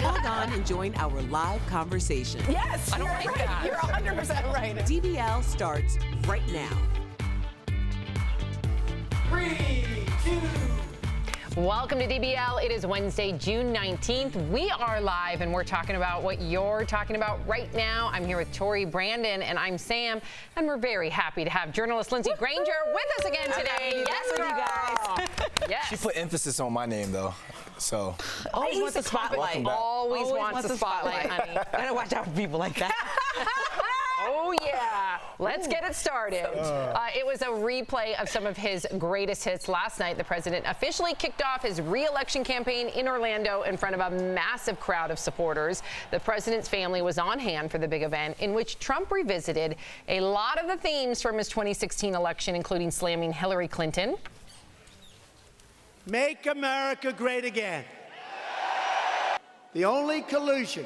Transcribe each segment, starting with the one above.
Log on and join our live conversation. Yes, I don't like that. You're 100% right. DBL starts right now. 3, 2. Welcome to DBL. It is Wednesday, June 19th. We are live, and we're talking about what you're talking about right now. I'm here with Tori, Brandon, and I'm Sam, and we're very happy to have journalist Lindsay Granger with us again today. Yes, girl. You guys. Yes. She put emphasis on my name, though, so. Always wants the spotlight. Always wants the spotlight, honey. Gotta watch out for people like that. Oh, yeah. Let's get it started. It was a replay of some of his greatest hits. Last night, the president officially kicked off his re-election campaign in Orlando in front of a massive crowd of supporters. The president's family was on hand for the big event, in which Trump revisited a lot of the themes from his 2016 election, including slamming Hillary Clinton. Make America great again. The only collusion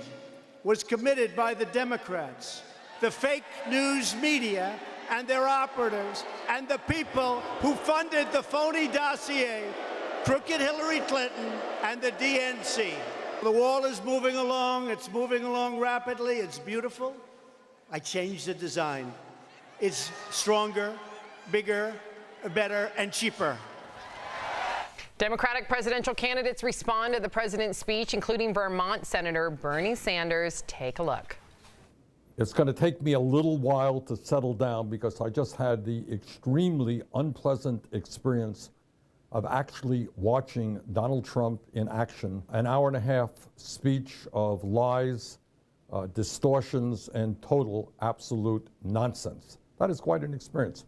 was committed by the Democrats, the fake news media and their operatives, and the people who funded the phony dossier, crooked Hillary Clinton and the DNC. The wall is moving along. It's moving along rapidly. It's beautiful. I changed the design. It's stronger, bigger, better, and cheaper. Democratic presidential candidates respond to the president's speech, including Vermont Senator Bernie Sanders. Take a look. It's going to take me a little while to settle down because I just had the extremely unpleasant experience of actually watching Donald Trump in action. An hour-and-a-half speech of lies, distortions, and total absolute nonsense. That is quite an experience.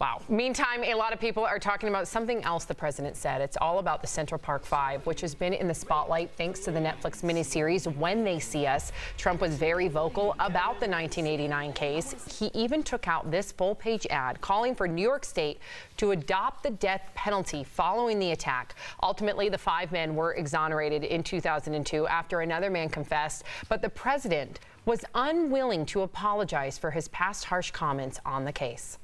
Wow. Meantime, a lot of people are talking about something else the president said. It's all about the Central Park Five, which has been in the spotlight thanks to the Netflix miniseries When They See Us. Trump was very vocal about the 1989 case. He even took out this full-page ad calling for New York State to adopt the death penalty following the attack. Ultimately, the 5 men were exonerated in 2002 after another man confessed, but the president was unwilling to apologize for his past harsh comments on the case.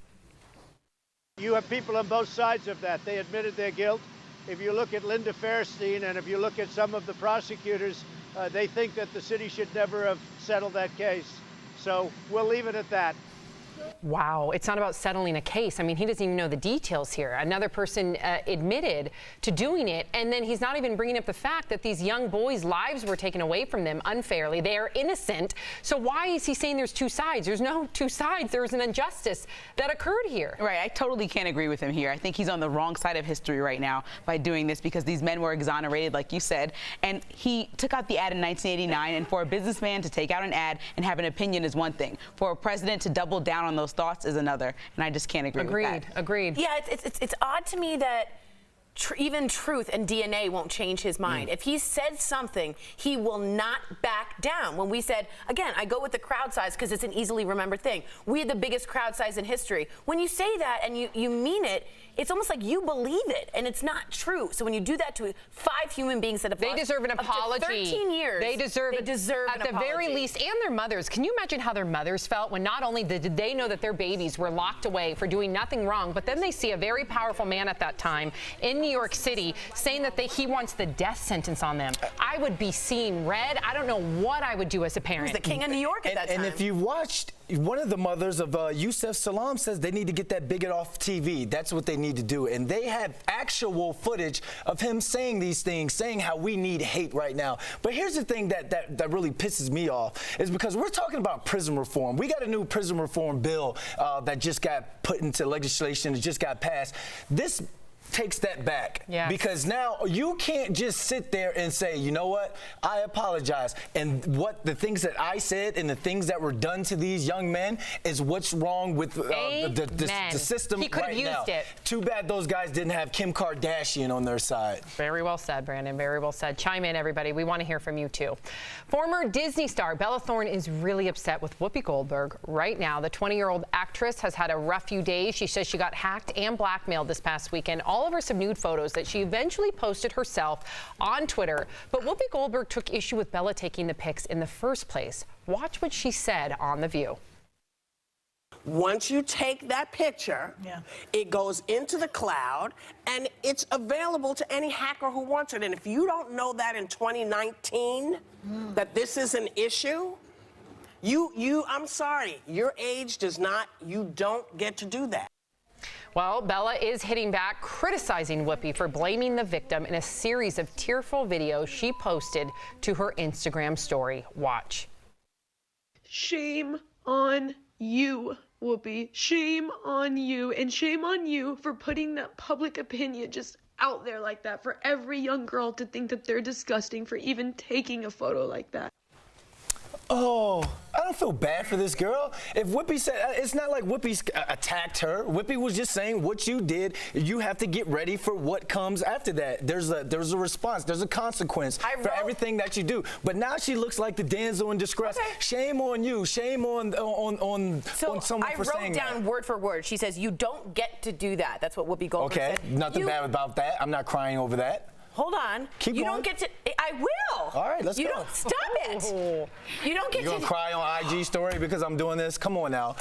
You have people on both sides of that. They admitted their guilt. If you look at Linda Fairstein and if you look at some of the prosecutors, they think that the city should never have settled that case. So we'll leave it at that. Wow, it's not about settling a case. I mean, he doesn't even know the details here. Another person admitted to doing it, and then he's not even bringing up the fact that these young boys' lives were taken away from them unfairly. They are innocent. So why is he saying there's two sides? There's no two sides. There's an injustice that occurred here. Right, I totally can't agree with him here. I think he's on the wrong side of history right now by doing this because these men were exonerated, like you said, and he took out the ad in 1989, and for a businessman to take out an ad and have an opinion is one thing. For a president to double down on those thoughts is another, and I just can't agree with that. Agreed. Yeah, it's odd to me that even truth and DNA won't change his mind. If he said something, he will not back down. When we said, again, I go with the crowd size because it's an easily remembered thing. We had the biggest crowd size in history. When you say that and you mean it, it's almost like you believe it, and it's not true. So when you do that to 5 human beings that have they deserve an apology. 13 years. They deserve an apology. At the very least, and their mothers. Can you imagine how their mothers felt when not only did they know that their babies were locked away for doing nothing wrong, but then they see a very powerful man at that time in New York City saying that he wants the death sentence on them. I would be seeing red. I don't know what I would do as a parent. He was the king of New York at that time. And if you watched, one of the mothers of Yusef Salaam says they need to get that bigot off TV. That's what they need to do. And they have actual footage of him saying these things, saying how we need hate right now. But here's the thing that really pisses me off is because we're talking about prison reform. We got a new prison reform bill that just got put into legislation. It just got passed. This takes that back. Yes. Because now you can't just sit there and say, you know what, I apologize. And what the things that I said and the things that were done to these young men is what's wrong with the system he could have right used now. it. Too bad those guys didn't have Kim Kardashian on their side. Very well said, Brandon. Very well said. Chime in, everybody. We want to hear from you, too. Former Disney star Bella Thorne is really upset with Whoopi Goldberg right now. The 20-year-old actress has had a rough few days. She says she got hacked and blackmailed this past weekend. All of her some nude photos that she eventually posted herself on Twitter. But Whoopi Goldberg took issue with Bella taking the pics in the first place. Watch what she said on The View. Once you take that picture, it goes into the cloud, and it's available to any hacker who wants it. And if you don't know that in 2019, that this is an issue, I'm sorry, your age does not, you don't get to do that. Well, Bella is hitting back, criticizing Whoopi for blaming the victim in a series of tearful videos she posted to her Instagram story. Watch. Shame on you, Whoopi. Shame on you, and shame on you for putting that public opinion just out there like that for every young girl to think that they're disgusting for even taking a photo like that. Oh, I don't feel bad for this girl. If Whoopi said, it's not like Whoopi attacked her. Whoopi was just saying what you did, you have to get ready for what comes after that. There's a response, there's a consequence for everything that you do. But now she looks like the damsel in distress. Okay. Shame on you, shame on someone for saying that. I wrote down word for word. She says, you don't get to do that. That's what Whoopi Goldberg said. Okay, nothing bad about that. I'm not crying over that. Hold on. Keep you going. Don't get to. I will. All right, let's go. You don't stop it. You don't get You're gonna cry on IG story because I'm doing this? Come on now.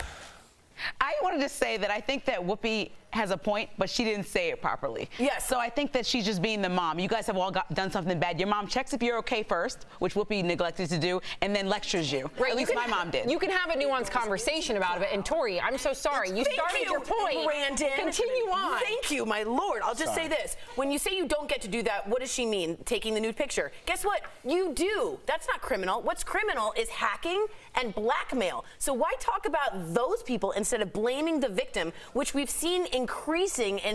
I wanted to say that I think that Whoopi has a point, but she didn't say it properly. Yes. So I think that she's just being the mom. You guys have all done something bad. Your mom checks if you're okay first, which Whoopi neglected to do, and then lectures you. Right. At least my mom did. You can have a nuanced conversation about it. And Tori, I'm so sorry. You started your point. Brandon. Continue on. Thank you, my lord. I'll just say this. When you say you don't get to do that, what does she mean? Taking the nude picture. Guess what? You do. That's not criminal. What's criminal is hacking and blackmail. So why talk about those people instead of blaming the victim, which we've seen increasing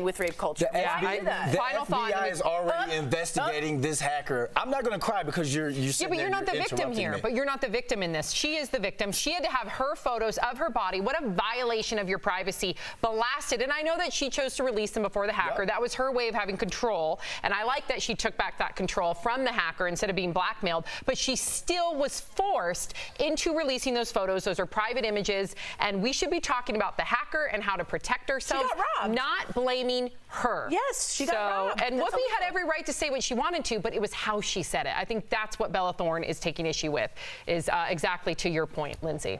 with rape culture? The Final thought. FBI is already investigating this hacker. I'm not going to cry because you're Yeah, but you're not the victim here. But you're not the victim in this. She is the victim. She had to have her photos of her body. What a violation of your privacy. Blasted. And I know that she chose to release them before the hacker. Yep. That was her way of having control. And I like that she took back that control from the hacker instead of being blackmailed. But she still was forced into releasing those photos. Those are private images. And we should be talking about the hacker and how to protect ourselves. She got robbed. Not blaming her. Yes, she got robbed. And Whoopi had every right to say what she wanted to, but it was how she said it. I think that's what Bella Thorne is taking issue with, is exactly to your point, Lindsay.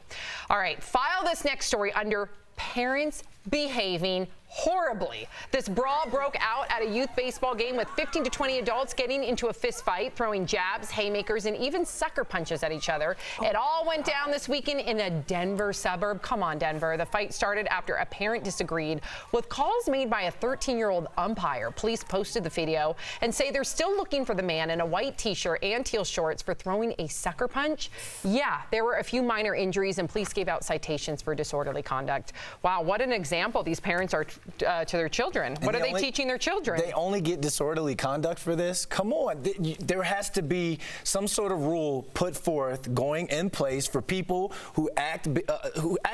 All right, file this next story under parents behaving horribly. This brawl broke out at a youth baseball game with 15 to 20 adults getting into a fist fight, throwing jabs, haymakers, and even sucker punches at each other. It all went down this weekend in a Denver suburb. Come on, Denver. The fight started after a parent disagreed with calls made by a 13-year-old umpire. Police posted the video and say they're still looking for the man in a white t-shirt and teal shorts for throwing a sucker punch. Yeah, there were a few minor injuries, and police gave out citations for disorderly conduct. Wow, what an example these parents are to their children. What are they teaching their children? They only get disorderly conduct for this? Come on. There has to be some sort of rule put forth going in place for people who act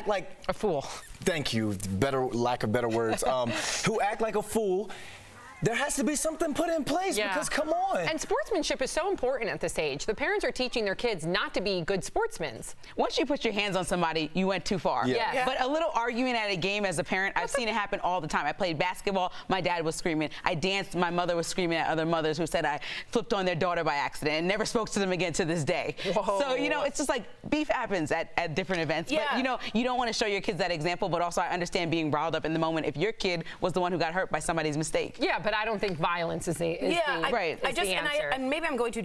like a fool. Thank you. Lack of better words. Who act like a fool. There has to be something put in place because come on. And sportsmanship is so important at this age. The parents are teaching their kids not to be good sportsmen. Once you put your hands on somebody, you went too far. Yeah. But a little arguing at a game as a parent, I've seen it happen all the time. I played basketball, my dad was screaming. I danced, my mother was screaming at other mothers who said I flipped on their daughter by accident and never spoke to them again to this day. Whoa. So, it's just like beef happens at different events. Yeah. But, you don't want to show your kids that example, but also I understand being riled up in the moment if your kid was the one who got hurt by somebody's mistake. Yeah, but I don't think violence is the answer. And maybe I'm going too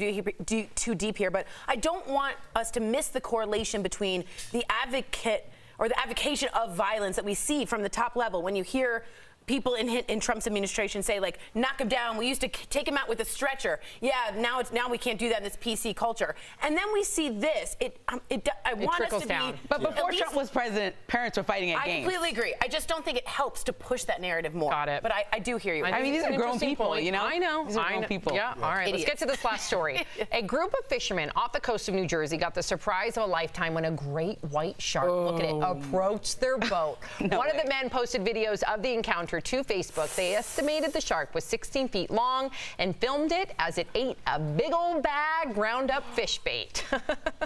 deep here, but I don't want us to miss the correlation between the advocate or the advocation of violence that we see from the top level. When you hear people in Trump's administration say, like, knock him down. We used to take him out with a stretcher. Yeah, now we can't do that in this PC culture. And then we see this. I want us to down. be. But before Trump was president, parents were fighting at games. I completely agree. I just don't think it helps to push that narrative more. Got it. But I do hear you. I mean, these are grown people, I know. These are grown people. Yeah, all right. Let's get to this last story. A group of fishermen off the coast of New Jersey got the surprise of a lifetime when a great white shark, look at it, approached their boat. One of the men posted videos of the encounter to Facebook. They estimated the shark was 16 feet long and filmed it as it ate a big old bag ground up fish bait.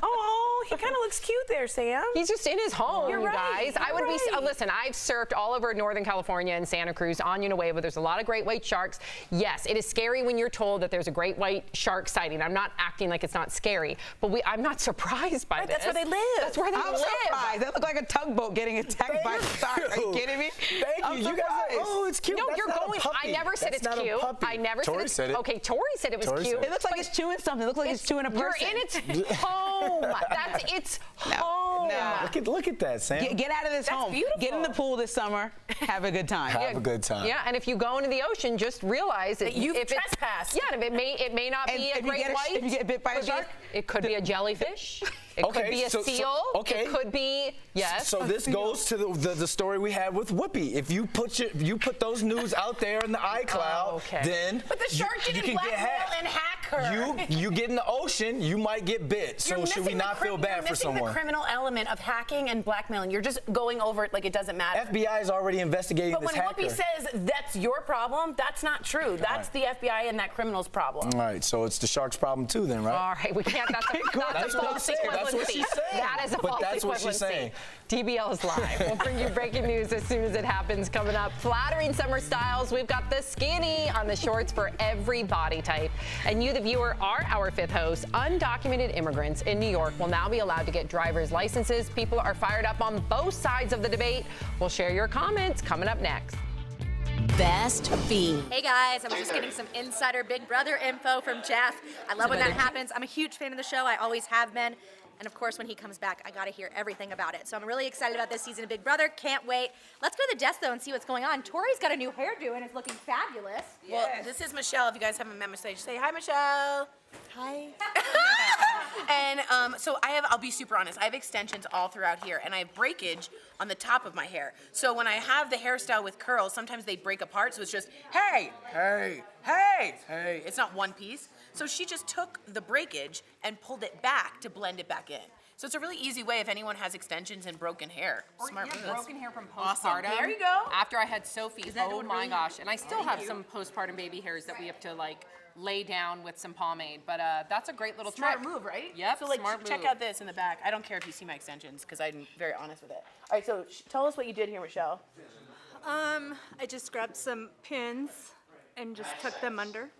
Oh. he kind of looks cute there, Sam. He's just in his home, You're you right. guys. I would be, listen, I've surfed all over Northern California and Santa Cruz on Nuevo. There's a lot of great white sharks. Yes, it is scary when you're told that there's a great white shark sighting. I'm not acting like it's not scary, but I'm not surprised by this. That's where they live. That's where they I'm live. surprised. They look like a tugboat getting attacked by a shark. Are you kidding me? Thank you. You guys are, oh, it's cute. No, That's you're not a going. puppy. I never said That's it's not a cute. puppy. I never Tori said said it. Okay, Tori said it was Tori cute. said It looks like it's chewing something. It looks like it's chewing a person. You're in its home. That's its home. No. Look at that, Sam. Get out of this home. beautiful. Get in the pool this summer. Have a good time. Have a good time. Yeah, and if you go into the ocean, just realize that you've if it's- trespassed. Yeah, and it may not And be a if you great get white. if you get bit by a could be shark, it could be a jellyfish. It could Okay, be a seal. okay. It could be So this goes to the story we had with Whoopi. If you put those news out there in the iCloud, then But the shark you didn't can get blackmail hacked. and hack her. You get in the ocean, you might get bit. So You're should we missing not feel bad for You're someone? missing the criminal element of hacking and blackmailing. You're just going over it like it doesn't matter. FBI is already investigating But this when hacker. Whoopi says that's your problem, that's not true. That's the FBI and that criminal's problem. All right, so it's the shark's problem too, then, right? All right, we can't. That's That's a what I'm false saying. That's what equivalency. she's saying. That is a But false that's what she's equivalency. saying. DBL is live. We'll bring you breaking news as soon as it happens. Coming up, flattering summer styles. We've got the skinny on the shorts for every body type. And you, the viewer, are our fifth host. Undocumented immigrants in New York will now be allowed to get driver's licenses. People are fired up on both sides of the debate. We'll share your comments coming up next. Best fiend. Hey guys, I was just getting some insider Big Brother info from Jeff. I love when that happens. I'm a huge fan of the show. I always have been. And of course, when he comes back, I gotta hear everything about it. So I'm really excited about this season of Big Brother. Can't wait. Let's go to the desk though and see what's going on. Tori's got a new hairdo and is looking fabulous. Well, this is Michelle. If you guys haven't met Michelle, say hi, Michelle. Hi. And so I'll be super honest. I have extensions all throughout here, and I have breakage on the top of my hair. So when I have the hairstyle with curls, sometimes they break apart. So it's just hey, hey, hey, hey. It's not one piece. So she just took the breakage and pulled it back to blend it back in. So it's a really easy way if anyone has extensions and broken hair. Smart move. broken hair from Awesome. postpartum. There you go. After I had Sophie, oh my gosh. And I still have some postpartum baby hairs that we have to like lay down with some pomade. But that's a great little Smart trick. move, right? Yep, So like, smart check move. out this in the back. I don't care if you see my extensions because I'm very honest with it. All right, so tell us what you did here, Michelle. I just grabbed some pins and just tucked them under.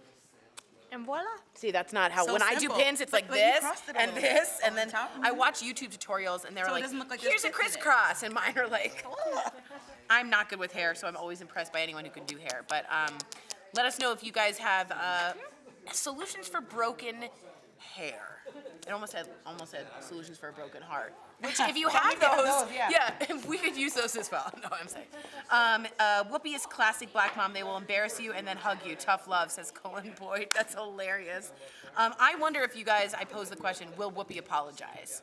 And voila. See, that's not how. So when simple. I do pins, it's like But you this crossed it a and little bit this, and on then top. I watch YouTube tutorials, and they're So it like, doesn't look like there's "Here's a pits in it." crisscross," and mine are like, "Ugh." I'm not good with hair, so I'm always impressed by anyone who can do hair. But let us know if you guys have solutions for broken hair. It almost had solutions for a broken heart. Which, if you have those, if we could use those as well. No, I'm saying. Whoopi is classic black mom. They will embarrass you and then hug you. Tough love, says Colin Boyd. That's hilarious. I wonder if you guys, I pose the question, will Whoopi apologize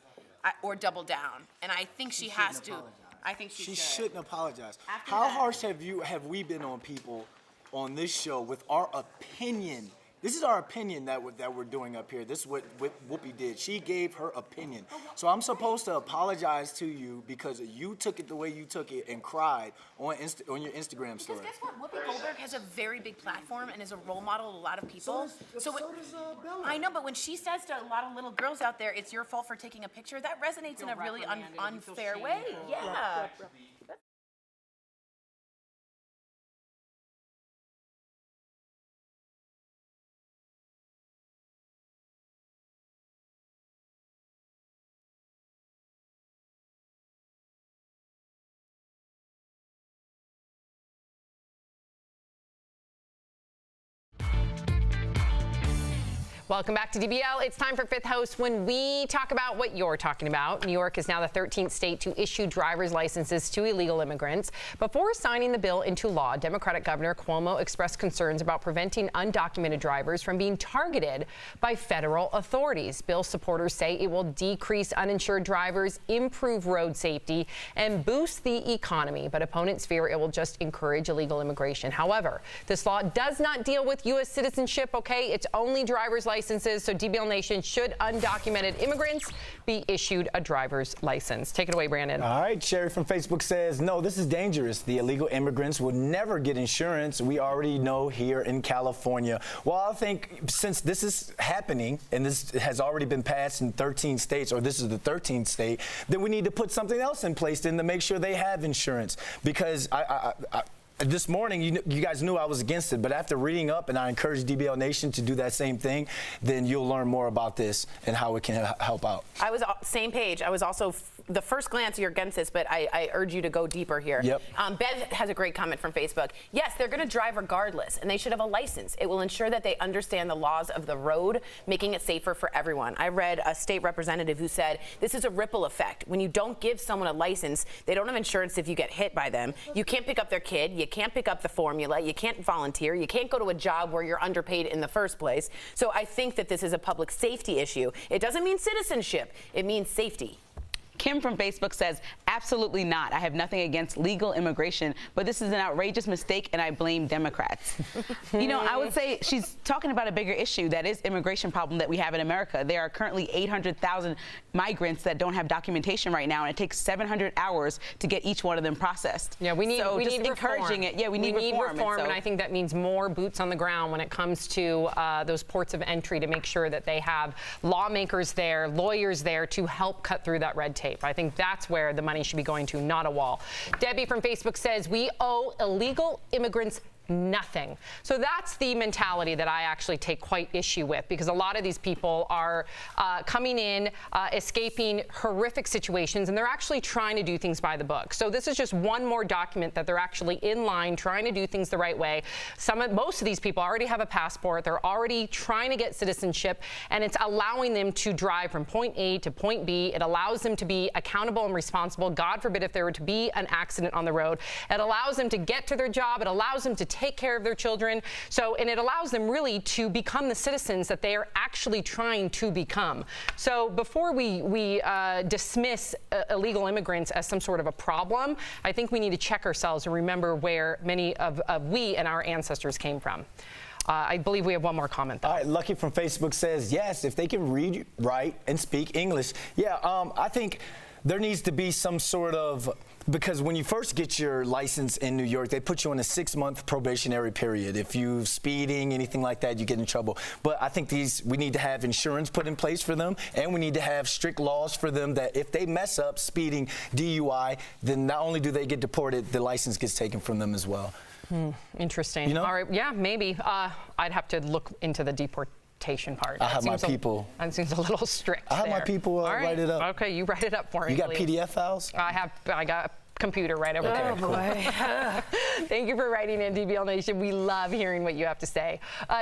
or double down? And I think she has to. I think she should. shouldn't apologize. How harsh have we been on people on this show with our opinion? This is our opinion that we're doing up here. This is what Whoopi did. She gave her opinion. So I'm supposed to apologize to you because you took it the way you took it and cried on your Instagram story. Because guess what? Whoopi Goldberg has a very big platform and is a role model to a lot of people. So does Bella. I know, but when she says to a lot of little girls out there, "It's your fault for taking a picture," that resonates in a really unfair way. Yeah. Welcome back to DBL. It's time for Fifth Host when we talk about what you're talking about. New York is now the 13th state to issue driver's licenses to illegal immigrants. Before signing the bill into law, Democratic Governor Cuomo expressed concerns about preventing undocumented drivers from being targeted by federal authorities. Bill supporters say it will decrease uninsured drivers, improve road safety, and boost the economy. But opponents fear it will just encourage illegal immigration. However, this law does not deal with U.S. citizenship, okay? It's only driver's license licenses. So DBL Nation, should undocumented immigrants be issued a driver's license? Take it away, Brandon. All right, Sherry from Facebook says, no, this is dangerous. The illegal immigrants will never get insurance. We already know here in California. Well, I think since this is happening and this has already been passed in 13 states, or this is the 13th state, then we need to put something else in place then to make sure they have insurance. Because this morning, you guys knew I was against it, but after reading up, and I encourage DBL Nation to do that same thing, then you'll learn more about this and how it can help out. I was same page. I was also the first glance you're against this, but I urge you to go deeper here. Yep. Bev has a great comment from Facebook. Yes, they're going to drive regardless, and they should have a license. It will ensure that they understand the laws of the road, making it safer for everyone. I read a state representative who said this is a ripple effect. When you don't give someone a license, they don't have insurance if you get hit by them. You can't pick up their kid. You can't pick up the formula. You can't volunteer. You can't go to a job where you're underpaid in the first place. So I think that this is a public safety issue. It doesn't mean citizenship. It means safety. Kim from Facebook says, absolutely not. I have nothing against legal immigration, but this is an outrageous mistake, and I blame Democrats. You know, I would say she's talking about a bigger issue, that is immigration problem that we have in America. There are currently 800,000 migrants that don't have documentation right now, and it takes 700 hours to get each one of them processed. Yeah, we need encouraging it. Yeah, we need reform. And I think that means more boots on the ground when it comes to those ports of entry, to make sure that they have lawmakers there, lawyers there to help cut through that red tape. I think that's where the money should be going to, not a wall. Debbie from Facebook says, we owe illegal immigrants nothing. So that's the mentality that I actually take quite issue with, because a lot of these people are coming in, escaping horrific situations, and they're actually trying to do things by the book. So this is just one more document that they're actually in line trying to do things the right way. Most of these people already have a passport. They're already trying to get citizenship, and it's allowing them to drive from point A to point B. It allows them to be accountable and responsible. God forbid if there were to be an accident on the road. It allows them to get to their job. It allows them to take care of their children. And it allows them really to become the citizens that they are actually trying to become. So before we dismiss illegal immigrants as some sort of a problem, I think we need to check ourselves and remember where many of we and our ancestors came from. I believe we have one more comment, though. All right, Lucky from Facebook says, yes, if they can read, write, and speak English. Yeah, I think there needs to be some sort of, because when you first get your license in New York, they put you on a 6-month probationary period. If you're speeding, anything like that, you get in trouble. But I think we need to have insurance put in place for them, and we need to have strict laws for them that if they mess up speeding, DUI, then not only do they get deported, the license gets taken from them as well. Interesting. You know? All right, yeah, maybe. I'd have to look into the deportation part. I have my people. That seems a little strict. I have my people write it up. Okay, you write it up for me. You got please. PDF files? I got computer right over there. Oh, boy. Thank you for writing in, DBL Nation. We love hearing what you have to say.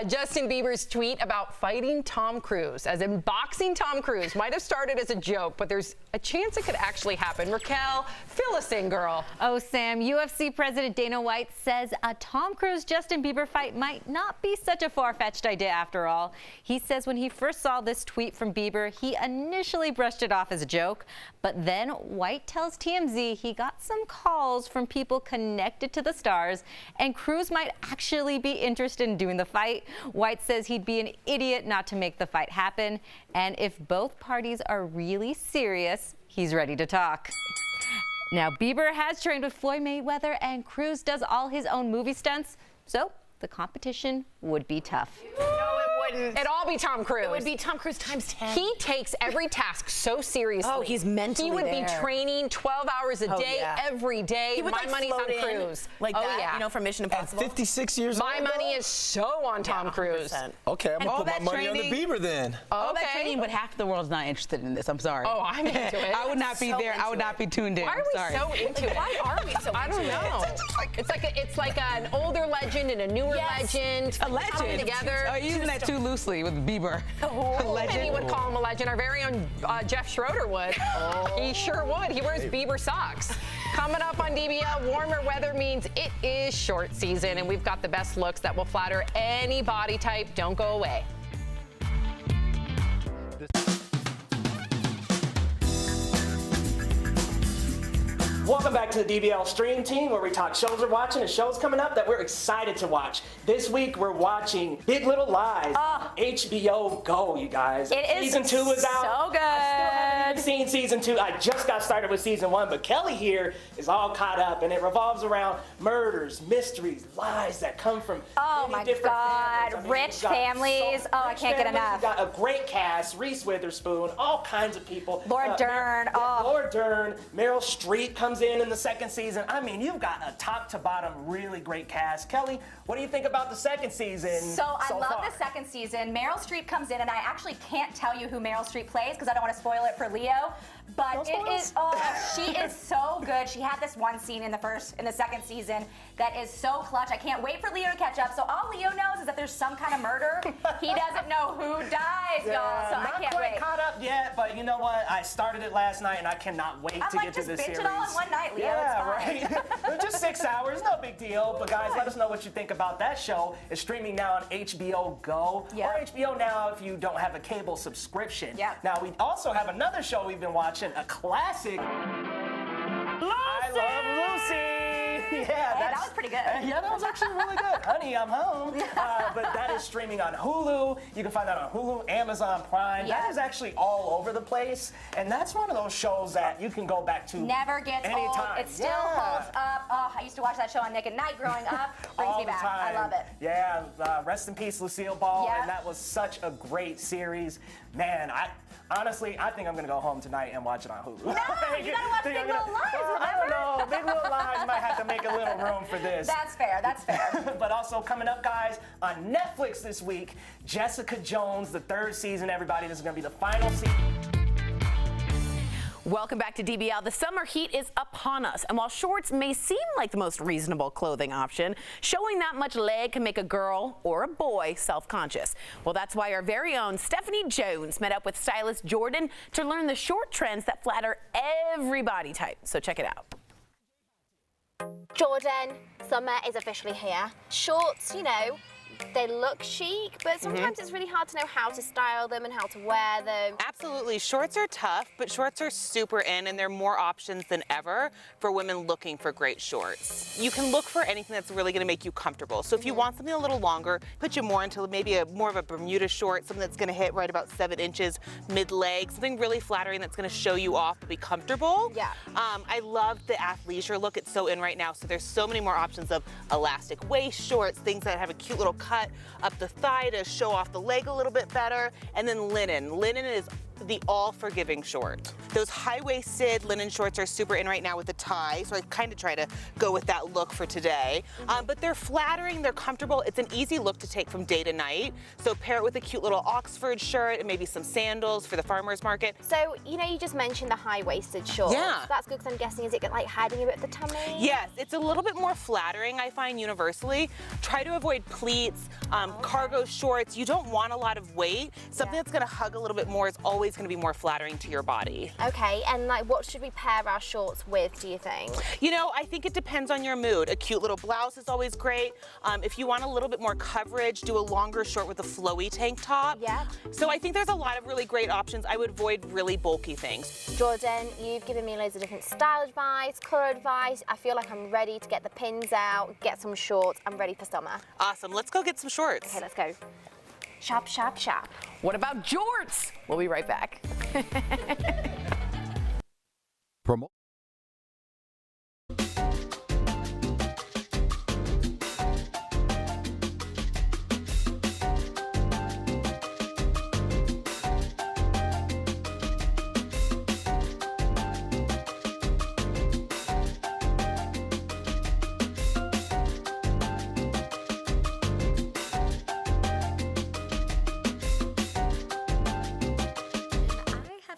Justin Bieber's tweet about fighting Tom Cruise, as in boxing Tom Cruise, might have started as a joke, but there's a chance it could actually happen. Raquel, fill us in, girl. Oh, Sam, UFC President Dana White says a Tom Cruise-Justin Bieber fight might not be such a far-fetched idea after all. He says when he first saw this tweet from Bieber, he initially brushed it off as a joke, but then White tells TMZ he got some calls from people connected to the stars, and Cruise might actually be interested in doing the fight. White says he'd be an idiot not to make the fight happen, and if both parties are really serious, he's ready to talk. Now, Bieber has trained with Floyd Mayweather, and Cruise does all his own movie stunts, so the competition would be tough. No, it wouldn't. It'd all be Tom Cruise. It would be Tom Cruise times 10. He takes every task so seriously. Oh, he's mentally He would there. be training 12 hours a day, every day. He would, My money's on float in Cruise. like that, you know, from Mission Impossible. At 56 years My old? money is so on Tom Cruise. 100%. Okay, I'm going to put my money on the training- Bieber then. All that training, but half the world's not interested in this. I'm sorry. Oh, I'm into it. I would not be there. I would not be tuned in. Why are we sorry. so into it? Why are we so I don't into it? know. It's like an older legend and a newer legend. A legend. Coming together. Oh, you're using that too loosely with Bieber. A legend. Many would call him a legend. Our very own Jeff Schroeder would. He sure would. He wears Bieber socks. Coming up on DBL, warmer weather means it is short season, and we've got the best looks that will flatter any body type. Don't go away. Welcome back to the DBL Stream Team, where we talk shows we're watching and shows coming up that we're excited to watch. This week we're watching Big Little Lies. HBO Go, you guys. Season 2 is out. So good. I still haven't even seen season 2. I just got started with season 1, but Kelly here is all caught up, and it revolves around murders, mysteries, lies that come from many different families. I mean, Rich we've got families. Oh, I rich can't get families. enough. We've got a great cast: Reese Witherspoon, all kinds of people. Laura Dern. Laura Dern, Meryl Streep comes in the second season. I mean, you've got a top to bottom really great cast. Kelly, what do you think about the second season? So I love far? the second season. Meryl Streep comes in, and I actually can't tell you who Meryl Streep plays because I don't want to spoil it for Leo. But it is, she is so good. She had this one scene in the second season that is so clutch. I can't wait for Leo to catch up. So all Leo knows is that there's some kind of murder. He doesn't know who dies, y'all. So I can't not quite wait. caught up yet, but you know what? I started it last night, and I cannot wait to get to this series. Just binge it all in one night, Leo. Yeah, it's fine. right. Just 6 hours, no big deal. But guys, let us know what you think about that show. It's streaming now on HBO Go or HBO Now if you don't have a cable subscription. Now we also have another show we've been watching, a classic. I Love Lucy. That was pretty good. Yeah, that was actually really good. Honey, I'm home. But that is streaming on Hulu. You can find that on Hulu, Amazon Prime. That is actually all over the place. And that's one of those shows that you can go back to Never gets anytime. old. It still holds up. Oh, I used to watch that show on Nick at Night growing up. Brings all me the back. time. I love it. Yeah, rest in peace, Lucille Ball. And that was such a great series. Man, honestly, I think I'm going to go home tonight and watch it on Hulu. No, you got to watch Big Little Lies, I don't know. Big Little Lies might have to make a little room for this. That's fair. That's fair. But also coming up, guys, on Netflix this week, Jessica Jones, the 3rd season. Everybody, this is going to be the final season. Welcome back to DBL. The summer heat is upon us, and while shorts may seem like the most reasonable clothing option, showing that much leg can make a girl or a boy self-conscious. Well, that's why our very own Stephanie Jones met up with stylist Jordan to learn the short trends that flatter every body type. So check it out. Jordan, summer is officially here. Shorts, you know, they look chic, but sometimes it's really hard to know how to style them and how to wear them. Absolutely. Shorts are tough, but shorts are super in, and there are more options than ever for women looking for great shorts. You can look for anything that's really going to make you comfortable. So if you want something a little longer, put you more into maybe more of a Bermuda short, something that's going to hit right about 7 inches mid-leg, something really flattering that's going to show you off but be comfortable. Yeah. I love the athleisure look. It's so in right now. So there's so many more options of elastic waist shorts, things that have a cute little cut up the thigh to show off the leg a little bit better, and then linen. Linen is the all-forgiving short. Those high-waisted linen shorts are super in right now with the tie, so I kind of try to go with that look for today. But they're flattering, they're comfortable. It's an easy look to take from day to night. So pair it with a cute little Oxford shirt and maybe some sandals for the farmer's market. So, you know, you just mentioned the high-waisted shorts. Yeah. That's good because I'm guessing, is it like hiding a bit of the tummy? Yes, it's a little bit more flattering, I find, universally. Try to avoid pleats, cargo shorts. You don't want a lot of weight. Something that's gonna hug a little bit more is always going to be more flattering to your body. Okay, and like what should we pair our shorts with, do you think? You know, I think it depends on your mood. A cute little blouse is always great. If you want a little bit more coverage, do a longer short with a flowy tank top. Yeah. So I think there's a lot of really great options. I would avoid really bulky things. Jordan, you've given me loads of different style advice, color advice. I feel like I'm ready to get the pins out, get some shorts. I'm ready for summer. Awesome, let's go get some shorts. Okay, let's go. Shop, shop, shop. What about jorts? We'll be right back. Promo.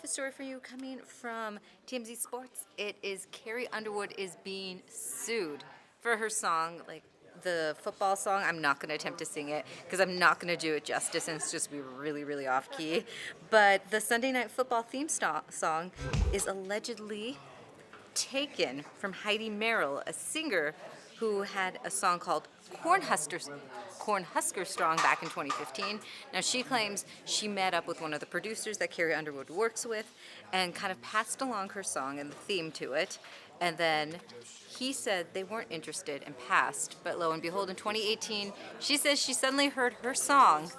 Story for you coming from TMZ Sports. It is Carrie Underwood is being sued for her song, like the football song. I'm not going to attempt to sing it because I'm not going to do it justice and it's just be really, really off key. But the Sunday Night Football theme song is allegedly taken from Heidi Merrill, a singer who had a song called Cornhusker Strong back in 2015. Now she claims she met up with one of the producers that Carrie Underwood works with and kind of passed along her song and the theme to it. And then he said they weren't interested and passed. But lo and behold, in 2018, she says she suddenly heard her song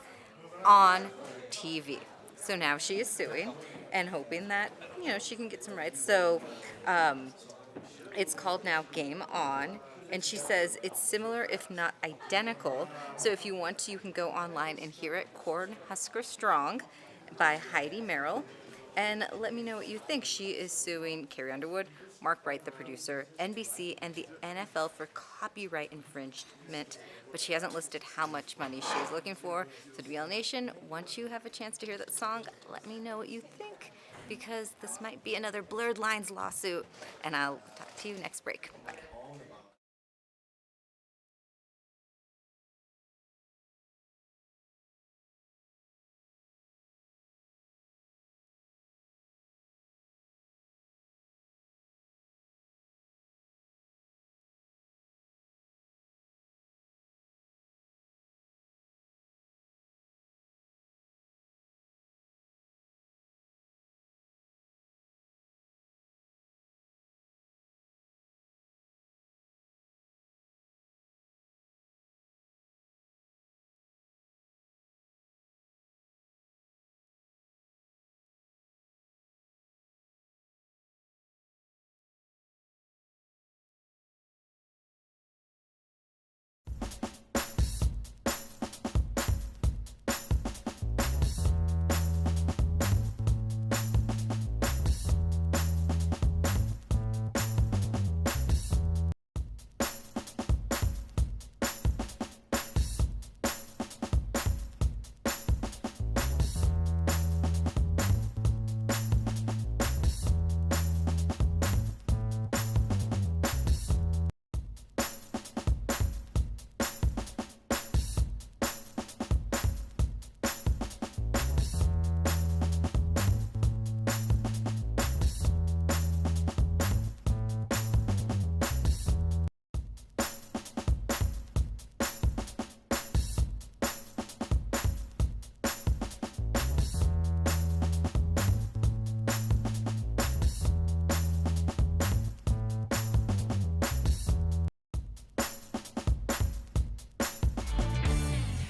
on TV. So now she is suing and hoping that, she can get some rights. So it's called now Game On. And she says it's similar, if not identical. So if you want to, you can go online and hear it. Cornhusker Strong by Heidi Merrill. And let me know what you think. She is suing Carrie Underwood, Mark Wright, the producer, NBC, and the NFL for copyright infringement. But she hasn't listed how much money she is looking for. So DBL Nation, once you have a chance to hear that song, let me know what you think, because this might be another Blurred Lines lawsuit. And I'll talk to you next break. Bye.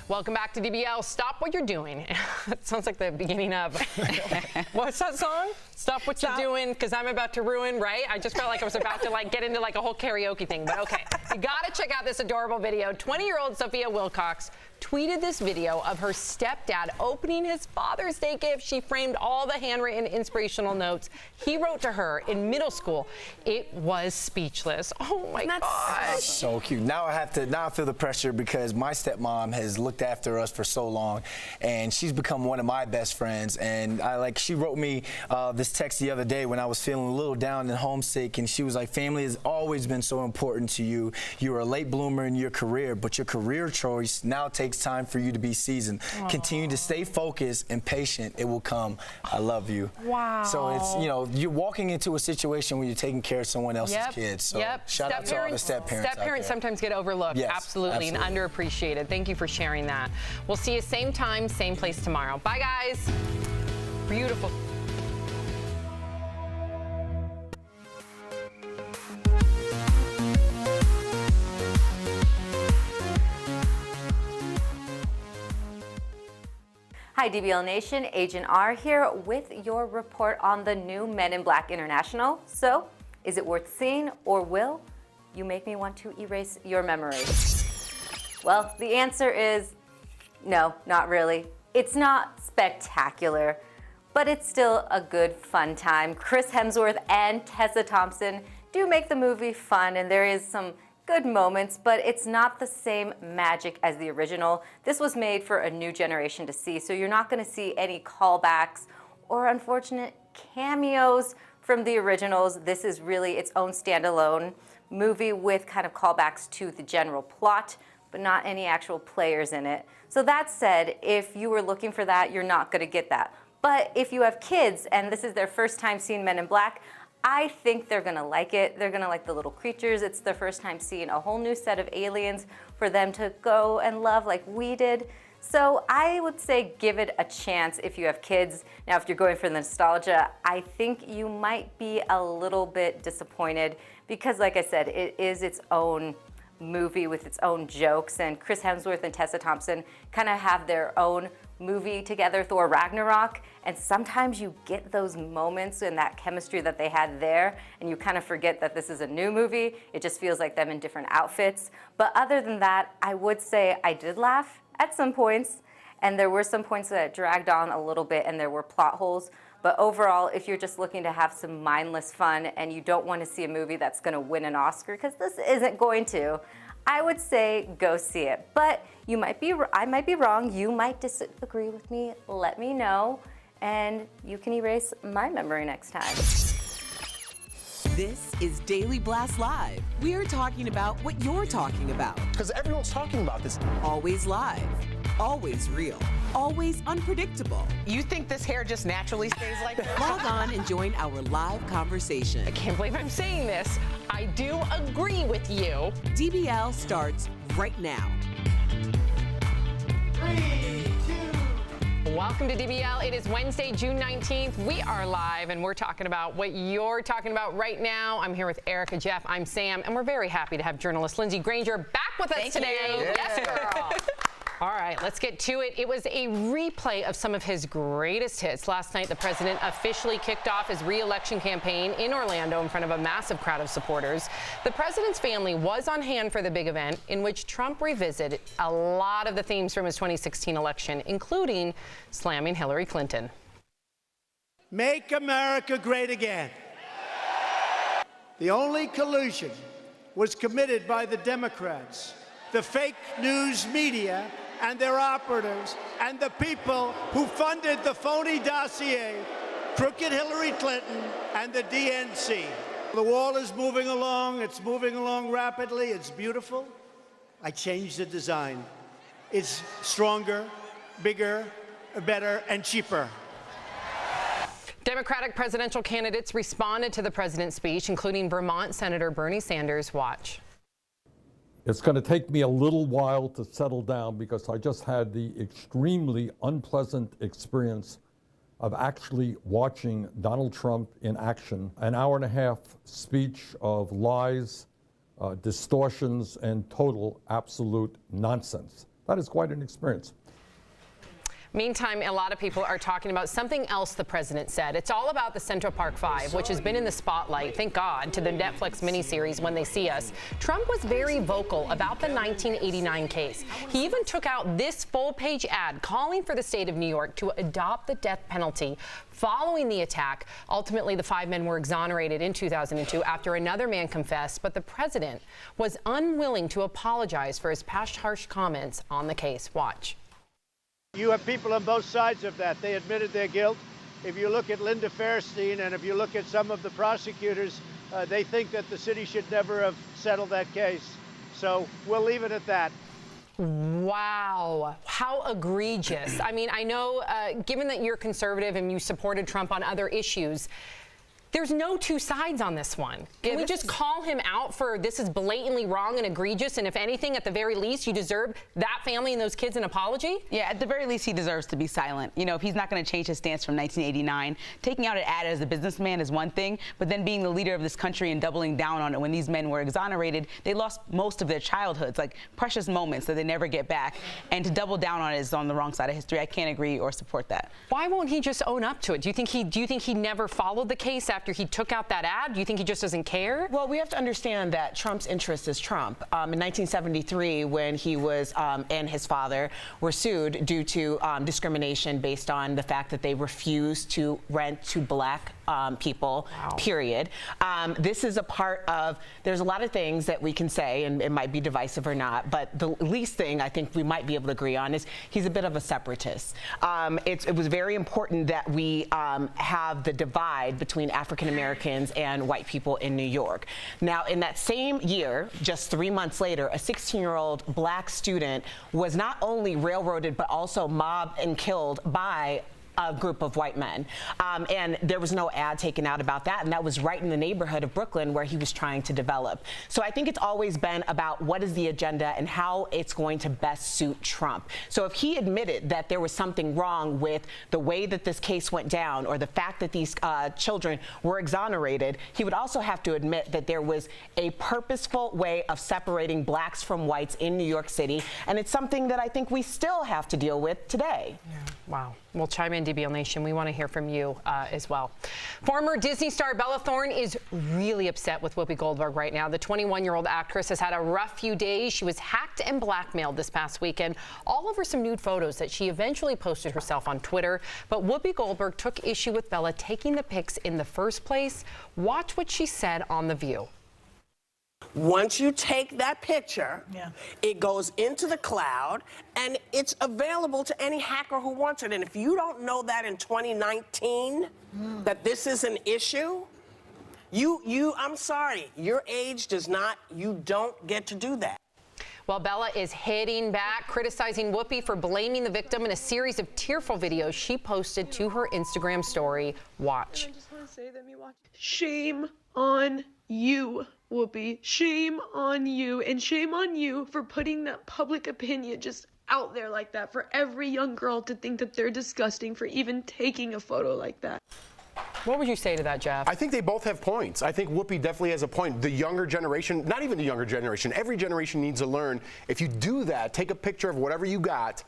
Welcome back to DBL. Stop what you're doing. It sounds like the beginning of, what's that song? Stop what you're doing, because I'm about to ruin, right? I just felt like I was about to get into a whole karaoke thing, but okay. You gotta check out this adorable video. 20-year-old Sophia Wilcox tweeted this video of her stepdad opening his Father's Day gift. She framed all the handwritten inspirational notes he wrote to her in middle school. It was speechless. Oh my God. So cute. Now I feel the pressure because my stepmom has looked after us for so long, and she's become one of my best friends. And she wrote me this text the other day when I was feeling a little down and homesick, and she was like, family has always been so important to you. You were a late bloomer in your career, but your career choice now takes time for you to be seasoned. Aww. Continue to stay focused and patient. It will come. I love you. Wow. So it's, you're walking into a situation where you're taking care of someone else's kids. So shout out to all the step parents. Step parents sometimes get overlooked. Yes, absolutely, and underappreciated. Thank you for sharing that. We'll see you same time, same place tomorrow. Bye, guys. Beautiful. Hi DBL Nation, Agent R here with your report on the new Men in Black International. So, is it worth seeing, or will you make me want to erase your memory? Well, the answer is no, not really. It's not spectacular, but it's still a good fun time. Chris Hemsworth and Tessa Thompson do make the movie fun, and there is some good moments, but it's not the same magic as the original. This was made for a new generation to see, so you're not going to see any callbacks or unfortunate cameos from the originals. This is really its own standalone movie with kind of callbacks to the general plot, but not any actual players in it. So that said, if you were looking for that, you're not going to get that. But if you have kids and this is their first time seeing Men in Black, I think they're gonna like it. They're gonna like the little creatures. It's their first time seeing a whole new set of aliens for them to go and love like we did. So I would say give it a chance if you have kids. Now, if you're going for the nostalgia, I think you might be a little bit disappointed because, like I said, it is its own movie with its own jokes, and Chris Hemsworth and Tessa Thompson kind of have their own movie together, Thor Ragnarok, and sometimes you get those moments and that chemistry that they had there, and you kind of forget that this is a new movie. It just feels like them in different outfits. But other than that, I would say I did laugh at some points, and there were some points that dragged on a little bit and there were plot holes. But overall, if you're just looking to have some mindless fun and you don't want to see a movie that's going to win an Oscar, because this isn't going to, I would say go see it. But you might be, I might be wrong. You might disagree with me. Let me know, and you can erase my memory next time. This is Daily Blast Live. We're talking about what you're talking about. Because everyone's talking about this. Always live, always real, always unpredictable. You think this hair just naturally stays like that? Log on and join our live conversation. I can't believe I'm saying this. I do agree with you. DBL starts right now. 3, 2. Welcome to DBL. It is Wednesday, June 19th. We are live, and we're talking about what you're talking about right now. I'm here with Erica, Jeff, I'm Sam, and we're very happy to have journalist Lindsay Granger back with us today. Yeah. Yes, girl. All right, let's get to it. It was a replay of some of his greatest hits. Last night, the president officially kicked off his re-election campaign in Orlando in front of a massive crowd of supporters. The president's family was on hand for the big event, in which Trump revisited a lot of the themes from his 2016 election, including slamming Hillary Clinton. Make America great again. The only collusion was committed by the Democrats, the fake news media, and their operatives, and the people who funded the phony dossier, crooked Hillary Clinton, and the DNC. The wall is moving along. It's moving along rapidly. It's beautiful. I changed the design. It's stronger, bigger, better, and cheaper. Democratic presidential candidates responded to the president's speech, including Vermont Senator Bernie Sanders. Watch. It's going to take me a little while to settle down because I just had the extremely unpleasant experience of actually watching Donald Trump in action. An hour-and-a-half speech of lies, distortions, and total absolute nonsense. That is quite an experience. Meantime, a lot of people are talking about something else the president said. It's all about the Central Park Five, which has been in the spotlight, thank God, to the Netflix miniseries When They See Us. Trump was very vocal about the 1989 case. He even took out this full-page ad calling for the state of New York to adopt the death penalty following the attack. Ultimately, the 5 men were exonerated in 2002 after another man confessed, but the president was unwilling to apologize for his past harsh comments on the case. Watch. You have people on both sides of that. They admitted their guilt. If you look at Linda Fairstein and if you look at some of the prosecutors, they think that the city should never have settled that case. So we'll leave it at that. Wow, how egregious. I mean, I know, given that you're conservative and you supported Trump on other issues, there's no two sides on this one. Can we just call him out for this is blatantly wrong and egregious, and if anything, at the very least, you deserve that family and those kids an apology? Yeah, at the very least, he deserves to be silent. You know, if he's not going to change his stance from 1989, taking out an ad as a businessman is one thing, but then being the leader of this country and doubling down on it when these men were exonerated, they lost most of their childhoods, like precious moments that they never get back. And to double down on it is on the wrong side of history. I can't agree or support that. Why won't he just own up to it? Do you think he never followed the case after he took out that ad? Do you think he just doesn't care? Well, we have to understand that Trump's interest is Trump. In 1973, when he was and his father were sued due to discrimination based on the fact that they refused to rent to black people, period. This is a part of, there's a lot of things that we can say, and it might be divisive or not, but the least thing I think we might be able to agree on is he's a bit of a separatist. It was very important that we have the divide between African Americans and white people in New York. Now, in that same year, just 3 months later, a 16-year-old black student was not only railroaded but also mobbed and killed by a group of white men. And there was no ad taken out about that, and that was right in the neighborhood of Brooklyn where he was trying to develop. So I think it's always been about what is the agenda and how it's going to best suit Trump. So if he admitted that there was something wrong with the way that this case went down or the fact that these children were exonerated, he would also have to admit that there was a purposeful way of separating blacks from whites in New York City, and it's something that I think we still have to deal with today. Yeah. Wow. Well, chime in, DBL Nation. We want to hear from you as well. Former Disney star Bella Thorne is really upset with Whoopi Goldberg right now. The 21-year-old actress has had a rough few days. She was hacked and blackmailed this past weekend, all over some nude photos that she eventually posted herself on Twitter. But Whoopi Goldberg took issue with Bella taking the pics in the first place. Watch what she said on The View. Once you take that picture, it goes into the cloud, and it's available to any hacker who wants it. And if you don't know that in 2019, that this is an issue, I'm sorry, your age does not, you don't get to do that. Well, Bella is hitting back, criticizing Whoopi for blaming the victim in a series of tearful videos she posted to her Instagram story. Watch. I just want to say that shame on you, Whoopi. Shame on you, and shame on you for putting that public opinion just out there like that for every young girl to think that they're disgusting for even taking a photo like that. What would you say to that, Jeff? I think they both have points. I think Whoopi definitely has a point. The younger generation, not even the younger generation, every generation needs to learn, if you do that, take a picture of whatever you got,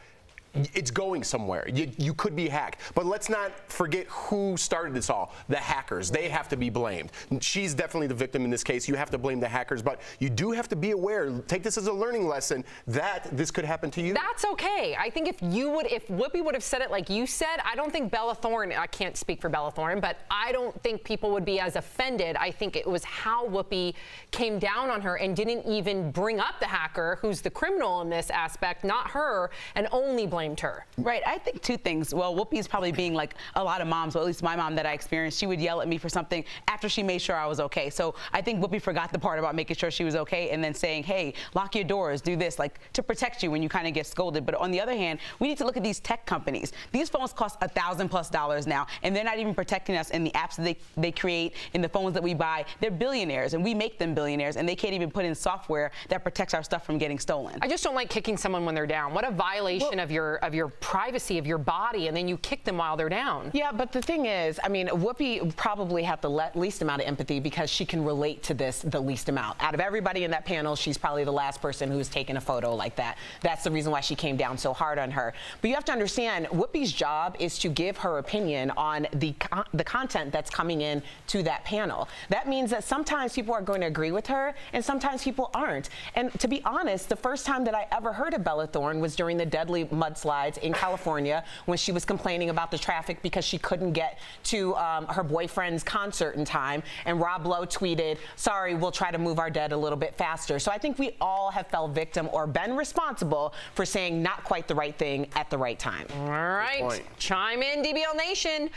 it's going somewhere. You could be hacked. But let's not forget who started this all. The hackers. They have to be blamed. She's definitely the victim in this case. You have to blame the hackers. But you do have to be aware, take this as a learning lesson, that this could happen to you. That's okay. I think if Whoopi would have said it like you said, I don't think Bella Thorne, I can't speak for Bella Thorne, but I don't think people would be as offended. I think it was how Whoopi came down on her and didn't even bring up the hacker, who's the criminal in this aspect, not her, and only blamed her. Right. I think two things. Well, Whoopi's probably being like a lot of moms, or at least my mom that I experienced. She would yell at me for something after she made sure I was okay. So I think Whoopi forgot the part about making sure she was okay and then saying, hey, lock your doors, do this, like to protect you when you kind of get scolded. But on the other hand, we need to look at these tech companies. These phones cost $1,000+ now, and they're not even protecting us in the apps that they create, in the phones that we buy. They're billionaires, and we make them billionaires, and they can't even put in software that protects our stuff from getting stolen. I just don't like kicking someone when they're down. What a violation of your privacy, of your body, and then you kick them while they're down. Yeah, but the thing is, I mean, Whoopi probably had the least amount of empathy because she can relate to this the least amount. Out of everybody in that panel, she's probably the last person who's taken a photo like that. That's the reason why she came down so hard on her. But you have to understand, Whoopi's job is to give her opinion on the content that's coming in to that panel. That means that sometimes people are going to agree with her, and sometimes people aren't. And to be honest, the first time that I ever heard of Bella Thorne was during the deadly mudslides in California, when she was complaining about the traffic because she couldn't get to her boyfriend's concert in time, and Rob Lowe tweeted, sorry, we'll try to move our dead a little bit faster. So I think we all have felt victim or been responsible for saying not quite the right thing at the right time. All right, chime in, DBL Nation.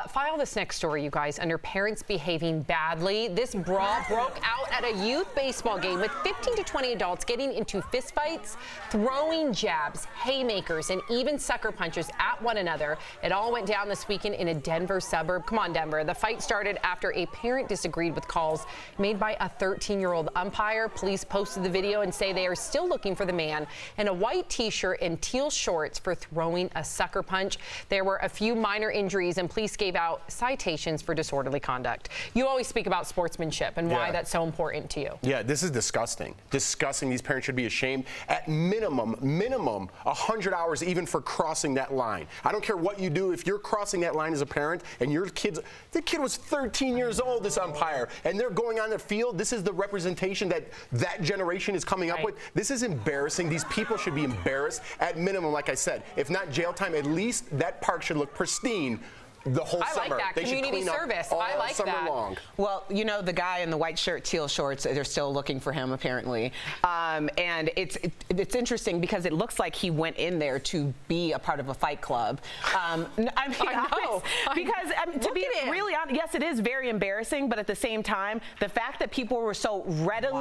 File this next story, you guys, under parents behaving badly. This brawl broke out at a youth baseball game with 15 to 20 adults getting into fistfights, throwing jabs, haymakers, and even sucker punches at one another. It all went down this weekend in a Denver suburb. Come on, Denver. The fight started after a parent disagreed with calls made by a 13-year-old umpire. Police posted the video and say they are still looking for the man in a white t-shirt and teal shorts for throwing a sucker punch. There were a few minor injuries, and police gave out citations for disorderly conduct. You always speak about sportsmanship and why that's so important to you. Yeah, this is disgusting. Disgusting. These parents should be ashamed. At minimum, 100 hours even for crossing that line. I don't care what you do. If you're crossing that line as a parent and your kid, the kid was 13 years old, this umpire, and they're going on the field. This is the representation that generation is coming up with. This is embarrassing. These people should be embarrassed. At minimum, like I said, if not jail time, at least that park should look pristine the whole I summer. like that. They should Community clean up service. all I like summer that. long. Well, you know, the guy in the white shirt, teal shorts, they're still looking for him, apparently. And it's interesting because it looks like he went in there to be a part of a fight club. I mean, I know. because to be really honest, yes, it is very embarrassing, but at the same time, the fact that people were so readily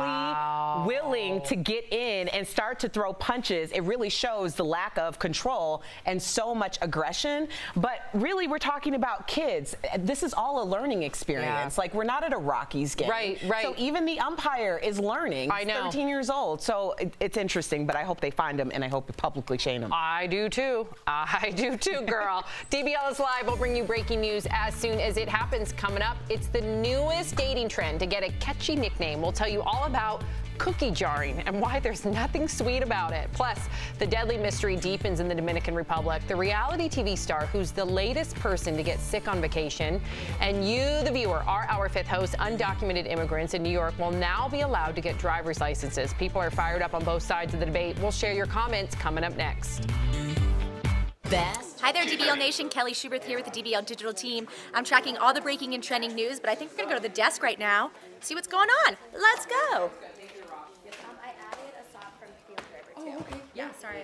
willing to get in and start to throw punches, it really shows the lack of control and so much aggression. But really, we're talking about kids. This is all a learning experience. Like, we're not at a Rockies game. Right. So even the umpire is learning. I know. 13 years old. So it's interesting, but I hope they find him, and I hope we publicly shame him. I do too. I do too, girl. DBL is live. We'll bring you breaking news as soon as it happens. Coming up, it's the newest dating trend to get a catchy nickname. We'll tell you all about cookie jarring and why there's nothing sweet about it. Plus, the deadly mystery deepens in the Dominican Republic. The reality TV star who's the latest person to get sick on vacation. And you, the viewer, are our fifth host. Undocumented immigrants in New York will now be allowed to get driver's licenses. People are fired up on both sides of the debate. We'll share your comments coming up next. Hi there, DBL Nation. Kelly Schubert here with the DBL Digital team. I'm tracking all the breaking and trending news, but I think we're going to go to the desk right now, see what's going on. Let's go. Yeah, sorry.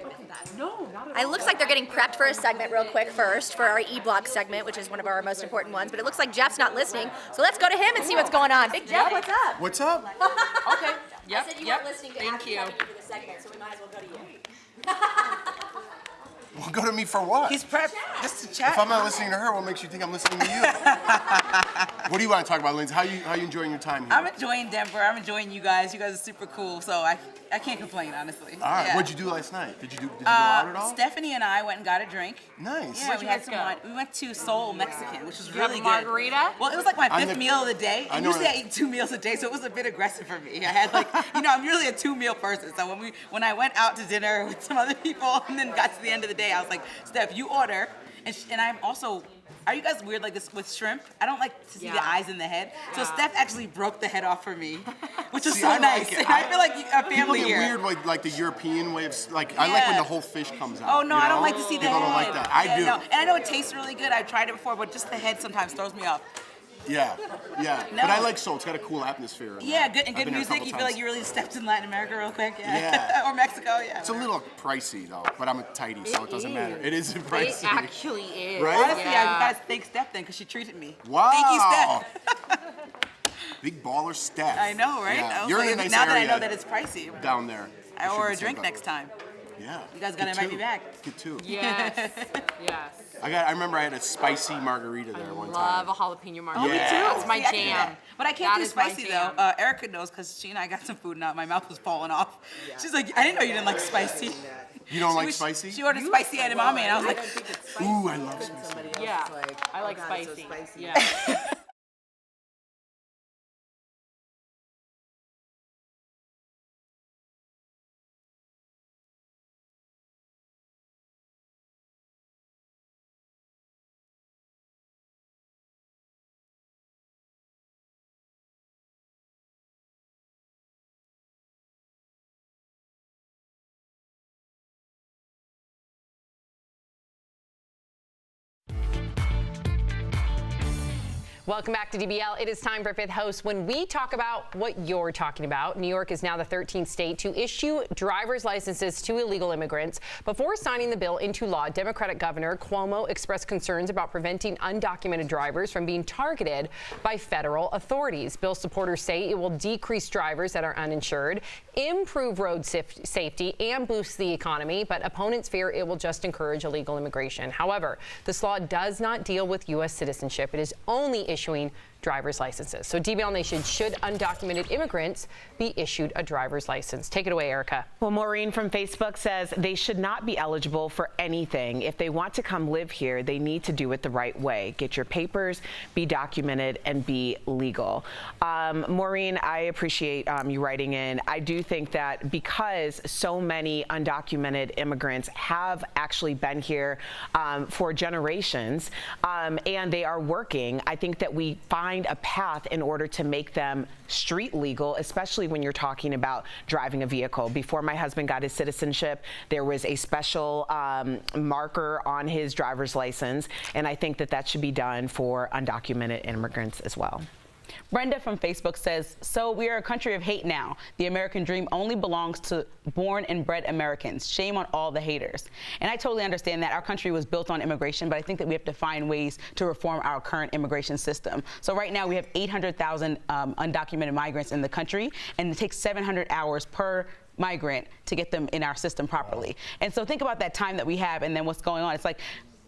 No, not at all. It looks like they're getting prepped for a segment real quick first for our e-blog segment, which is one of our most important ones. But it looks like Jeff's not listening, so let's go to him and see what's going on. Big Jeff, what's up? What's up? Okay. Yep. I said you weren't listening to Thank you. For the segment, so we might as well go to you. Well, go to me for what? He's prepped just to chat. If I'm not listening to her, what makes you think I'm listening to you? What do you want to talk about, Lindsay? How you enjoying your time here? I'm enjoying Denver. I'm enjoying you guys. You guys are super cool, so I can't complain, honestly. All right. Yeah. What'd you do last night? Did you go out at all? Stephanie and I went and got a drink. Nice. Yeah, we had some wine. We went to Soul Mexican, which was really good. Margarita? Well, it was like my fifth meal of the day. And usually I eat 2 meals a day, so it was a bit aggressive for me. I had I'm really a 2-meal person. So when I went out to dinner with some other people and then got to the end of the day, I was like, Steph, you order. And I'm also, are you guys weird like this with shrimp? I don't like to see the eyes in the head. So Steph actually broke the head off for me, which was so nice. Like I feel like a family here. here. Weird like the European way of I like when the whole fish comes out. Oh no, I don't like to see the head. People don't like that. I do. No. And I know it tastes really good. I've tried it before, but just the head sometimes throws me off. Yeah. No. But I like Soul. It's got a cool atmosphere. Yeah, good and I've good been there a music. couple You feel times. like you really stepped in Latin America real quick. Yeah. Or Mexico, yeah. It's a little pricey though, but I'm a tighty, so it doesn't matter. It is pricey. It actually is. Right? Honestly, I gotta thank Steph then because she treated me. Wow. Thank you, Steph. Big baller Steph. I know, right? Yeah. I was You're like, in a nice now that I area know that it's pricey, down there. I You should order be a drink safe next time. Yeah. You guys gotta invite me back. Get two. Yes. Yes. I remember I had a spicy margarita there one time. Love a jalapeno margarita. Oh, me too. That's my See, I can do jam. that. But I can't That do is my spicy jam. though. Erica knows because she and I got some food and my mouth was falling off. She's like, I didn't know you didn't like spicy. You don't like spicy? She ordered spicy edamame and I was like, ooh, I love spicy. Yeah, I like spicy. Yeah. Welcome back to DBL. It is time for Fifth Host when we talk about what you're talking about. New York is now the 13th state to issue driver's licenses to illegal immigrants. Before signing the bill into law, Democratic Governor Cuomo expressed concerns about preventing undocumented drivers from being targeted by federal authorities. Bill supporters say it will decrease drivers that are uninsured, improve road safety, and boost the economy, but opponents fear it will just encourage illegal immigration. However, this law does not deal with U.S. citizenship. It is only issuing driver's licenses. So DBL Nation, should undocumented immigrants be issued a driver's license? Take it away, Erica. Well, Maureen from Facebook says they should not be eligible for anything. If they want to come live here, they need to do it the right way. Get your papers, be documented, and be legal. Maureen, I appreciate you writing in. I do think that because so many undocumented immigrants have actually been here for generations and they are working, I think that that we find a path in order to make them street legal, especially when you're talking about driving a vehicle. Before my husband got his citizenship, there was a special marker on his driver's license, and I think that that should be done for undocumented immigrants as well. Brenda from Facebook says, so we are a country of hate now. The American dream only belongs to born and bred Americans. Shame on all the haters. And I totally understand that. Our country was built on immigration, but I think that we have to find ways to reform our current immigration system. So right now we have 800,000 undocumented migrants in the country, and it takes 700 hours per migrant to get them in our system properly. And so think about that time that we have and then what's going on. It's like,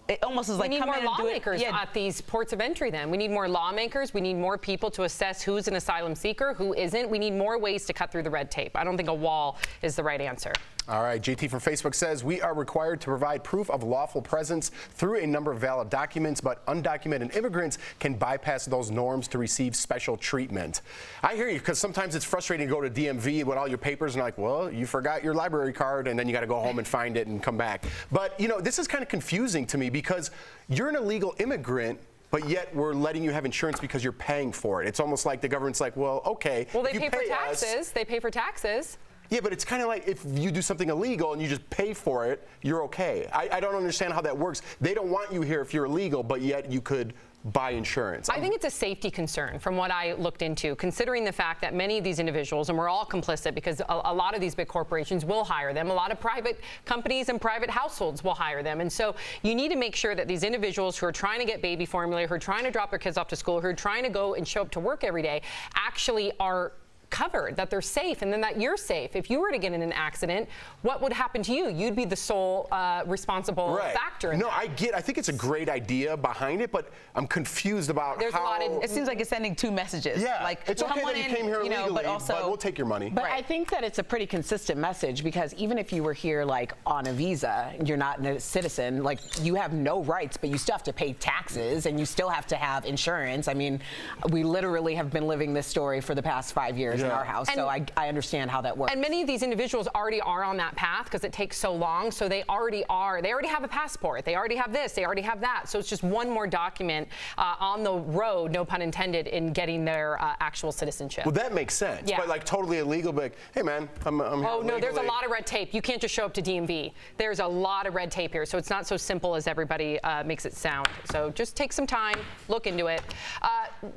it almost is like we need come more in and do it. lawmakers at these ports of entry then. We need more lawmakers. We need more people to assess who's an asylum seeker, who isn't. We need more ways to cut through the red tape. I don't think a wall is the right answer. All right, JT from Facebook says, we are required to provide proof of lawful presence through a number of valid documents, but undocumented immigrants can bypass those norms to receive special treatment. I hear you, because sometimes it's frustrating to go to DMV with all your papers and like, well, you forgot your library card, and then you got to go home and find it and come back. But, you know, this is kind of confusing to me because you're an illegal immigrant, but yet we're letting you have insurance because you're paying for it. It's almost like the government's like, well, okay. Well, they pay for taxes. They pay for taxes. Yeah, but it's kind of like if you do something illegal and you just pay for it, you're okay. I don't understand how that works. They don't want you here if you're illegal, but yet you could buy insurance. I think it's a safety concern from what I looked into, considering the fact that many of these individuals, and we're all complicit because a lot of these big corporations will hire them. A lot of private companies and private households will hire them. And so you need to make sure that these individuals who are trying to get baby formula, who are trying to drop their kids off to school, who are trying to go and show up to work every day, actually are covered, that they're safe, and then that you're safe. If you were to get in an accident, what would happen to you? You'd be the sole responsible factor in that. I think it's a great idea behind it, but I'm confused about how... It seems like it's sending two messages. Yeah, like, it's okay that you came here illegally, but also, we'll take your money. But I think that it's a pretty consistent message because even if you were here like on a visa, you're not a citizen, like you have no rights, but you still have to pay taxes and you still have to have insurance. I mean, we literally have been living this story for the past 5 years in our house, so I understand how that works. And many of these individuals already are on that path because it takes so long, so they already have a passport, they already have this, they already have that, so it's just one more document on the road, no pun intended, in getting their actual citizenship. Well, that makes sense, but like totally illegal, but like, hey man, I'm here no, legally. there's a lot of red tape. You can't just show up to DMV. There's a lot of red tape here, so it's not so simple as everybody makes it sound. So just take some time, look into it.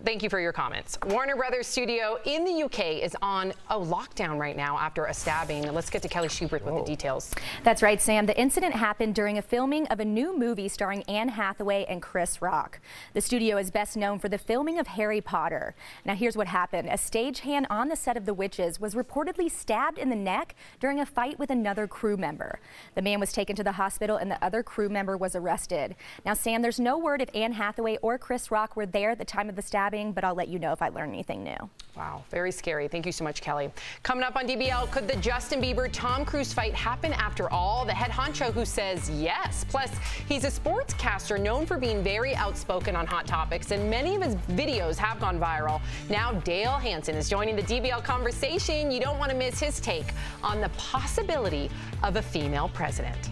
Thank you for your comments. Warner Brothers Studio in the UK is on lockdown right now after a stabbing. Let's get to Kelly Schubert with the details. That's right, Sam. The incident happened during a filming of a new movie starring Anne Hathaway and Chris Rock. The studio is best known for the filming of Harry Potter. Now here's what happened. A stagehand on the set of The Witches was reportedly stabbed in the neck during a fight with another crew member. The man was taken to the hospital and the other crew member was arrested. Now, Sam, there's no word if Anne Hathaway or Chris Rock were there at the time of the stabbing, but I'll let you know if I learn anything new. Wow, very scary. Thank you so much, Kelly. Coming up on DBL, could the Justin Bieber-Tom Cruise fight happen after all? The head honcho who says yes. Plus, he's a sportscaster known for being very outspoken on hot topics, and many of his videos have gone viral. Now, Dale Hansen is joining the DBL conversation. You don't want to miss his take on the possibility of a female president.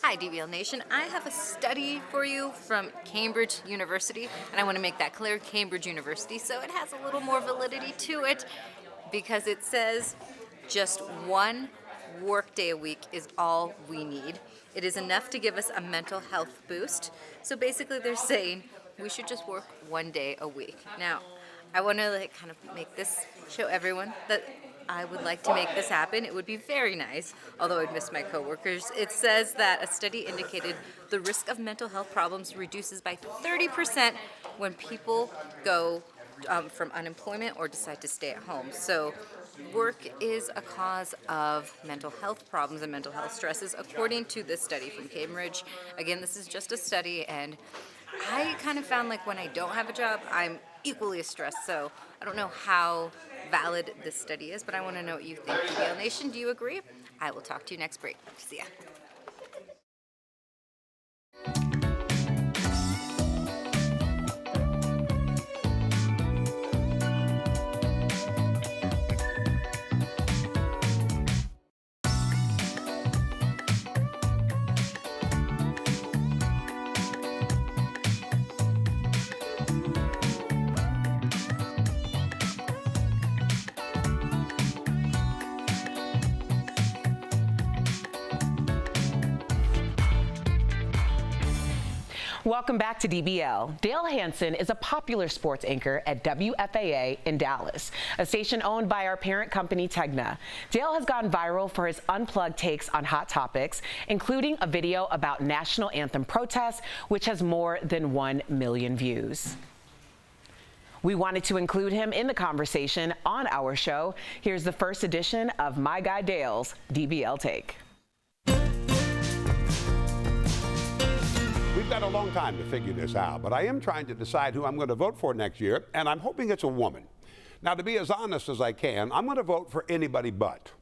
Hi, DBL Nation. I have a study for you from Cambridge University, and I want to make that clear, Cambridge University, so it has a little more validity to it because it says just one workday a week is all we need. It is enough to give us a mental health boost. So basically they're saying we should just work one day a week. Now, I want to kind of make this, show everyone that I would like to make this happen. It would be very nice, although I'd miss my coworkers. It says that a study indicated the risk of mental health problems reduces by 30% when people go from unemployment or decide to stay at home. So work is a cause of mental health problems and mental health stresses, according to this study from Cambridge. Again, this is just a study, and I kind of found like when I don't have a job, I'm equally as stressed. So I don't know how valid this study is, but I want to know what you think. DBL Nation, do you agree? I will talk to you next break. See ya. Welcome back to DBL. Dale Hansen is a popular sports anchor at WFAA in Dallas, a station owned by our parent company, Tegna. Dale has gone viral for his unplugged takes on hot topics, including a video about national anthem protests, which has more than 1 million views. We wanted to include him in the conversation on our show. Here's the first edition of My Guy Dale's DBL Take. We've got a long time to figure this out, but I am trying to decide who I'm going to vote for next year, and I'm hoping it's a woman. Now, to be as honest as I can, I'm going to vote for anybody but.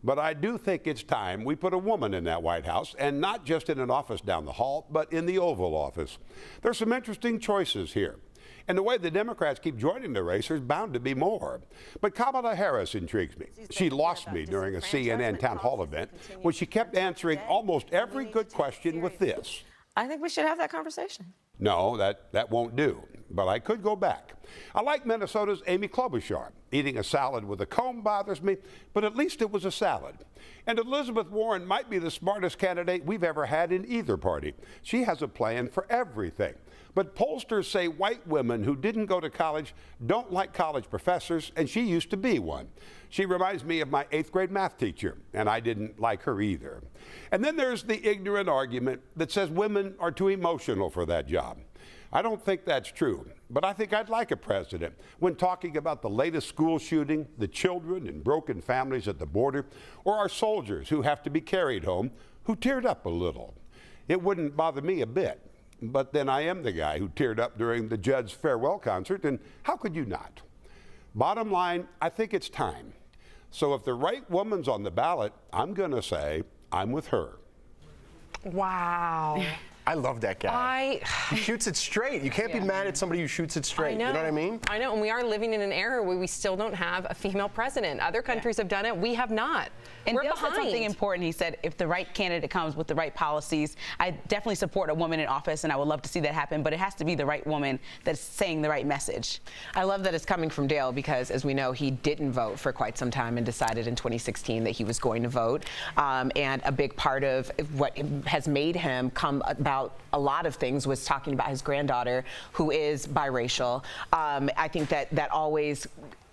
But I do think it's time we put a woman in that White House, and not just in an office down the hall, but in the Oval Office. There's some interesting choices here. And the way the Democrats keep joining the race, there's bound to be more. But Kamala Harris intrigues me. She lost me during a CNN town hall event when she kept answering almost every good question with this. I think we should have that conversation. No, that won't do. But I could go back. I like Minnesota's Amy Klobuchar. Eating a salad with a comb bothers me, but at least it was a salad. And Elizabeth Warren might be the smartest candidate we've ever had in either party. She has a plan for everything. But pollsters say white women who didn't go to college don't like college professors, and she used to be one. She reminds me of my 8th grade math teacher, and I didn't like her either. And then there's the ignorant argument that says women are too emotional for that job. I don't think that's true, but I think I'd like a president when talking about the latest school shooting, the children and broken families at the border, or our soldiers who have to be carried home, who teared up a little. It wouldn't bother me a bit. But then I am the guy who teared up during the Judd's farewell concert, and how could you not? Bottom line, I think it's time. So if the right woman's on the ballot, I'm going to say I'm with her. Wow. I love that guy. He shoots it straight. You can't be mad at somebody who shoots it straight. You know what I mean? I know, and we are living in an era where we still don't have a female president. Other countries have done it. We have not. And We're Dale behind. said something important. He said, if the right candidate comes with the right policies, I definitely support a woman in office, and I would love to see that happen, but it has to be the right woman that's saying the right message. I love that it's coming from Dale because, as we know, he didn't vote for quite some time and decided in 2016 that he was going to vote. And a big part of what has made him come about a lot of things was talking about his granddaughter, who is biracial. I think that always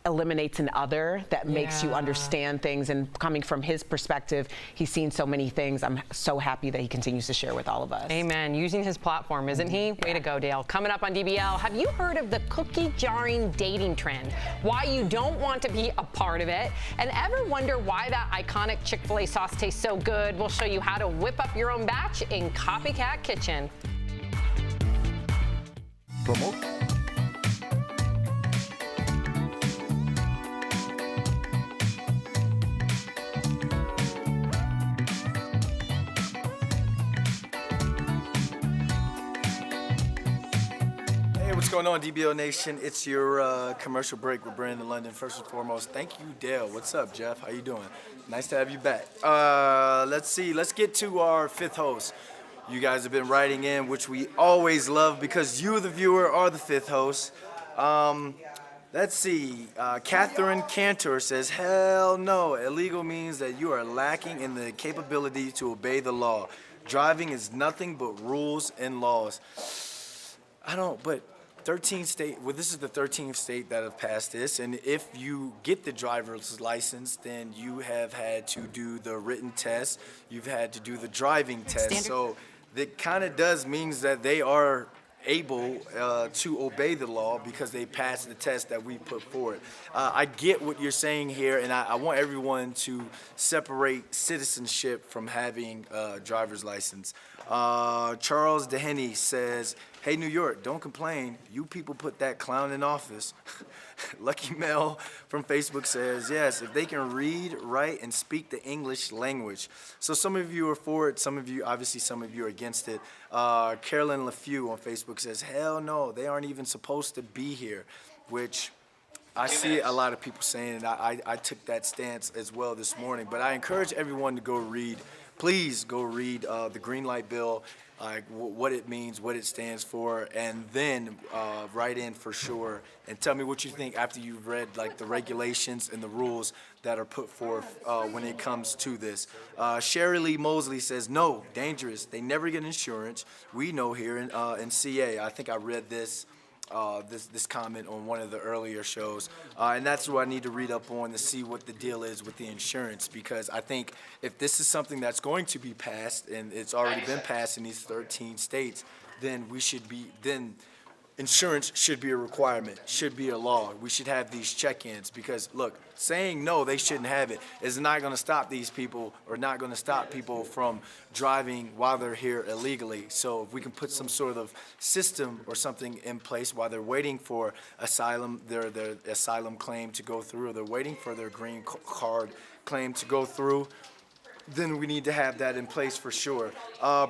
eliminates an other that makes you understand things, and coming from his perspective, he's seen so many things. I'm so happy that he continues to share with all of us. Amen. Using his platform, isn't he? Way to go, Dale. Coming up on DBL, have you heard of the cookie jarring dating trend? Why you don't want to be a part of it? And ever wonder why that iconic Chick-fil-A sauce tastes so good? We'll show you how to whip up your own batch in Copycat Kitchen. Promote. What's going on, DBL Nation? It's your commercial break with Brandon London. First and foremost, thank you, Dale. What's up, Jeff? How you doing? Nice to have you back. Let's see. Let's get to our 5th host. You guys have been writing in, which we always love because you, the viewer, are the 5th host. Let's see. Catherine Cantor says, hell no. Illegal means that you are lacking in the capability to obey the law. Driving is nothing but rules and laws. But 13 states, well, this is the 13th state that have passed this, and if you get the driver's license, then you have had to do the written test, you've had to do the driving test, so that kind of does means that they are able to obey the law because they passed the test that we put forward. I get what you're saying here, and I want everyone to separate citizenship from having a driver's license. Charles Dehenny says, Hey, New York, don't complain. You people put that clown in office. Lucky Mel from Facebook says, yes, if they can read, write, and speak the English language. So some of you are for it, some of you are against it. Carolyn LaFew on Facebook says, hell no, they aren't even supposed to be here, which I see a lot of people saying, and I took that stance as well this morning. But I encourage everyone to go read. Please go read the Green Light Bill, what it means, what it stands for, and then write in for sure and tell me what you think after you've read like the regulations and the rules that are put forth when it comes to this. Sherry Lee Mosley says, no, dangerous. They never get insurance. We know here in CA. I think I read this comment on one of the earlier shows, and that's what I need to read up on to see what the deal is with the insurance, because I think if this is something that's going to be passed, and it's already been passed in these 13 states, then insurance should be a requirement, should be a law. We should have these check-ins, because look, saying no, they shouldn't have it is not going to stop these people, or not going to stop people from driving while they're here illegally. So if we can put some sort of system or something in place while they're waiting for asylum, their asylum claim to go through, or they're waiting for their green card claim to go through, then we need to have that in place for sure.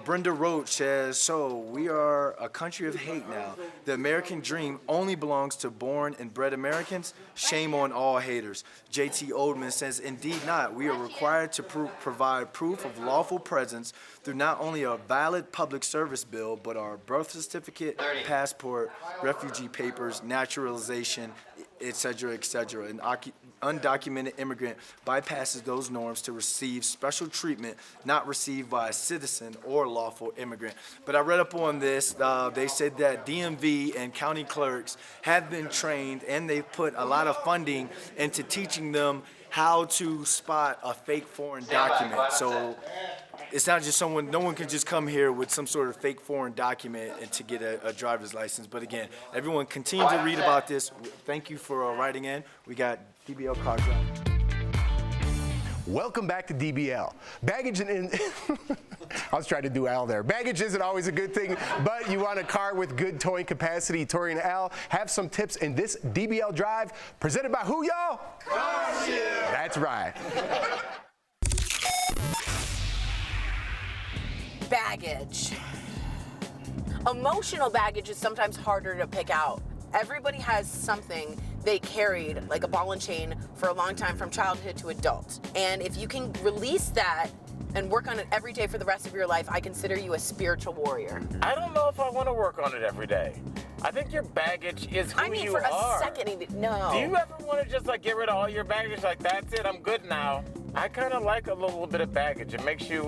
Brenda Roach says, so we are a country of hate now. The American dream only belongs to born and bred Americans. Shame on all haters. JT Oldman says, indeed not. We are required to provide proof of lawful presence through not only a valid public service bill, but our birth certificate, passport, refugee papers, naturalization, etc., etc. An undocumented immigrant bypasses those norms to receive special treatment not received by a citizen or lawful immigrant. But I read up on this. They said that DMV and county clerks have been trained, and they've put a lot of funding into teaching them how to spot a fake foreign document. So it's not just no one can just come here with some sort of fake foreign document and to get a driver's license. But again, everyone continue to read about this. Thank you for writing in. We got DBL card drop. Welcome back to DBL. Baggage and I was trying to do Al there. Baggage isn't always a good thing, but you want a car with good towing capacity. Tori and Al have some tips in this DBL Drive, presented by who, y'all? CarShield. That's right. Baggage. Emotional baggage is sometimes harder to pick out. Everybody has something they carried, like a ball and chain, for a long time, from childhood to adult. And if you can release that and work on it every day for the rest of your life, I consider you a spiritual warrior. I don't know if I want to work on it every day. I think your baggage is who you are. For a second, no. Do you ever want to just like get rid of all your baggage? Like, that's it, I'm good now. I kind of like a little bit of baggage. It makes you,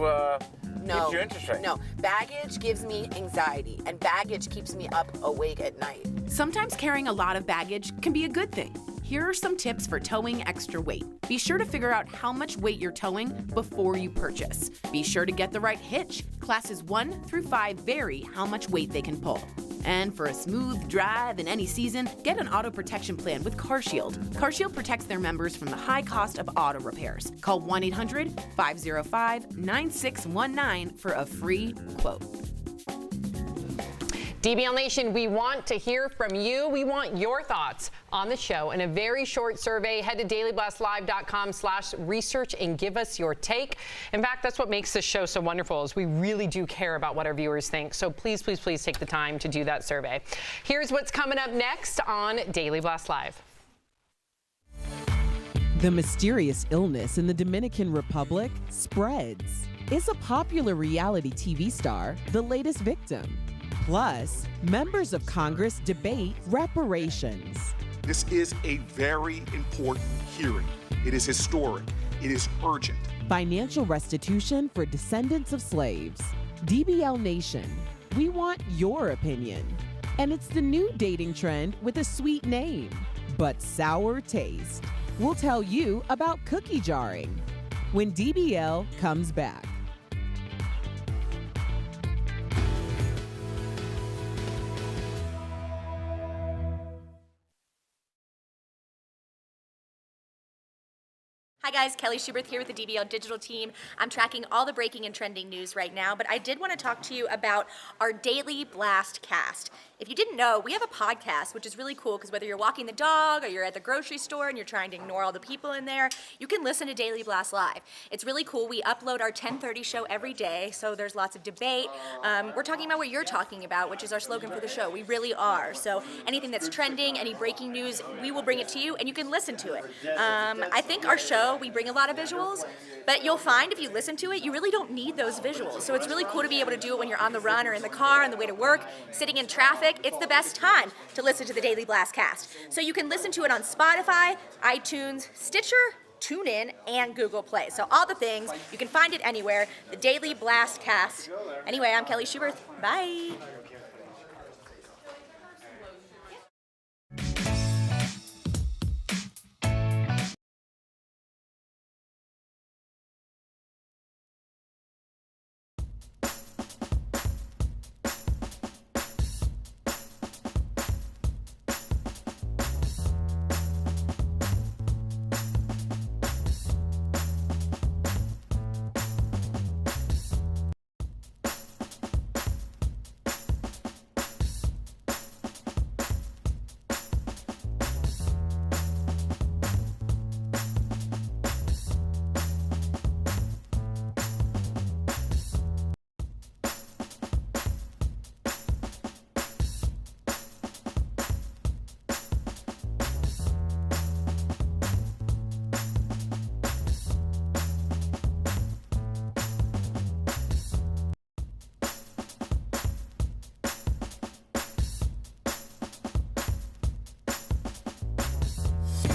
keeps you interesting. No, baggage gives me anxiety, and baggage keeps me up awake at night. Sometimes carrying a lot of baggage can be a good thing. Here are some tips for towing extra weight. Be sure to figure out how much weight you're towing before you purchase. Be sure to get the right hitch. Classes 1 through 5 vary how much weight they can pull. And for a smooth drive in any season, get an auto protection plan with CarShield. CarShield protects their members from the high cost of auto repairs. Call 1-800-505-9619 for a free quote. DBL Nation, we want to hear from you. We want your thoughts on the show. In a very short survey, head to dailyblastlive.com/research and give us your take. In fact, that's what makes this show so wonderful, is we really do care about what our viewers think. So please, please, please take the time to do that survey. Here's what's coming up next on Daily Blast Live. The mysterious illness in the Dominican Republic spreads. Is a popular reality TV star the latest victim? Plus, members of Congress debate reparations. This is a very important hearing. It is historic. It is urgent. Financial restitution for descendants of slaves. DBL Nation, we want your opinion. And it's the new dating trend with a sweet name, but sour taste. We'll tell you about cookie jarring when DBL comes back. Hi guys, Kelly Schubert here with the DBL Digital team. I'm tracking all the breaking and trending news right now, but I did want to talk to you about our Daily Blast cast. If you didn't know, we have a podcast, which is really cool because whether you're walking the dog or you're at the grocery store and you're trying to ignore all the people in there, you can listen to Daily Blast live. It's really cool. We upload our 10:30 show every day, so there's lots of debate. We're talking about what you're talking about, which is our slogan for the show. We really are. So anything that's trending, any breaking news, we will bring it to you and you can listen to it. I think our show, we bring a lot of visuals, but you'll find if you listen to it, you really don't need those visuals. So it's really cool to be able to do it when you're on the run or in the car on the way to work, sitting in traffic. It's the best time to listen to the Daily Blast cast. So you can listen to it on Spotify, iTunes, Stitcher, TuneIn, and Google Play. So all the things, you can find it anywhere, the Daily Blast cast. Anyway, I'm Kelly Schubert. Bye.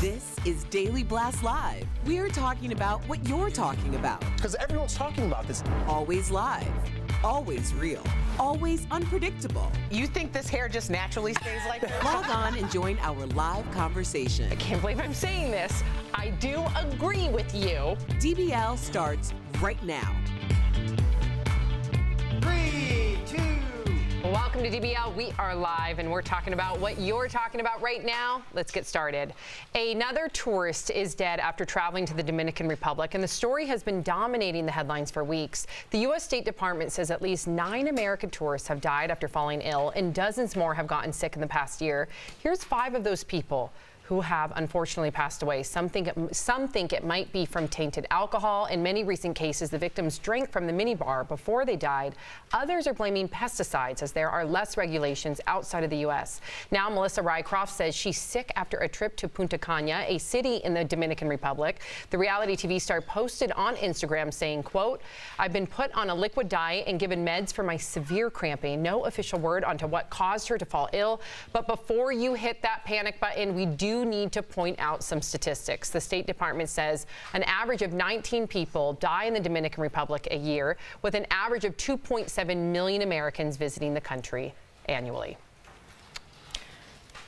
This is Daily Blast Live. We're talking about what you're talking about. Because everyone's talking about this. Always live, always real, always unpredictable. You think this hair just naturally stays like that? Log on and join our live conversation. I can't believe I'm saying this. I do agree with you. DBL starts right now. 3, 2. Welcome to DBL. We are live and we're talking about what you're talking about right now. Let's get started. Another tourist is dead after traveling to the Dominican Republic, and the story has been dominating the headlines for weeks. The U.S. State Department says at least 9 American tourists have died after falling ill, and dozens more have gotten sick in the past year. Here's 5 of those people who have unfortunately passed away. Some think it might be from tainted alcohol. In many recent cases, the victims drank from the minibar before they died. Others are blaming pesticides as there are less regulations outside of the U.S. Now, Melissa Rycroft says she's sick after a trip to Punta Cana, a city in the Dominican Republic. The reality TV star posted on Instagram saying, quote, "I've been put on a liquid diet and given meds for my severe cramping. No official word onto what caused her to fall ill. But before you hit that panic button, we do need to point out some statistics. The State Department says an average of 19 people die in the Dominican Republic a year, with an average of 2.7 million Americans visiting the country annually."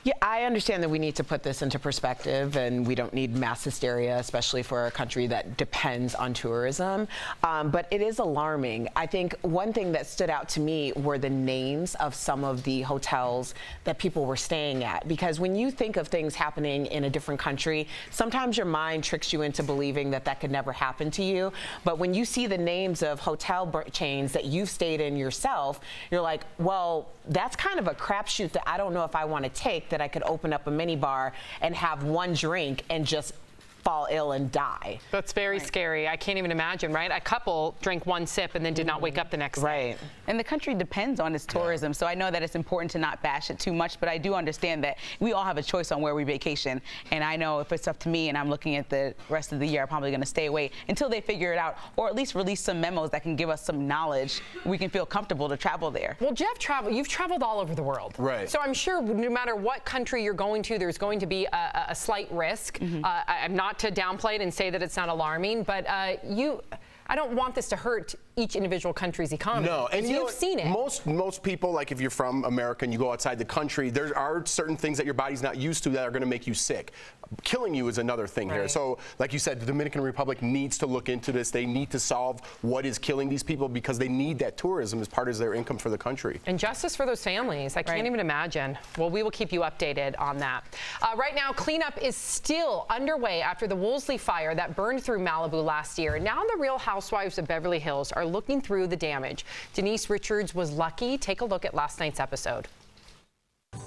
Yeah, I understand that we need to put this into perspective, and we don't need mass hysteria, especially for a country that depends on tourism. But it is alarming. I think one thing that stood out to me were the names of some of the hotels that people were staying at. Because when you think of things happening in a different country, sometimes your mind tricks you into believing that that could never happen to you. But when you see the names of hotel chains that you've stayed in yourself, you're like, well, that's kind of a crapshoot that I don't know if I want to take, that I could open up a mini bar and have one drink and just fall ill and die. That's very scary. I can't even imagine, right? A couple drank one sip and then did not wake up the next day. Right. And the country depends on its tourism, so I know that it's important to not bash it too much, but I do understand that we all have a choice on where we vacation. And I know if it's up to me and I'm looking at the rest of the year, I'm probably going to stay away until they figure it out, or at least release some memos that can give us some knowledge. We can feel comfortable to travel there. Well, Jeff, you've traveled all over the world. Right. So I'm sure no matter what country you're going to, there's going to be a slight risk. I'm not to downplay it and say that it's not alarming, but I don't want this to hurt each individual country's economy. No, and you've seen it. Most people, like if you're from America and you go outside the country, there are certain things that your body's not used to that are going to make you sick. Killing you is another thing here. So, like you said, the Dominican Republic needs to look into this. They need to solve what is killing these people because they need that tourism as part of their income for the country. And justice for those families. I can't even imagine. Well, we will keep you updated on that. Right now, cleanup is still underway after the Woolsey fire that burned through Malibu last year. Now the Real Housewives of Beverly Hills are looking through the damage. Denise Richards was lucky. Take a look at last night's episode.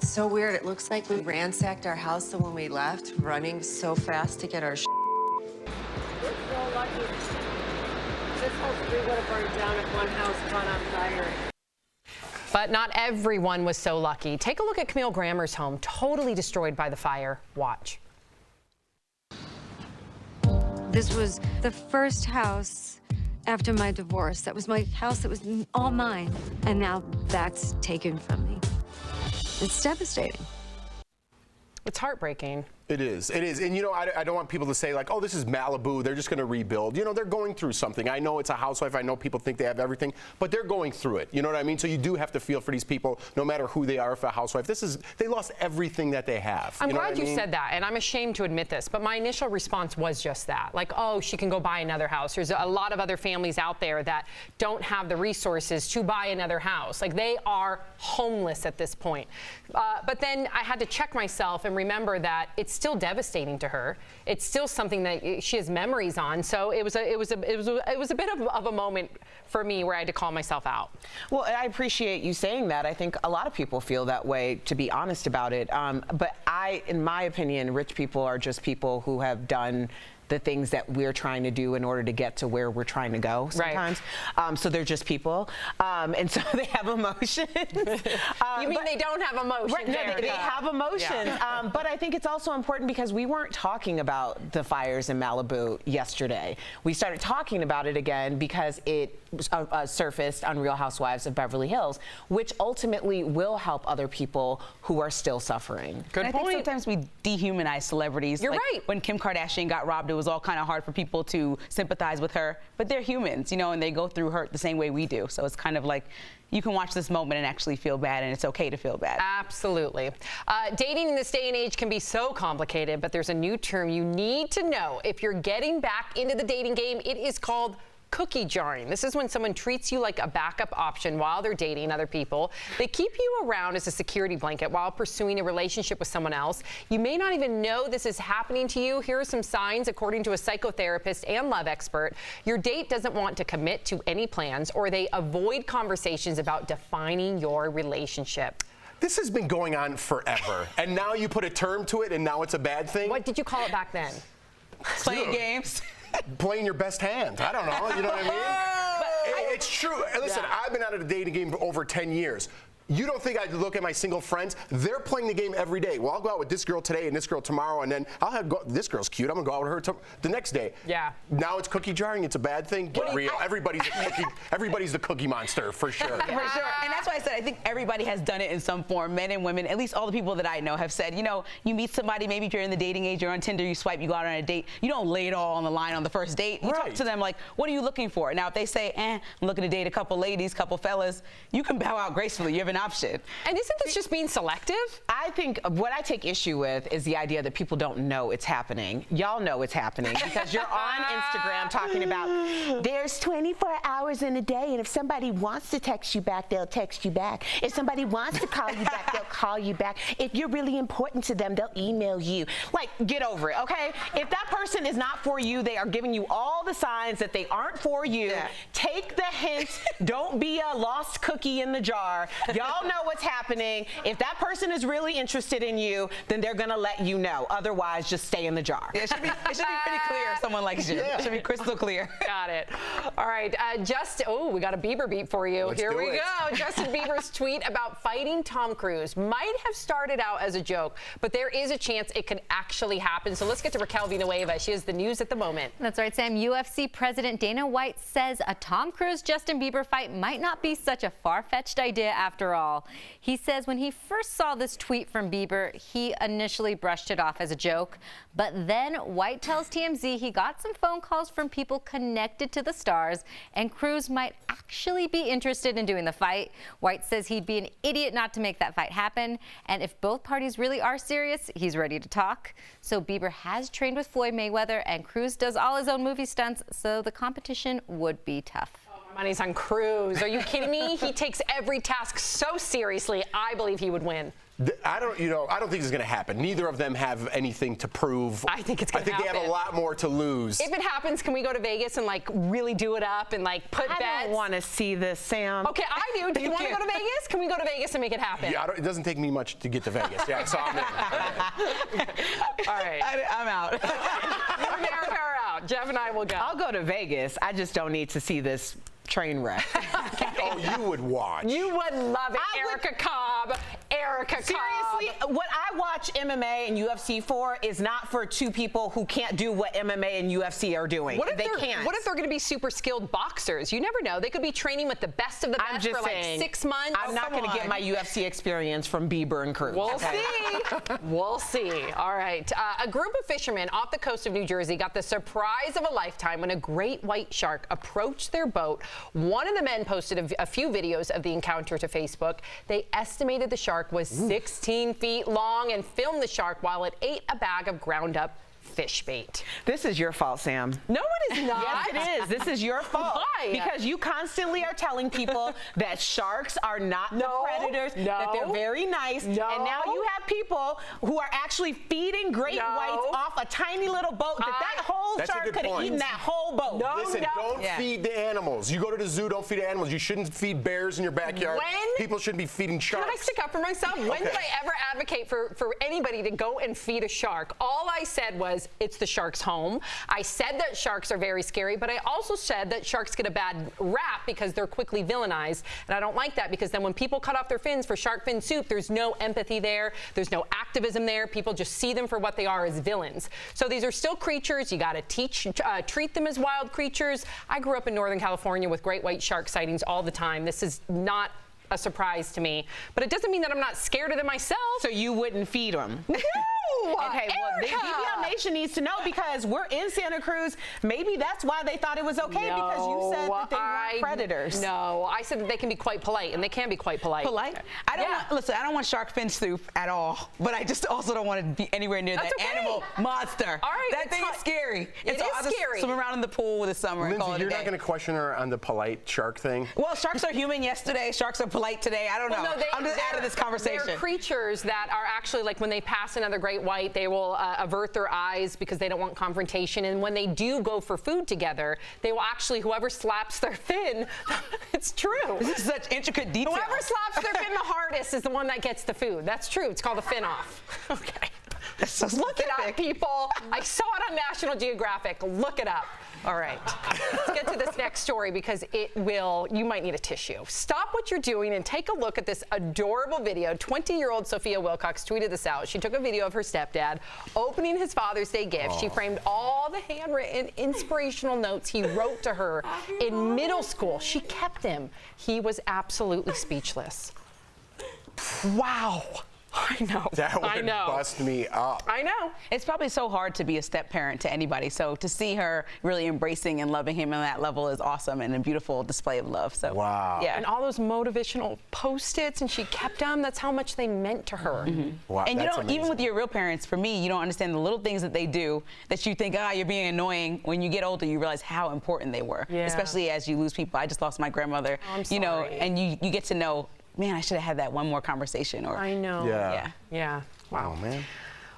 So weird. It looks like we ransacked our house, and when we left, running so fast to get our We're so lucky. This whole street would have burned down if one house caught on fire. But not everyone was so lucky. Take a look at Camille Grammer's home, totally destroyed by the fire. Watch. This was the first house after my divorce. That was my house that was all mine. And now that's taken from me. It's devastating. It's heartbreaking. It is. It is. And, you know, I don't want people to say, like, oh, this is Malibu. They're just going to rebuild. You know, they're going through something. I know it's a housewife. I know people think they have everything. But they're going through it. You know what I mean? So you do have to feel for these people, no matter who they are, if a housewife. They lost everything that they have. I'm glad you said that. And I'm ashamed to admit this. But my initial response was just that. Like, oh, she can go buy another house. There's a lot of other families out there that don't have the resources to buy another house. Like, they are homeless at this point. But then I had to check myself and remember that it's still devastating to her. It's still something that she has memories on. So it was a bit of a moment for me where I had to call myself out. Well, I appreciate you saying that. I think a lot of people feel that way, to be honest about it. But in my opinion, rich people are just people who have done the things that we're trying to do in order to get to where we're trying to go sometimes. So they're just people. And so they have emotions. You mean they don't have emotions? Right, no, they have emotions. Yeah. But I think it's also important because we weren't talking about the fires in Malibu yesterday. We started talking about it again because it surfaced on Real Housewives of Beverly Hills, which ultimately will help other people who are still suffering. Good point. I think sometimes we dehumanize celebrities. You're right. When Kim Kardashian got robbed, it was all kind of hard for people to sympathize with her. But they're humans, you know, and they go through hurt the same way we do. So it's kind of like you can watch this moment and actually feel bad, and it's okay to feel bad. Absolutely. Dating in this day and age can be so complicated, but there's a new term you need to know if you're getting back into the dating game. It is called cookie jarring. This is when someone treats you like a backup option while they're dating other people. They keep you around as a security blanket while pursuing a relationship with someone else. You may not even know this is happening to you. Here are some signs, according to a psychotherapist and love expert. Your date doesn't want to commit to any plans, or they avoid conversations about defining your relationship. This has been going on forever. And now you put a term to it, and now it's a bad thing? What did you call it back then? Playing games. Playing your best hand. I don't know. You know what I mean? It's true. Listen, I've been out of the dating game for over 10 years. You don't think I'd look at my single friends? They're playing the game every day. Well, I'll go out with this girl today and this girl tomorrow, and then this girl's cute. I'm gonna go out with her the next day. Yeah. Now it's cookie jarring. It's a bad thing. Get real. Everybody's the cookie monster for sure. For sure. And that's why I said I think everybody has done it in some form. Men and women, at least all the people that I know, have said, you know, you meet somebody, maybe if you're in the dating age, you're on Tinder, you swipe, you go out on a date. You don't lay it all on the line on the first date. You talk to them like, what are you looking for? Now, if they say, I'm looking to date a couple ladies, couple fellas, you can bow out gracefully. You have an option. And isn't this just being selective? I think what I take issue with is the idea that people don't know it's happening. Y'all know it's happening because you're on Instagram talking about there's 24 hours in a day, and if somebody wants to text you back, they'll text you back. If somebody wants to call you back, they'll call you back. If you're really important to them, they'll email you. Like, get over it, okay? If that person is not for you, they are giving you all the signs that they aren't for you. Take the hint. Don't be a lost cookie in the jar. Y'all know what's happening. If that person is really interested in you, then they're gonna let you know. Otherwise, just stay in the jar. Yeah, it should be pretty clear if someone likes you. It should be crystal clear. Got it. All right, we got a Bieber beat for you. Here we go. Justin Bieber's tweet about fighting Tom Cruise might have started out as a joke, but there is a chance it could actually happen. So let's get to Raquel Villanueva. She has the news at the moment. That's right, Sam. UFC President Dana White says a Tom Cruise-Justin Bieber fight might not be such a far-fetched idea after all. He says when he first saw this tweet from Bieber, he initially brushed it off as a joke. But then White tells TMZ he got some phone calls from people connected to the stars, and Cruz might actually be interested in doing the fight. White says he'd be an idiot not to make that fight happen. And if both parties really are serious, he's ready to talk. So Bieber has trained with Floyd Mayweather, and Cruz does all his own movie stunts, so the competition would be tough. Money's on Cruz. Are you kidding me? He takes every task so seriously. I believe he would win. I don't think it's going to happen. Neither of them have anything to prove. I think it's going to happen. I think they have a lot more to lose. If it happens, can we go to Vegas and like really do it up and like put bets? I don't want to see this, Sam. Okay, I do. Do you want to go to Vegas? Can we go to Vegas and make it happen? Yeah, it doesn't take me much to get to Vegas. Yeah, so I'm in. All right. I'm out. You and Erica are out. Jeff and I will go. I'll go to Vegas. I just don't need to see this train wreck. Oh, you would watch. You would love it, Erica Cobb. Erica Cobb. Seriously, what I watch MMA and UFC for is not for two people who can't do what MMA and UFC are doing. What if they can't? What if they're going to be super skilled boxers? You never know. They could be training with the best of the best for like 6 months. I'm not going to get my UFC experience from Bieber and Cruz. We'll see. We'll see. All right. A group of fishermen off the coast of New Jersey got the surprise of a lifetime when a great white shark approached their boat. One of the men posted a few videos of the encounter to Facebook. They estimated the shark was 16 feet long and filmed the shark while it ate a bag of ground up fish bait. This is your fault, Sam. No, it is not. Yes, it is. This is your fault. Why? Because you constantly are telling people that sharks are not the predators, that they're very nice, and now you have people who are actually feeding great whites off a tiny little boat that whole That's a shark good could have point. eaten that whole boat. Listen, don't feed the animals. You go to the zoo, don't feed animals. You shouldn't feed bears in your backyard. People shouldn't be feeding sharks. Can I stick up for myself? When did I ever advocate for anybody to go and feed a shark? All I said was, it's the shark's home. I said that sharks are very scary, but I also said that sharks get a bad rap because they're quickly villainized. And I don't like that, because then when people cut off their fins for shark fin soup, there's no empathy there. There's no activism there. People just see them for what they are, as villains. So these are still creatures. You got to treat them as wild creatures. I grew up in Northern California with great white shark sightings all the time. This is not a surprise to me, but it doesn't mean that I'm not scared of them myself. So you wouldn't feed them? No! Okay, well, the DBL Nation needs to know, because we're in Santa Cruz. Maybe that's why they thought it was okay, because you said that they weren't predators. No, I said that they can be quite polite, and they can be quite polite. Polite? I don't want, listen, I don't want shark fin soup at all, but I just also don't want to be anywhere near that animal monster. All right, that thing is scary. It so is I'll just scary. swim around in the pool with the summer and call it a Lindsay, you're day. not going to question her on the polite shark thing? Well, sharks are human yesterday. Sharks are polite today. I don't know. No, I'm just out of this conversation. They're creatures that are actually, like, when they pass another great white, they will avert their eyes because they don't want confrontation. And when they do go for food together, they will actually, whoever slaps their fin, it's true. This is such intricate detail. Whoever slaps their fin the hardest is the one that gets the food. That's true. It's called a fin off. Okay. Look it up, people. I saw it on National Geographic. Look it up. All right. Let's get to this next story, because you might need a tissue. Stop what you're doing and take a look at this adorable video. 20-year-old Sophia Wilcox tweeted this out. She took a video of her stepdad opening his Father's Day gift. She framed all the handwritten inspirational notes he wrote to her in middle school. She kept them. He was absolutely speechless. Wow. I know. That would bust me up. I know. It's probably so hard to be a step parent to anybody. So to see her really embracing and loving him on that level is awesome, and a beautiful display of love. So wow. Yeah. And all those motivational Post-its, and she kept them. That's how much they meant to her. Wow, and you that's don't, amazing. even with your real parents, for me, you don't understand the little things that they do that you think, you're being annoying. When you get older, you realize how important they were. Yeah. Especially as you lose people. I just lost my grandmother. Oh, I'm you know, sorry. and you get to know, man, I should have had that one more conversation. Or I know. Yeah. Wow, man.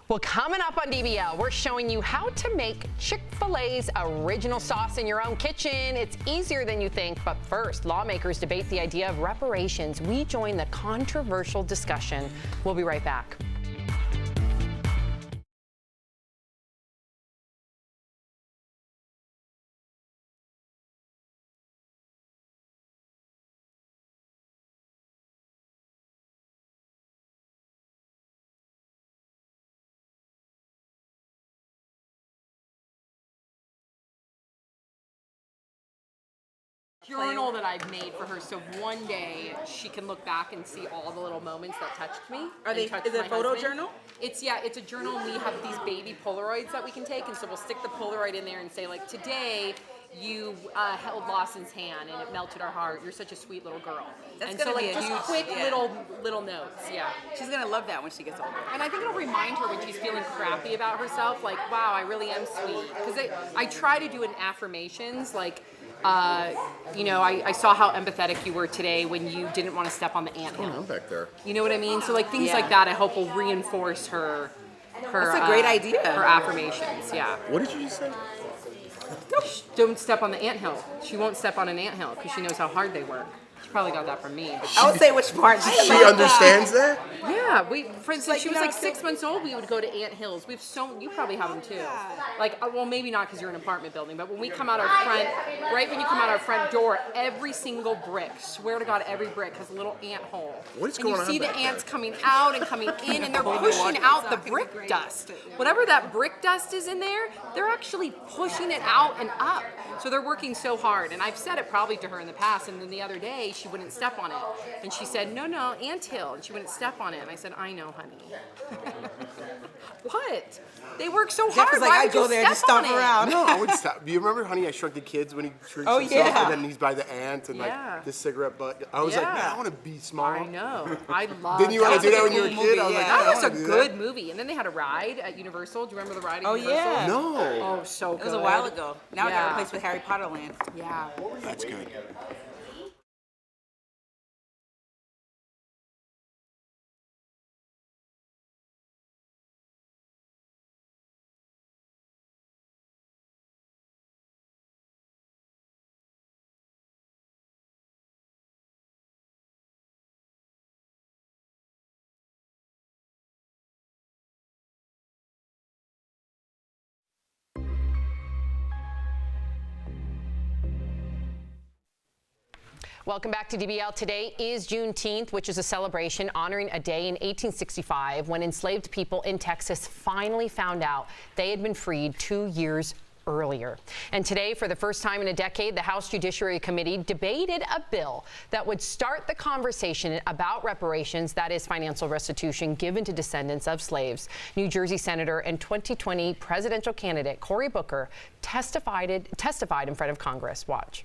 Well, coming up on DBL, we're showing you how to make Chick-fil-A's original sauce in your own kitchen. It's easier than you think, but first, lawmakers debate the idea of reparations. We join the controversial discussion. We'll be right back. journal that I've made for her, so one day she can look back and see all the little moments that touched me. Is it a photo journal? It's a journal, and we have these baby Polaroids that we can take, and so we'll stick the Polaroid in there and say, like, today you held Lawson's hand and it melted our heart. You're such a sweet little girl. That's and gonna so, be like, a just huge, quick little notes. Yeah. She's gonna love that when she gets older. And I think it'll remind her when she's feeling crappy about herself, like, wow, I really am sweet. Because I try to do an affirmations, like, I saw how empathetic you were today when you didn't want to step on the anthill. I'm back there. You know what I mean? So, like, things like that, I hope will reinforce her. That's a great idea. Her affirmations, yeah. What did you just say? Don't step on the anthill. She won't step on an anthill because she knows how hard they work. She probably got that from me. But I would say which part. She understands that? Yeah, for instance, she was like 6 months old. We would go to ant hills. You probably have them too. Like, well, maybe not because you're in an apartment building, but when we come out our front, right when you come out our front door, every single brick, swear to God, every brick has a little ant hole. What's and going you on see the back ants there? coming out and coming in, and they're pushing out the brick dust. Whatever that brick dust is in there, they're actually pushing it out and up. So they're working so hard. And I've said it probably to her in the past, and then the other day she wouldn't step on it. And she said, no, anthill. And she wouldn't step on it. And I said, I know, honey. What? They work so hard. Jeff was like, Why I'd would go you there and step just stomp on it? around. No, I would stop. Do you remember Honey, I Shrunk the Kids when he shrinks Oh, himself yeah. and then he's by the ant and like the cigarette butt? I was like, man, I want to be small. I know. I love Didn't you want to do that when you were a movie, kid? I was like, yeah. I That was a wanna do good that. movie. And then they had a ride at Universal. Do you remember the ride at Oh, Universal? yeah. No. Oh, so good. It was a while ago. Now it Yeah. got replaced with Harry Potter Land. Yeah. That's good. Welcome back to DBL. Today is Juneteenth, which is a celebration honoring a day in 1865 when enslaved people in Texas finally found out they had been freed 2 years earlier. And today, for the first time in a decade, the House Judiciary Committee debated a bill that would start the conversation about reparations, that is financial restitution given to descendants of slaves. New Jersey Senator and 2020 presidential candidate Cory Booker testified in front of Congress. Watch.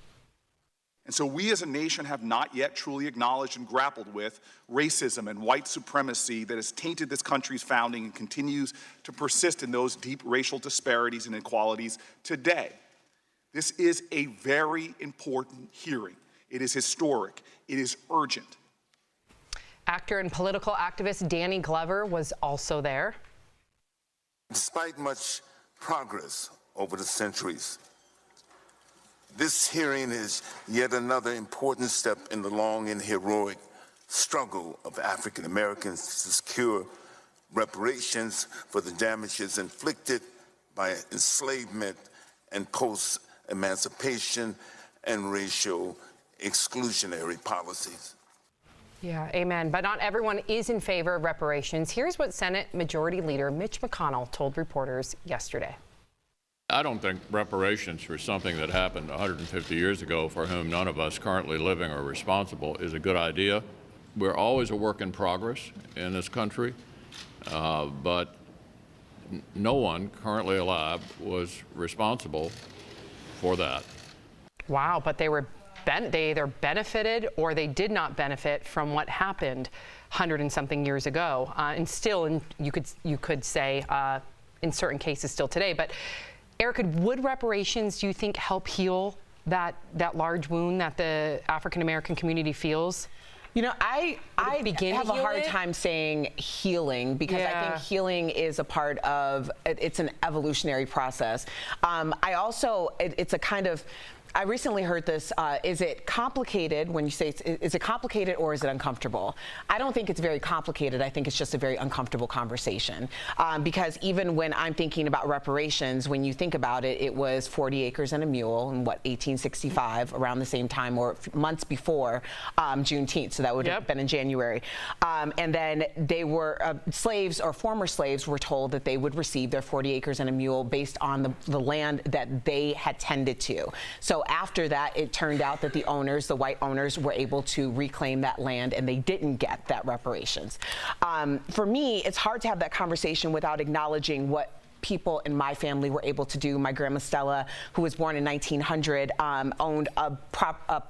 And so we as a nation have not yet truly acknowledged and grappled with racism and white supremacy that has tainted this country's founding and continues to persist in those deep racial disparities and inequalities today. This is a very important hearing. It is historic. It is urgent. Actor and political activist Danny Glover was also there. Despite much progress over the centuries, this hearing is yet another important step in the long and heroic struggle of African Americans to secure reparations for the damages inflicted by enslavement and post-emancipation and racial exclusionary policies. Yeah, amen. But not everyone is in favor of reparations. Here's what Senate Majority Leader Mitch McConnell told reporters yesterday. I don't think reparations for something that happened 150 years ago for whom none of us currently living are responsible is a good idea. We're always a work in progress in this country, but no one currently alive was responsible for that. Wow, but they either benefited or they did not benefit from what happened 100 and something years ago, and still, you could say, in certain cases still today. But Erica, would reparations, do you think, help heal that large wound that the African American community feels? You know, I have a hard time saying healing because I think healing is a part of, it's an evolutionary process. It's a kind of, I recently heard this, is it complicated when you say, is it complicated or is it uncomfortable? I don't think it's very complicated. I think it's just a very uncomfortable conversation. Because even when I'm thinking about reparations, when you think about it, it was 40 acres and a mule in 1865, around the same time or months before Juneteenth. So that would have been in January. And then they were, slaves or former slaves were told that they would receive their 40 acres and a mule based on the land that they had tended to. So so after that, it turned out that the owners, the white owners, were able to reclaim that land, and they didn't get that reparations. For me, it's hard to have that conversation without acknowledging what people in my family were able to do. My grandma Stella, who was born in 1900, owned a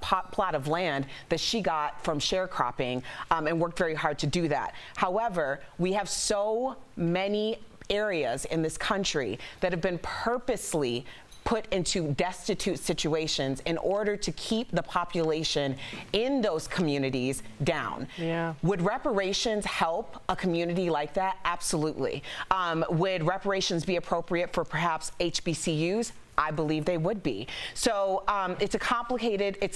plot of land that she got from sharecropping and worked very hard to do that. However, we have so many areas in this country that have been purposely put into destitute situations in order to keep the population in those communities down. Yeah. Would reparations help a community like that? Absolutely. Would reparations be appropriate for perhaps HBCUs? I believe they would be. So it's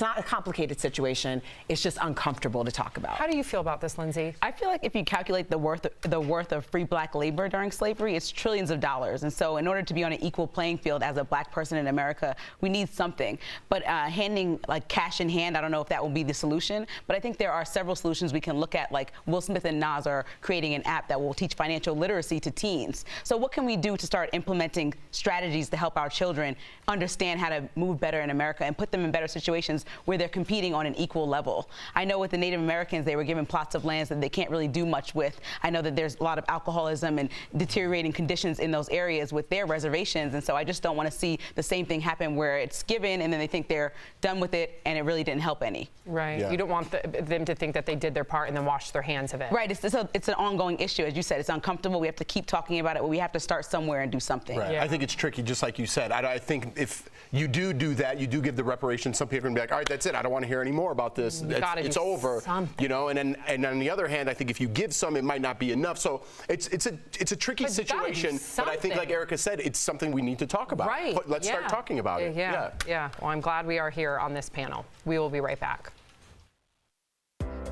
not a complicated situation. It's just uncomfortable to talk about. How do you feel about this, Lindsay? I feel like if you calculate the worth of free black labor during slavery, it's trillions of dollars. And so in order to be on an equal playing field as a black person in America, we need something. But handing like cash in hand, I don't know if that will be the solution, but I think there are several solutions we can look at, like Will Smith and Nas are creating an app that will teach financial literacy to teens. So what can we do to start implementing strategies to help our children understand how to move better in America and put them in better situations where they're competing on an equal level? I know with the Native Americans, they were given plots of lands that they can't really do much with. I know that there's a lot of alcoholism and deteriorating conditions in those areas with their reservations, and so I just don't want to see the same thing happen where it's given and then they think they're done with it and it really didn't help any. Right. Yeah. You don't want them to think that they did their part and then wash their hands of it. Right. It's an ongoing issue. As you said, it's uncomfortable. We have to keep talking about it, but we have to start somewhere and do something. Right. Yeah. I think it's tricky, just like you said. I think if you do that, you do give the reparations, some people are going to be like, all right, that's it. I don't want to hear any more about this. It's over. Something. You know, and on the other hand, I think if you give some, it might not be enough. So it's a tricky situation, but I think, like Erica said, it's something we need to talk about. Right. Let's start talking about it. Yeah. Well, I'm glad we are here on this panel. We will be right back.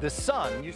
The Sun.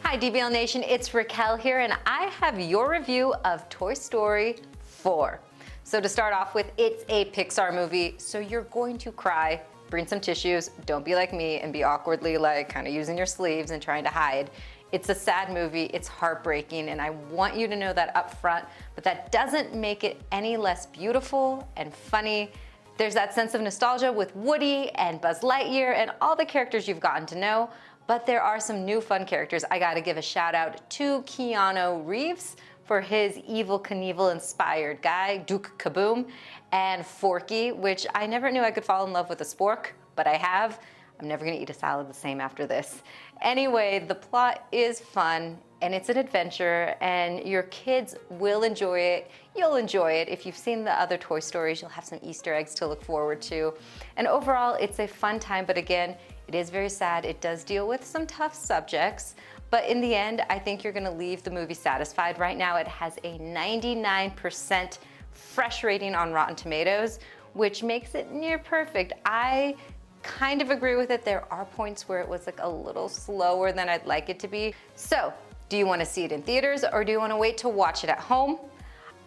Hi, DBL Nation, it's Raquel here, and I have your review of Toy Story 4. So to start off with, it's a Pixar movie, so you're going to cry. Bring some tissues, don't be like me and be awkwardly like kind of using your sleeves and trying to hide. It's a sad movie, it's heartbreaking, and I want you to know that up front, but that doesn't make it any less beautiful and funny. There's that sense of nostalgia with Woody and Buzz Lightyear and all the characters you've gotten to know, but there are some new fun characters. I gotta give a shout out to Keanu Reeves for his Evel Knievel inspired guy, Duke Kaboom, and Forky, which I never knew I could fall in love with a spork, but I have. I'm never gonna eat a salad the same after this. Anyway, the plot is fun and it's an adventure and your kids will enjoy it. You'll enjoy it. If you've seen the other Toy Stories, you'll have some Easter eggs to look forward to. And overall, it's a fun time, but again, it is very sad. It does deal with some tough subjects, but in the end, I think you're gonna leave the movie satisfied. Right now, it has a 99% fresh rating on Rotten Tomatoes, which makes it near perfect. I kind of agree with it. There are points where it was like a little slower than I'd like it to be. So, do you wanna see it in theaters or do you wanna wait to watch it at home?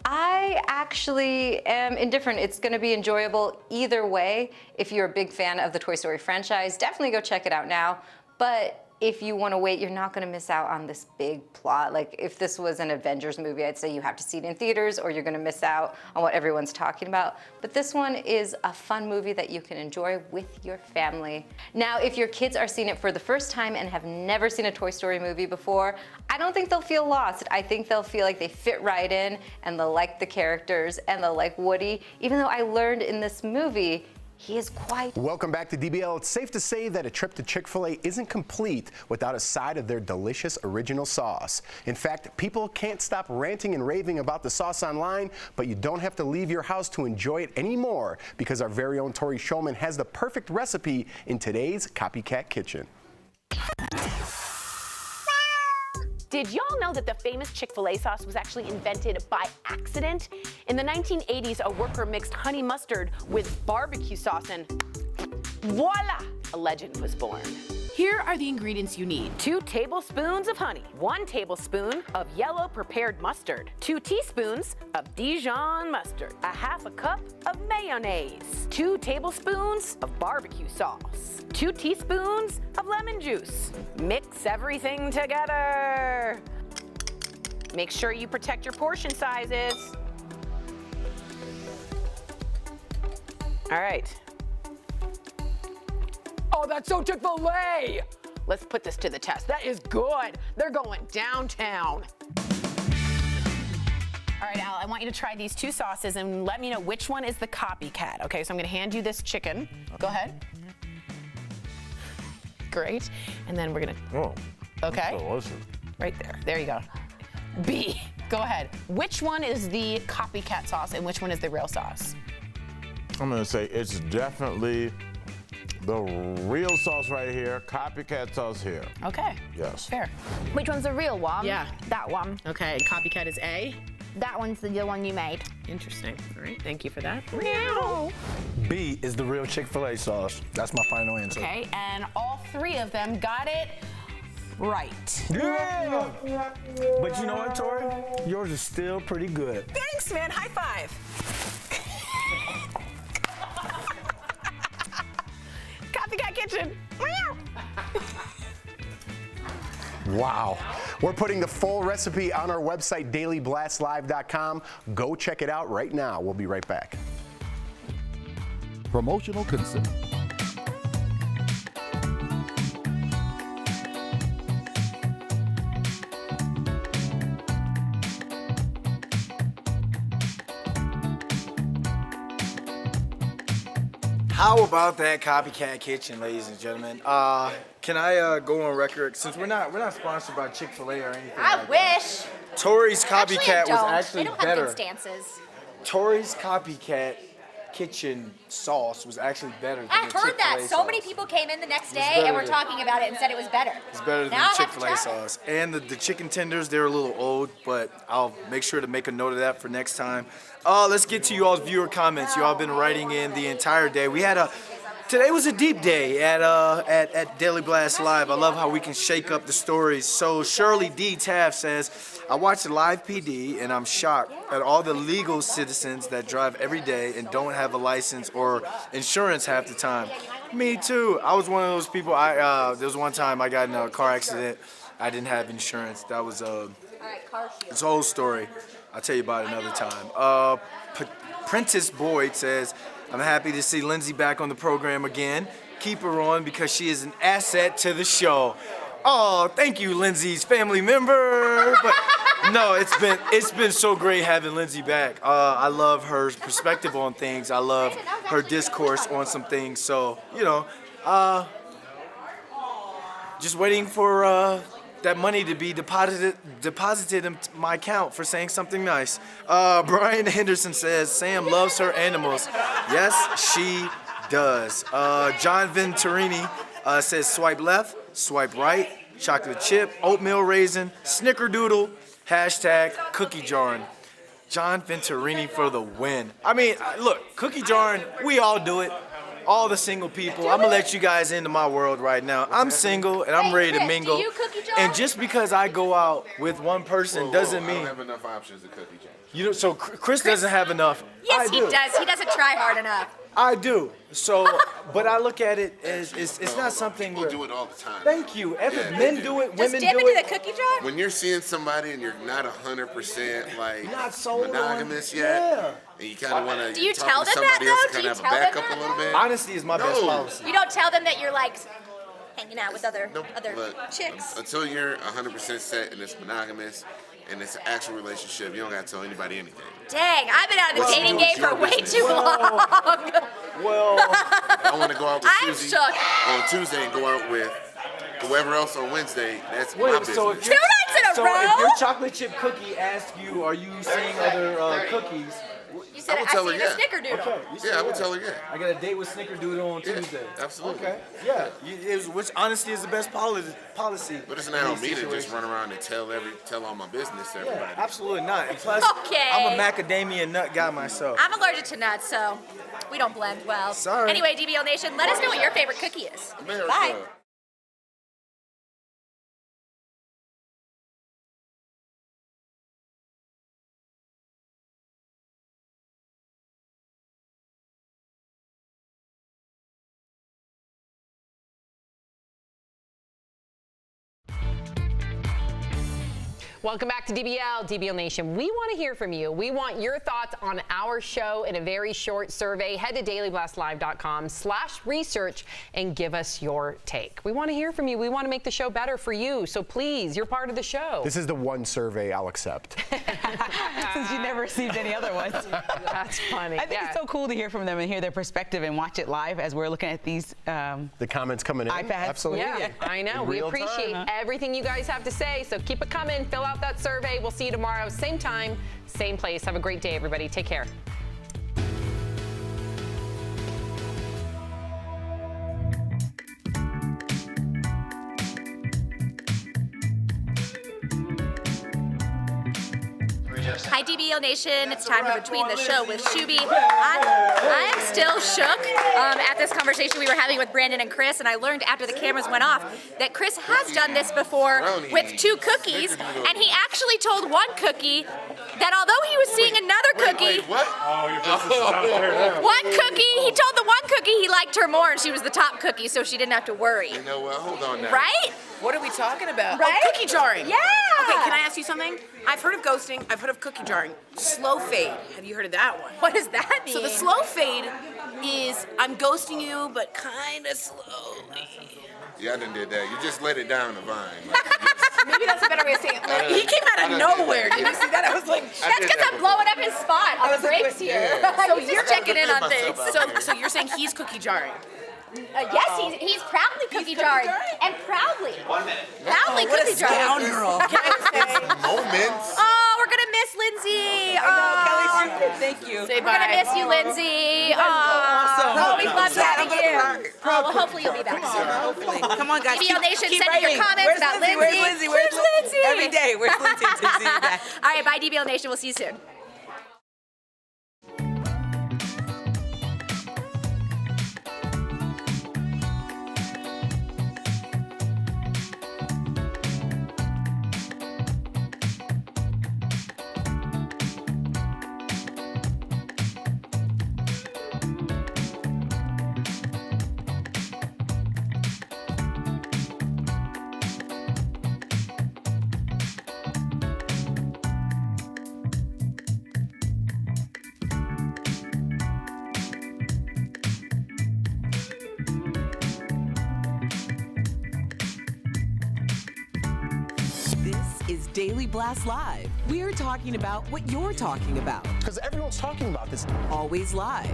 I actually am indifferent. It's gonna be enjoyable either way. If you're a big fan of the Toy Story franchise, definitely go check it out now. But if you wanna wait, you're not gonna miss out on this big plot. Like if this was an Avengers movie, I'd say you have to see it in theaters or you're gonna miss out on what everyone's talking about. But this one is a fun movie that you can enjoy with your family. Now, if your kids are seeing it for the first time and have never seen a Toy Story movie before, I don't think they'll feel lost. I think they'll feel like they fit right in and they'll like the characters and they'll like Woody, even though I learned in this movie, he is quite... Welcome back to DBL. It's safe to say that a trip to Chick-fil-A isn't complete without a side of their delicious original sauce. In fact, people can't stop ranting and raving about the sauce online, but you don't have to leave your house to enjoy it anymore because our very own Tori Shulman has the perfect recipe in today's Copycat Kitchen. Did y'all know that the famous Chick-fil-A sauce was actually invented by accident? In the 1980s, a worker mixed honey mustard with barbecue sauce and voila, a legend was born. Here are the ingredients you need. 2 tablespoons of honey, 1 tablespoon of yellow prepared mustard, 2 teaspoons of Dijon mustard, 1/2 cup of mayonnaise, 2 tablespoons of barbecue sauce, 2 teaspoons of lemon juice. Mix everything together. Make sure you protect your portion sizes. All right. Oh, that's so Chick-fil-A. Let's put this to the test. That is good. They're going downtown. All right, Al, I want you to try these two sauces and let me know which one is the copycat. Okay, so I'm gonna hand you this chicken. Go ahead. Great. And then we're gonna, okay. Right there, there you go. B, go ahead. Which one is the copycat sauce and which one is the real sauce? I'm gonna say it's definitely the real sauce right here, copycat sauce here. Okay. Yes. Fair. Which one's the real one? Yeah. That one. Okay, copycat is A. That one's the one you made. Interesting. All right, thank you for that. B is the real Chick-fil-A sauce. That's my final answer. Okay, and all three of them got it right. Yeah! But you know what, Tori? Yours is still pretty good. Thanks, man. High five. Copycat Kitchen. Wow. We're putting the full recipe on our website, dailyblastlive.com. Go check it out right now. We'll be right back. Promotional consent. How about that Copycat Kitchen, ladies and gentlemen? Can I go on record, since we're not sponsored by Chick-fil-A or anything? I wish. Tori's Copycat was actually they don't better. have good stances. Tori's Copycat Kitchen sauce was actually better than I the heard that. Chick-fil-A So sauce. many people came in the next It was day better and were than- talking about it and said it was better. It's better than Now I the have to Chick-fil-A try it. sauce. And the chicken tenders, they're a little old, but I'll make sure to make a note of that for next time. Let's get to you all's viewer comments. You all been writing in the entire day. Today was a deep day at Daily Blast Live. I love how we can shake up the stories. So Shirley D. Taft says, I watch the live PD and I'm shocked at all the legal citizens that drive every day and don't have a license or insurance half the time. Me too. I was one of those people. There was one time I got in a car accident. I didn't have insurance. That was it's a whole story. I'll tell you about it another time. Prentice Boyd says, I'm happy to see Lindsay back on the program again. Keep her on because she is an asset to the show. Oh, thank you, Lindsay's family member. But no, it's been so great having Lindsay back. I love her perspective on things. I love her discourse on some things. So, just waiting for that money to be deposited in my account for saying something nice. Brian Henderson says, Sam loves her animals. Yes, she does. John Venturini says, swipe left, swipe right, chocolate chip, oatmeal raisin, snickerdoodle, hashtag cookie jarring. John Venturini for the win. I mean, look, cookie jarring, we all do it. All the single people. I'm gonna let you guys into my world right now. I'm single and I'm ready to mingle. Do you cookie jar? And just because I go out with one person doesn't I mean don't have enough options to cookie jar. so Chris doesn't have enough. Yes, I he do. does. He doesn't try hard enough. I do. So, but I look at it as it's not something. People do it all the time. Thank you. Yeah, Men they do it. Just Women dip do into it. the cookie jar? When you're seeing somebody and you're not 100% like Not sold on. monogamous yet, Yeah. and you kind of want to Do you talk tell to them that, somebody else though? to Do you kind of have a tell them backup that? a little bit. Honesty is my best policy. You don't tell them that you're like hanging out with other Look, chicks. until you're 100% set and it's monogamous and it's an actual relationship, you don't got to tell anybody anything. Dang, I've been out of the Well, dating it's game your for way business. too long. Well, I want to go out with I'm Susie shook. on Tuesday and go out with whoever else on Wednesday. That's my Wait, business. so if Two nights in a so row? if your chocolate chip cookie asks you, are you seeing other cookies? You said I would I tell her seen yeah. a snickerdoodle. Okay, you said Yeah, I would tell her yeah. I got a date with Snickerdoodle on Tuesday. Absolutely. Okay. Yeah. Which honesty is the best policy. But it's not on me to just run around and tell all my business to everybody. Yeah, absolutely not. And plus, Okay. I'm a macadamia nut guy myself. I'm allergic to nuts, so we don't blend well. Sorry. Anyway, DBL Nation, let us know what your favorite cookie is. America. Bye. Welcome back to DBL Nation. We want to hear from you. We want your thoughts on our show in a very short survey. Head to dailyblastlive.com/research and give us your take. We want to hear from you. We want to make the show better for you. So please, you're part of the show. This is the one survey I'll accept. Since you never received any other ones. That's funny. I think it's so cool to hear from them and hear their perspective and watch it live as we're looking at these the comments coming in. iPads. Absolutely. Yeah, I know. We appreciate everything you guys have to say. So keep it coming. Fill out that survey. We'll see you tomorrow, same time, same place. Have a great day, everybody. Take care. Hi, DBL Nation. It's time for Between the Show with Whoopi. I'm still shook at this conversation we were having with Brandon and Chris, and I learned after the cameras went off that Chris has done this before with 2 cookies, and he actually told one cookie that although he was seeing another cookie, what? one cookie, he told the one cookie he liked her more, and she was the top cookie, so she didn't have to worry. You know what? Hold on now. Right? What are we talking about? Right? Oh, cookie jarring. Yeah. Okay, can I ask you something? I've heard of ghosting. I've heard of cookie jarring. Slow fade. Have you heard of that one? What does that mean? So the slow fade is I'm ghosting you, but kind of slowly. Yeah, I done did that. You just let it down the vine. Maybe that's a better way of saying it. He came out of nowhere. Did you see that? I was like, that's because I'm blowing up his spot on the breaks here. So He's just checking in on things. So you're saying he's cookie jarring? Yes, he's proudly cookie jarring. And proudly. 1 minute. Proudly what cookie a jarring. scoundrel. Can I say moments? Oh, we're going to miss Lindsay. thank you. We're going to miss you, Lindsay. Awesome. Always love having you. Well, hopefully you'll be back soon. Hopefully. Come on, guys. DBL Nation, keep send in your writing. comments about Lindsay. Where's Lindsay? Where's Lindsay? Every day. Where's Lindsay? To see you back. All right, bye, DBL Nation. We'll see you soon. Is Daily Blast Live. We're talking about what you're talking about. Because everyone's talking about this. Always live,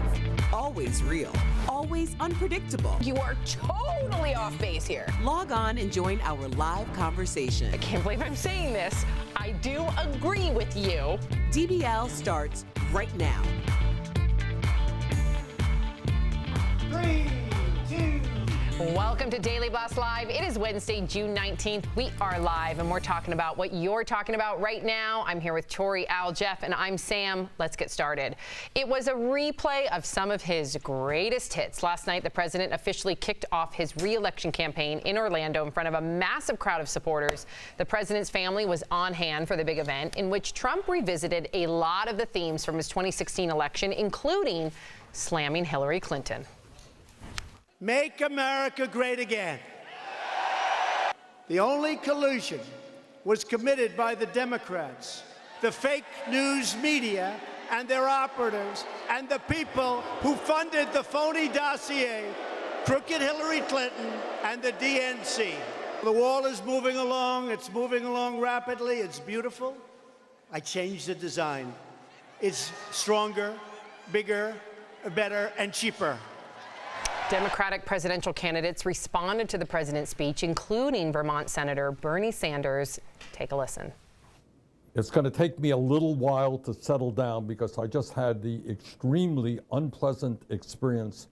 always real, always unpredictable. You are totally off base here. Log on and join our live conversation. I can't believe I'm saying this. I do agree with you. DBL starts right now. 3, 2. Welcome to Daily Blast Live. It is Wednesday, June 19th. We are live, and we're talking about what you're talking about right now. I'm here with Tori, Al, Jeff, and I'm Sam. Let's get started. It was a replay of some of his greatest hits. Last night, the president officially kicked off his re-election campaign in Orlando in front of a massive crowd of supporters. The president's family was on hand for the big event, in which Trump revisited a lot of the themes from his 2016 election, including slamming Hillary Clinton. Make America great again. The only collusion was committed by the Democrats, the fake news media and their operatives, and the people who funded the phony dossier, crooked Hillary Clinton, and the DNC. The wall is moving along. It's moving along rapidly. It's beautiful. I changed the design. It's stronger, bigger, better, and cheaper. Democratic presidential candidates responded to the president's speech, including Vermont Senator Bernie Sanders. Take a listen. It's going to take me a little while to settle down because I just had the extremely unpleasant experience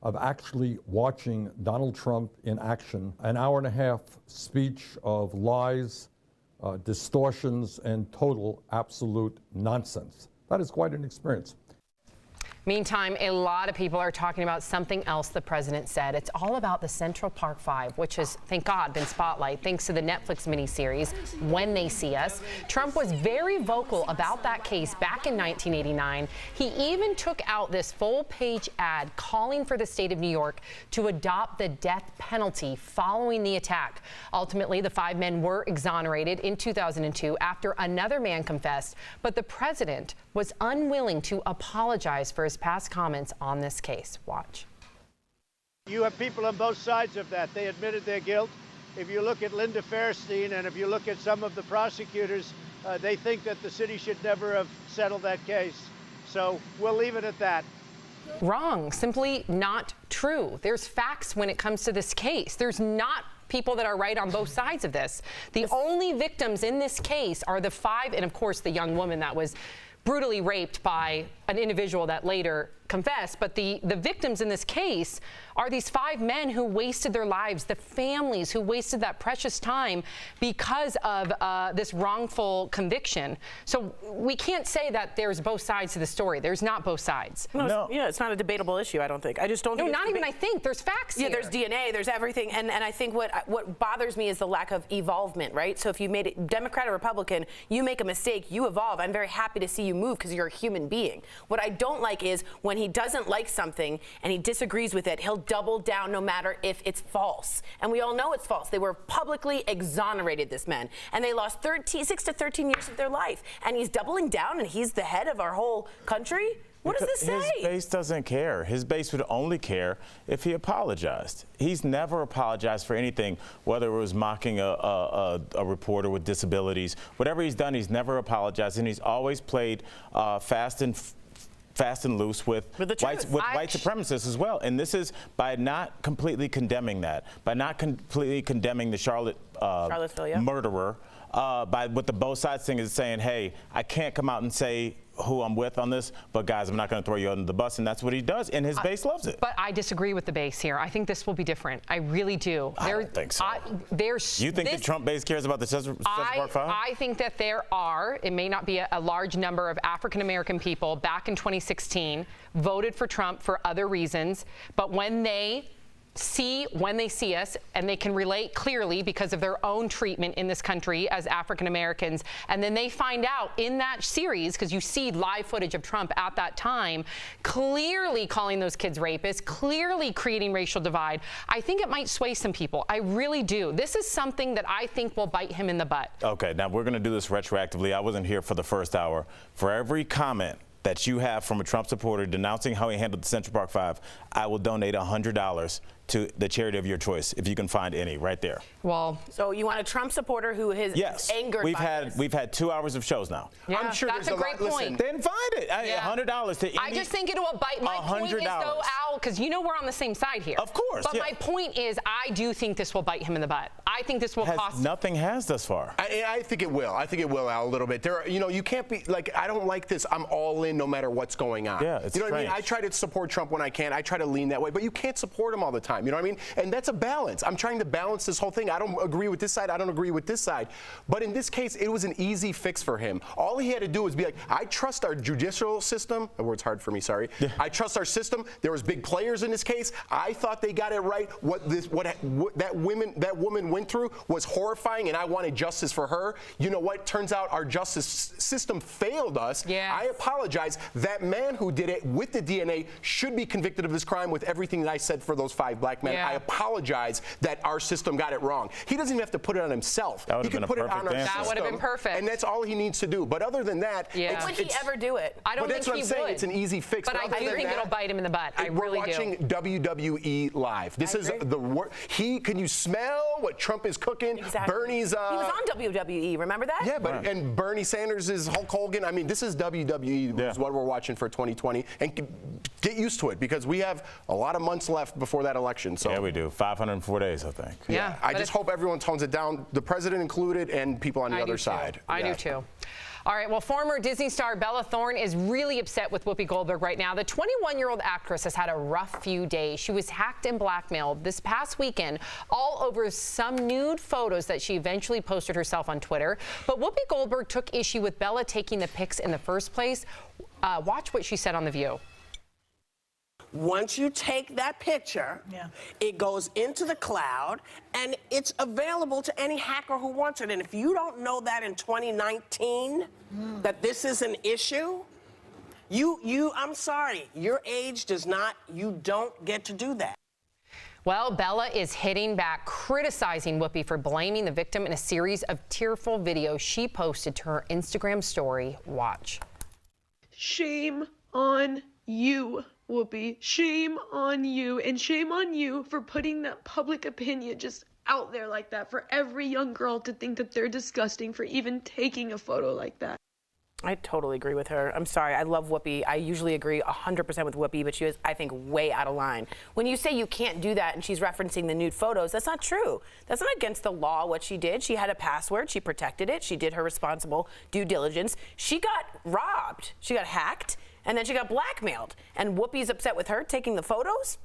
of actually watching Donald Trump in action. An hour-and-a-half speech of lies, distortions, and total absolute nonsense. That is quite an experience. Meantime, a lot of people are talking about something else the president said. It's all about the Central Park 5, which has, thank God, been spotlight thanks to the Netflix miniseries, When They See Us. Trump was very vocal about that case back in 1989. He even took out this full-page ad calling for the state of New York to adopt the death penalty following the attack. Ultimately, the 5 men were exonerated in 2002 after another man confessed, but the president was unwilling to apologize for his past comments on this case. Watch. You have people on both sides of that. They admitted their guilt. If you look at Linda Fairstein and if you look at some of the prosecutors, they think that the city should never have settled that case. So we'll leave it at that. Wrong. Simply not true. There's facts when it comes to this case. There's not people that are right on both sides of this. The only victims in this case are the 5, and of course the young woman that was brutally raped by an individual that later confessed, but the victims in this case are these 5 men who wasted their lives, the families who wasted that precious time because of this wrongful conviction. So we can't say that there's both sides to the story. There's not both sides. No. Yeah, it's not a debatable issue, I don't think. I just don't think No, not even I think. There's facts here. Yeah, there's DNA, there's everything. And I think what bothers me is the lack of evolvement, right? So if you made it Democrat or Republican, you make a mistake, you evolve. I'm very happy to see you move because you're a human being. What I don't like is when he doesn't like something and he disagrees with it, he'll double down no matter if it's false. And we all know it's false. They were publicly exonerated, this men, and they lost 6 to 13 years of their life. And he's doubling down and he's the head of our whole country? What does this say? His base doesn't care. His base would only care if he apologized. He's never apologized for anything, whether it was mocking a reporter with disabilities. Whatever he's done, he's never apologized, and he's always played fast and loose with white supremacists as well. And this is by not completely condemning that, by not completely condemning the Charlottesville murderer, by what the both sides thing is saying, hey, I can't come out and say who I'm with on this, but guys, I'm not going to throw you under the bus, and that's what he does, and his base loves it. But I disagree with the base here. I think this will be different. I really do. I don't think so. You think the Trump base cares about the Central Park 5? I think that there are, it may not be a large number of African-American people back in 2016 voted for Trump for other reasons, but when they see us, and they can relate clearly because of their own treatment in this country as African Americans, and then they find out in that series, because you see live footage of Trump at that time, clearly calling those kids rapists, clearly creating racial divide. I think it might sway some people. I really do. This is something that I think will bite him in the butt. Okay, now we're going to do this retroactively. I wasn't here for the first hour. For every comment that you have from a Trump supporter denouncing how he handled the Central Park 5, I will donate $100 to the charity of your choice, if you can find any, right there. Well, so you want a Trump supporter who is angered by this? We've had 2 hours of shows now. Yeah, I'm sure that's a great point. Then find it. $100 to any. I just think it will bite. My point is, though, Al, because you know we're on the same side here. Of course. But my point is, I do think this will bite him in the butt. I think this will cost. Nothing has thus far. I think it will. I think it will, Al, a little bit. You can't be like, I don't like this. I'm all in no matter what's going on. Yeah, it's what I mean? I try to support Trump when I can. I try to lean that way, but you can't support him all the time. You know what I mean? And that's a balance. I'm trying to balance this whole thing. I don't agree with this side. I don't agree with this side. But in this case, it was an easy fix for him. All he had to do was be like, I trust our judicial system. The word's hard for me, sorry. Yeah. I trust our system. There was big players in this case. I thought they got it right. What that woman went through was horrifying, and I wanted justice for her. You know what? Turns out our justice system failed us. Yeah. I apologize. That man who did it with the DNA should be convicted of this crime with everything that I said for those 5 black men. Yeah. I apologize that our system got it wrong. He doesn't even have to put it on himself. He can put it on our system. That would have been perfect. And that's all he needs to do. But other than that, would he ever do it? I don't think he would. That's what I'm saying. It's an easy fix. But I do think it'll bite him in the butt. I really do. We're watching WWE live. This is the work. Can you smell what Trump is cooking? Exactly. Bernie's. He was on WWE. Remember that? Yeah, but and Bernie Sanders is Hulk Hogan. I mean, this is WWE. Is what we're watching for 2020, and get used to it because we have a lot of months left before that election. So yeah, we do. 504 days, I think. Yeah. I just hope everyone tones it down. The president included, and people on the other side. I do too. All right, well, former Disney star Bella Thorne is really upset with Whoopi Goldberg right now. The 21-year-old actress has had a rough few days. She was hacked and blackmailed this past weekend all over some nude photos that she eventually posted herself on Twitter. But Whoopi Goldberg took issue with Bella taking the pics in the first place. Watch what she said on The View. Once you take that picture, it goes into the cloud, and it's available to any hacker who wants it. And if you don't know that in 2019, that this is an issue, I'm sorry, your age does not, you don't get to do that. Well, Bella is hitting back, criticizing Whoopi for blaming the victim in a series of tearful videos she posted to her Instagram story. Watch. Shame on you, Whoopi. Shame on you, and shame on you for putting that public opinion just out there like that for every young girl to think that they're disgusting for even taking a photo like that. I totally agree with her. I'm sorry. I love Whoopi. I usually agree 100% with Whoopi, but she was, I think, way out of line. When you say you can't do that and she's referencing the nude photos, that's not true. That's not against the law what she did. She had a password. She protected it. She did her responsible due diligence. She got robbed. She got hacked, and then she got blackmailed. And Whoopi's upset with her taking the photos?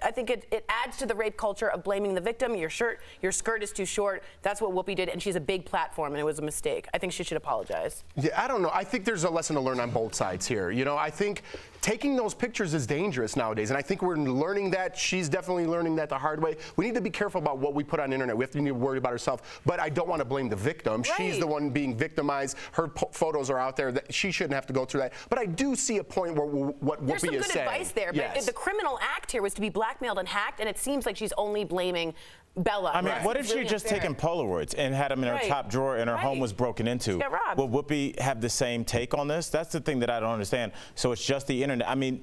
I think it adds to the rape culture of blaming the victim. Your skirt is too short. That's what Whoopi did, and she's a big platform, and it was a mistake. I think she should apologize. Yeah, I don't know. I think there's a lesson to learn on both sides here. You know, I think taking those pictures is dangerous nowadays, and I think we're learning that. She's definitely learning that the hard way. We need to be careful about what we put on the internet. We have to be worried about ourselves, but I don't want to blame the victim. Right. She's the one being victimized. Her photos are out there. That she shouldn't have to go through that. But I do see a point where what Whoopi is saying. There's some good advice there, but the criminal act here was to be blackmailed and hacked, and it seems like she's only blaming Bella. I mean, what if she just taken Polaroids and had them in her top drawer and her home was broken into? She got robbed. Will Whoopi have the same take on this? That's the thing that I don't understand. So it's just the internet. I mean,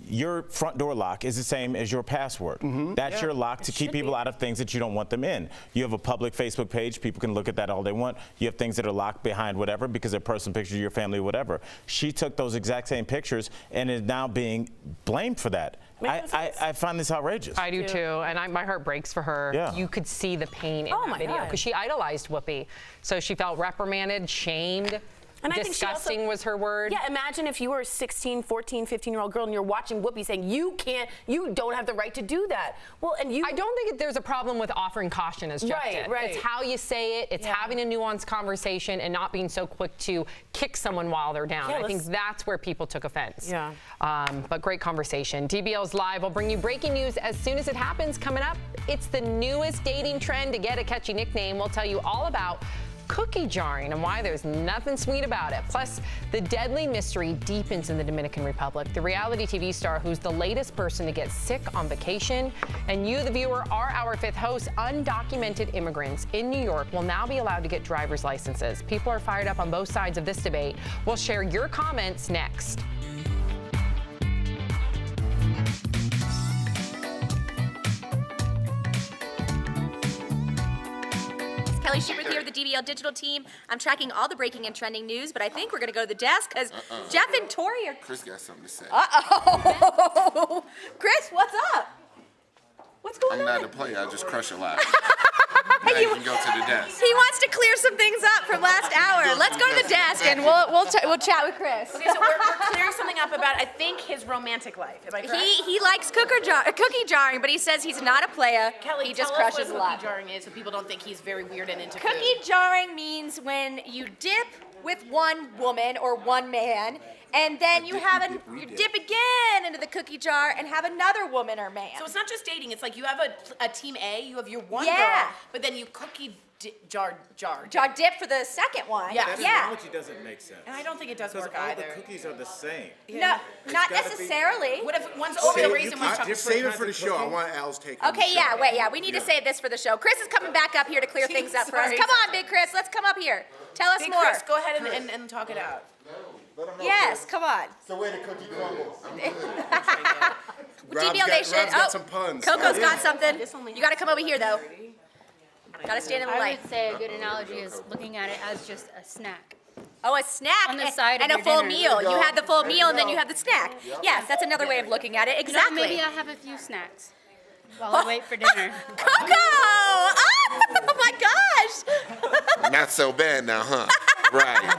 your front door lock is the same as your password. That's your lock to keep people out of things that you don't want them in. You have a public Facebook page. People can look at that all they want. You have things that are locked behind whatever because they're personal pictures of your family, whatever. She took those exact same pictures and is now being blamed for that. I find this outrageous. I do too, and my heart breaks for her. Yeah. You could see the pain in that video because she idolized Whoopi. So she felt reprimanded, shamed. And disgusting was her word. Yeah, imagine if you were a 16, 14, 15-year-old girl and you're watching Whoopi saying, you don't have the right to do that. Well, and I don't think there's a problem with offering caution, as Jeff did. Right. It's how you say it. It's having a nuanced conversation and not being so quick to kick someone while they're down. I think that's where people took offense. Yeah. But great conversation. DBL's Live will bring you breaking news as soon as it happens. Coming up, it's the newest dating trend to get a catchy nickname. We'll tell you all about cookie jarring and why there's nothing sweet about it. Plus, the deadly mystery deepens in the Dominican Republic. The reality TV star who's the latest person to get sick on vacation. And you, the viewer, are our fifth host. Undocumented immigrants in New York will now be allowed to get driver's licenses. People are fired up on both sides of this debate. We'll share your comments next. Kelly Schubert here with the DBL Digital team. I'm tracking all the breaking and trending news, but I think we're going to go to the desk because Jeff and Tori are... Chris got something to say. Uh-oh. Chris, what's up? What's going on? I'm not a player. I just crush a lot. Now you can go to the desk. He wants to clear some things up from last hour. Let's go to the desk and we'll chat with Chris. Okay, so we're clearing something up about, I think, his romantic life. Am I correct? He likes cookie jarring, but he says he's not a playa. Kelly, he just tell us crushes what a lot. cookie jarring is so people don't think he's very weird and into food. Cookie jarring means when you dip with one woman or one man, and then you dip again into the cookie jar and have another woman or man. So it's not just dating. It's like you have a team A, you have your one Yeah. girl, but then you cookie jar dip for the second one. Yeah. That analogy doesn't make sense. And I don't think it does Because work all either. the cookies are the same. No, not necessarily. What if one's over the raisin, one's chocolate? Save it for the show. I want Al's take on the Okay, show. we need to save this for the show. Chris is coming back up here to clear things up for us. Sorry. Come on, Big Chris, let's come up here. Tell us Big more. Chris, go ahead and talk it out. Yes, come on. It's the way the cookie crumbles. DBL Nation. Rob's got some puns. Coco's got something. You got to come over here, though. Got to stand in the I light. would say a good analogy is looking at it as just a snack. Oh, a snack On the side and of a your full dinner. meal. You had the full meal and then you had the snack. Yes, that's another way of looking at it. You know, Exactly. maybe I have a few snacks while I wait for dinner. Coco! Oh my gosh! Not so bad now, huh? Right.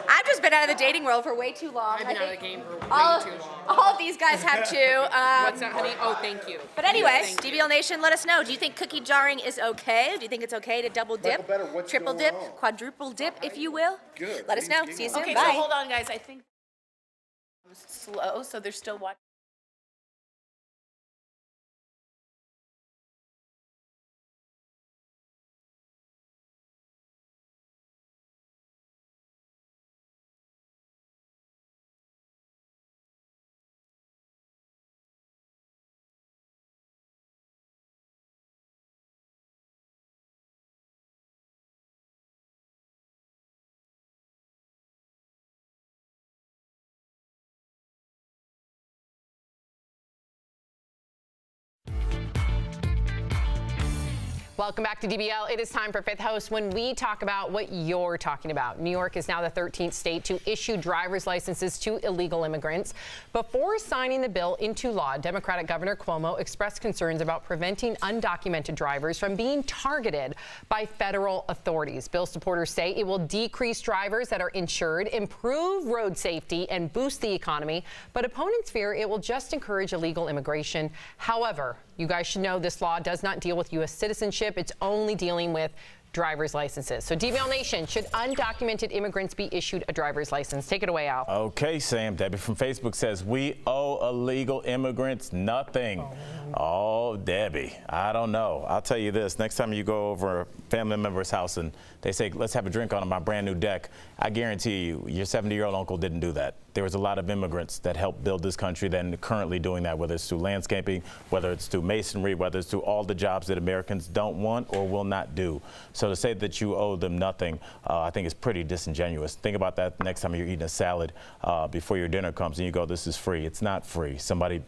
I've just been out of the dating world for way too long. I've been out of the game for way too long. All of these guys have too. What's that, honey? Oh, thank you. But anyway, Thank you. DBL Nation, let us know. Do you think cookie jarring is okay? Do you think it's okay to double dip, triple dip, quadruple dip, if you will? Good. Let us know. See you soon. Okay, Bye. so hold on, guys. I think slow, so they're still watching. Welcome back to DBL. It is time for Fifth Host when we talk about what you're talking about. New York is now the 13th state to issue driver's licenses to illegal immigrants. Before signing the bill into law, Democratic Governor Cuomo expressed concerns about preventing undocumented drivers from being targeted by federal authorities. Bill supporters say it will decrease drivers that are insured, improve road safety, and boost the economy. But opponents fear it will just encourage illegal immigration. However, you guys should know this law does not deal with U.S. citizenship. It's only dealing with driver's licenses. So DBL Nation, should undocumented immigrants be issued a driver's license? Take it away, Al. Okay, Sam. Debbie from Facebook says, we owe illegal immigrants nothing. Oh, Debbie, I don't know. I'll tell you this. Next time you go over a family member's house and they say, let's have a drink on my brand new deck, I guarantee you, your 70-year-old uncle didn't do that. There was a lot of immigrants that helped build this country that are currently doing that, whether it's through landscaping, whether it's through masonry, whether it's through all the jobs that Americans don't want or will not do. So to say that you owe them nothing, I think is pretty disingenuous. Think about that next time you're eating a salad before your dinner comes and you go, this is free. It's not free. Somebody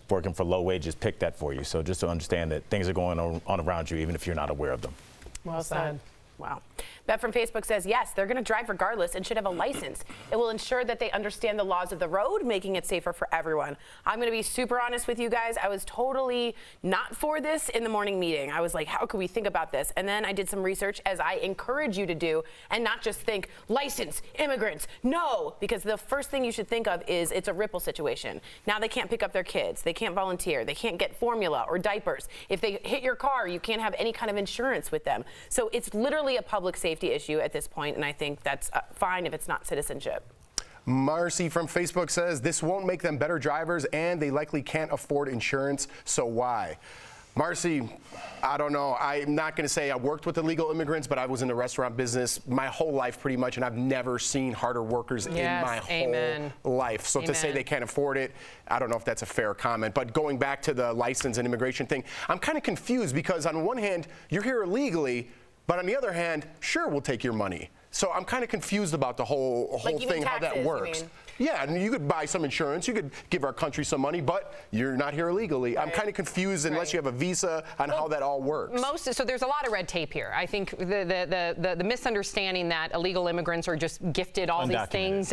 working for low wages picked that for you. So just to understand that things are going on around you, even if you're not aware of them. Well said. Wow. Beth from Facebook says, yes, they're going to drive regardless and should have a license. It will ensure that they understand the laws of the road, making it safer for everyone. I'm going to be super honest with you guys. I was totally not for this in the morning meeting. I was like, how could we think about this? And then I did some research, as I encourage you to do, and not just think, license, immigrants, no, because the first thing you should think of is it's a ripple situation. Now they can't pick up their kids. They can't volunteer. They can't get formula or diapers. If they hit your car, you can't have any kind of insurance with them. So it's literally a public safety issue at this point, and I think that's fine if it's not citizenship. Marcy from Facebook says this won't make them better drivers and they likely can't afford insurance, so why? Marcy, I don't know. I'm not going to say I worked with illegal immigrants, but I was in the restaurant business my whole life pretty much, and I've never seen harder workers in my whole life. So to say they can't afford it, I don't know if that's a fair comment. But going back to the license and immigration thing, I'm kind of confused because on one hand, you're here illegally, but on the other hand, sure, we'll take your money. So I'm kind of confused about the whole thing, how that works. Yeah, and you could buy some insurance, you could give our country some money, but you're not here illegally. Right. I'm kind of confused unless you have a visa on how that all works. So there's a lot of red tape here. I think the misunderstanding that illegal immigrants are just gifted all these things.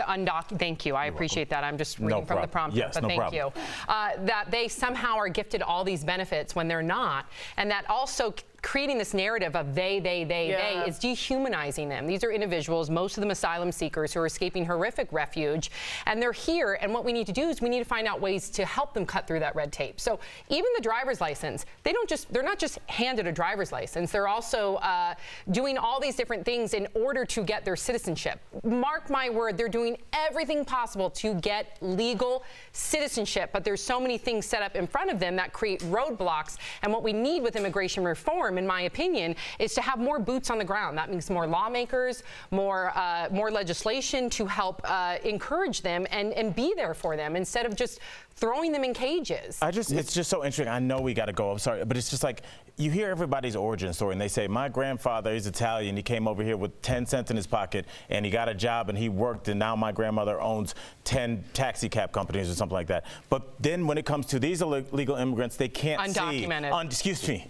Thank you. I appreciate that. I'm just reading from the prompt. Yes, but thank you. That they somehow are gifted all these benefits when they're not, and that also creating this narrative of they is dehumanizing them. These are individuals, most of them asylum seekers who are escaping horrific refuge, and they're here, and what we need to do is we need to find out ways to help them cut through that red tape. So even the driver's license, they're not just handed a driver's license, they're also doing all these different things in order to get their citizenship. Mark my word, they're doing everything possible to get legal citizenship, but there's so many things set up in front of them that create roadblocks, and what we need with immigration reform, in my opinion, is to have more boots on the ground. That means more lawmakers, more legislation to help encourage them and be there for them instead of just throwing them in cages. It's just so interesting. I know we got to go. I'm sorry, but it's just like you hear everybody's origin story, and they say, my grandfather, he's Italian. He came over here with 10 cents in his pocket, and he got a job, and he worked, and now my grandmother owns 10 taxi cab companies or something like that. But then when it comes to these illegal immigrants, they can't undocumented. Excuse me.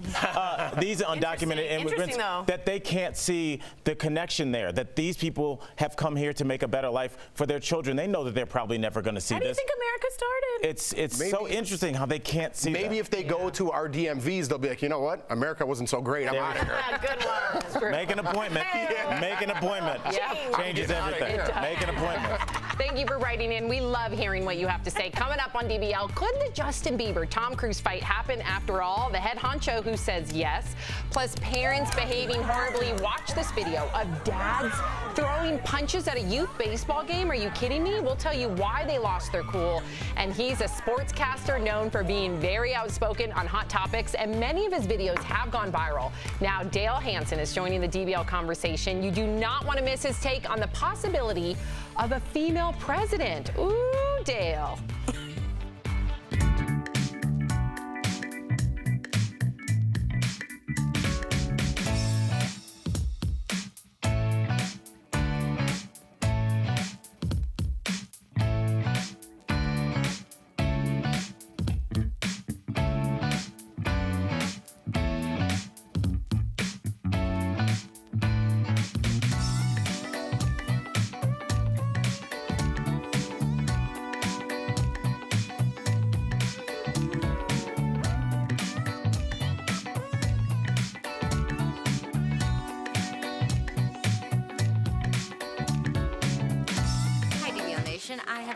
These are undocumented immigrants that they can't see the connection there, that these people have come here to make a better life for their children. They know that they're probably never going to see this. How do you think America started? It's so interesting how they can't see Maybe if they go to our DMVs, they'll be like, you know what? America wasn't so great. I'm out of here. Good one. Make an appointment. Make an appointment. Changes everything. Make an appointment. Thank you for writing in. We love hearing what you have to say. Coming up on DBL, could the Justin Bieber Tom Cruise fight happen after all? The head honcho who says yes, plus parents behaving horribly. Watch this video of dads throwing punches at a youth baseball game. Are you kidding me? We'll tell you why they lost their cool. And he's a sportscaster known for being very outspoken on hot topics, and many of his videos have gone viral. Now, Dale Hansen is joining the DBL conversation. You do not want to miss his take on the possibility of a female president. Ooh, Dale.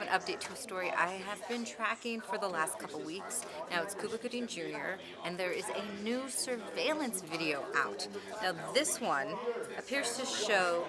an update to a story I have been tracking for the last couple weeks. Now it's Cuba Gooding Jr., and there is a new surveillance video out. Now this one appears to show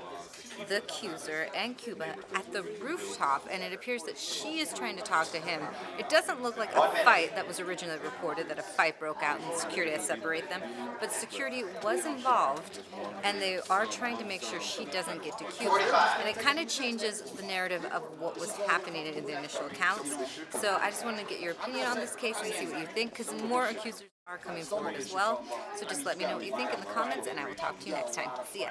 the accuser and Cuba at the rooftop, and it appears that she is trying to talk to him. It doesn't look like a fight that was originally reported, that a fight broke out and security had separated them, but security was involved, and they are trying to make sure she doesn't get to Cuba. And it kind of changes the narrative of what was happening in the initial accounts. So I just want to get your opinion on this case and see what you think, because more accusers are coming forward as well. So just let me know what you think in the comments, and I will talk to you next time. See ya.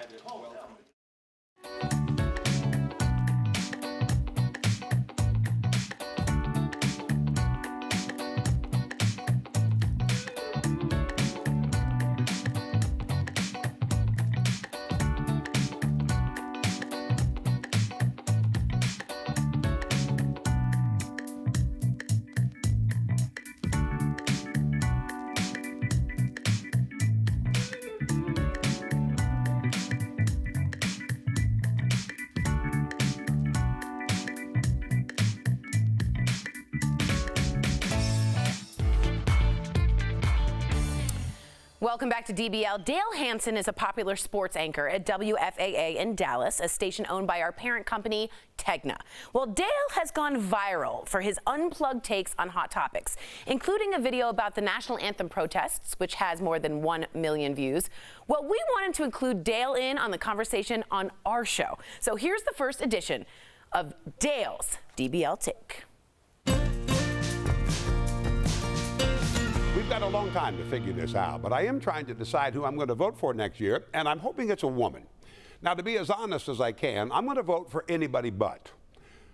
Welcome back to DBL. Dale Hansen is a popular sports anchor at WFAA in Dallas, a station owned by our parent company, Tegna. Well, Dale has gone viral for his unplugged takes on hot topics, including a video about the national anthem protests, which has more than 1 million views. Well, we wanted to include Dale in on the conversation on our show. So here's the first edition of Dale's DBL Take. We've got a long time to figure this out, but I am trying to decide who I'm going to vote for next year, and I'm hoping it's a woman. Now, to be as honest as I can, I'm going to vote for anybody but.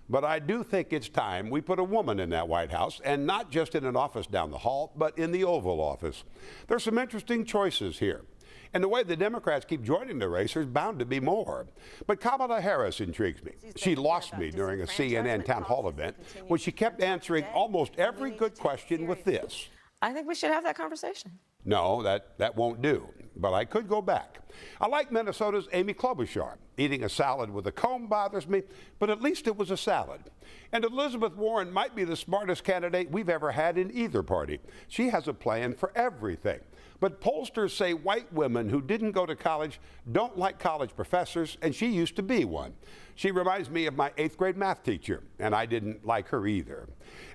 But I do think it's time we put a woman in that White House, and not just in an office down the hall, but in the Oval Office. There's some interesting choices here. And the way the Democrats keep joining the race, there's bound to be more. But Kamala Harris intrigues me. She lost me during a CNN town hall event when she kept answering almost every good question with this. I think we should have that conversation. No, that won't do, but I could go back. I like Minnesota's Amy Klobuchar. Eating a salad with a comb bothers me, but at least it was a salad. And Elizabeth Warren might be the smartest candidate we've ever had in either party. She has a plan for everything. But pollsters say white women who didn't go to college don't like college professors, and she used to be one. She reminds me of my 8th grade math teacher, and I didn't like her either.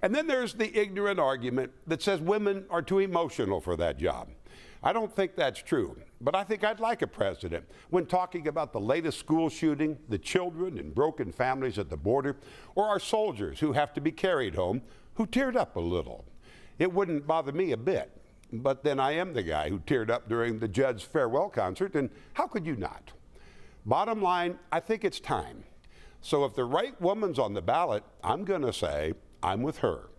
And then there's the ignorant argument that says women are too emotional for that job. I don't think that's true, but I think I'd like a president when talking about the latest school shooting, the children and broken families at the border, or our soldiers who have to be carried home, who teared up a little. It wouldn't bother me a bit, but then I am the guy who teared up during the Judd's farewell concert, and how could you not? Bottom line, I think it's time. So if the right woman's on the ballot, I'm going to say I'm with her.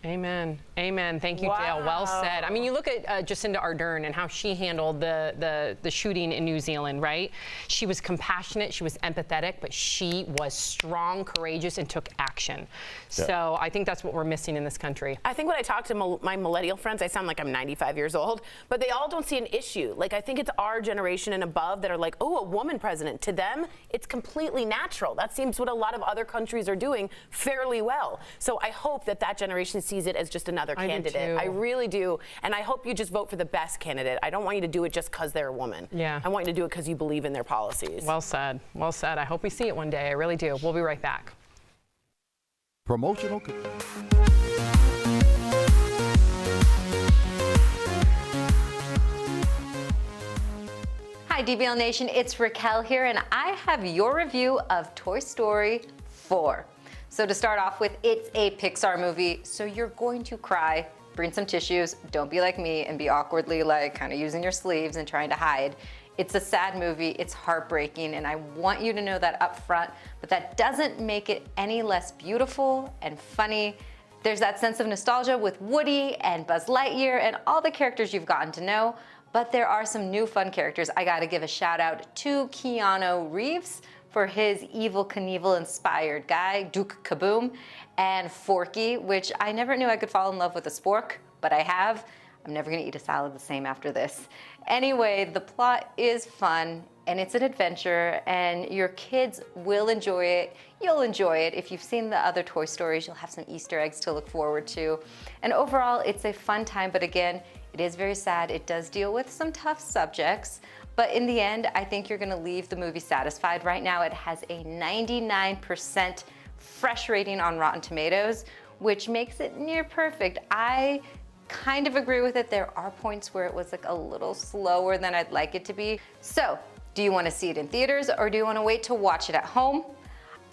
Amen. Amen. Thank you, Dale. Well said. I mean, you look at Jacinda Ardern and how she handled the shooting in New Zealand, right? She was compassionate, she was empathetic, but she was strong, courageous, and took action. Yeah. So I think that's what we're missing in this country. I think when I talk to my millennial friends, I sound like I'm 95 years old, but they all don't see an issue. Like, I think it's our generation and above that are like, oh, a woman president. To them, it's completely natural. That seems what a lot of other countries are doing fairly well. So I hope that that generation sees it as just another candidate. I really do. And I hope you just vote for the best candidate. I don't want you to do it just because they're a woman. Yeah. I want you to do it because you believe in their policies. Well said. Well said. I hope we see it one day. I really do. We'll be right back. Promotional. Hi, DBL Nation. It's Raquel here, and I have your review of Toy Story 4. So to start off with, it's a Pixar movie, so you're going to cry. Bring some tissues. Don't be like me and be awkwardly like kind of using your sleeves and trying to hide. It's a sad movie, it's heartbreaking, and I want you to know that up front, but that doesn't make it any less beautiful and funny. There's that sense of nostalgia with Woody and Buzz Lightyear and all the characters you've gotten to know, but there are some new fun characters. I gotta give a shout out to Keanu Reeves for his Evel Knievel-inspired guy, Duke Kaboom, and Forky, which I never knew I could fall in love with a spork, but I have. I'm never gonna eat a salad the same after this. Anyway, the plot is fun, and it's an adventure, and your kids will enjoy it. You'll enjoy it. If you've seen the other Toy Stories, you'll have some Easter eggs to look forward to. And overall, it's a fun time, but again, it is very sad. It does deal with some tough subjects, but in the end, I think you're gonna leave the movie satisfied. Right now, it has a 99% fresh rating on Rotten Tomatoes, which makes it near perfect. I kind of agree with it. There are points where it was like a little slower than I'd like it to be. So, do you want to see it in theaters or do you want to wait to watch it at home?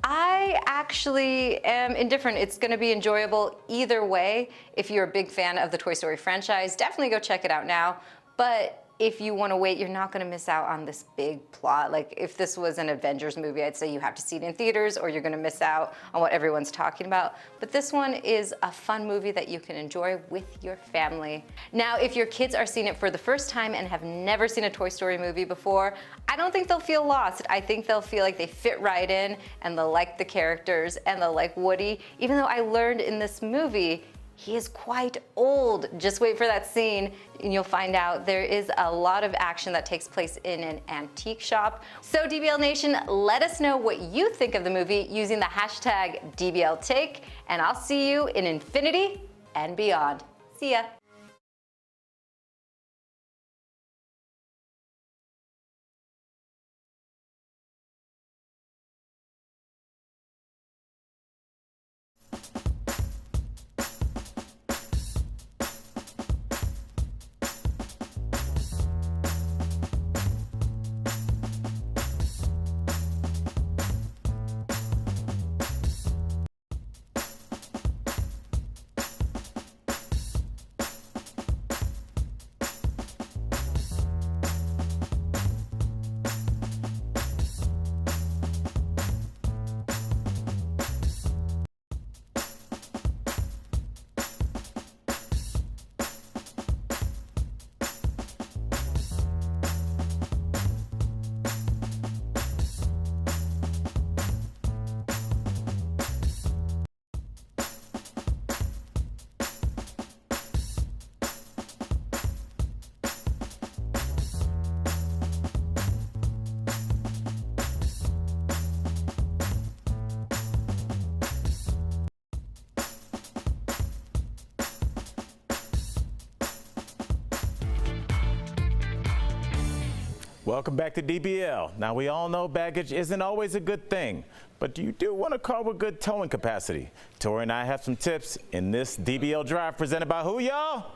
I actually am indifferent. It's going to be enjoyable either way. If you're a big fan of the Toy Story franchise, definitely go check it out now. But if you want to wait, you're not going to miss out on this big plot. Like if this was an Avengers movie, I'd say you have to see it in theaters or you're going to miss out on what everyone's talking about. But this one is a fun movie that you can enjoy with your family. Now, if your kids are seeing it for the first time and have never seen a Toy Story movie before, I don't think they'll feel lost. I think they'll feel like they fit right in and they'll like the characters and they'll like Woody. Even though I learned in this movie, he is quite old. Just wait for that scene and you'll find out there is a lot of action that takes place in an antique shop. So DBL Nation, let us know what you think of the movie using the hashtag DBLTake, and I'll see you in infinity and beyond. See ya. Welcome back to DBL. Now, we all know baggage isn't always a good thing, but you do want a car with good towing capacity. Tori and I have some tips in this DBL Drive presented by who, y'all?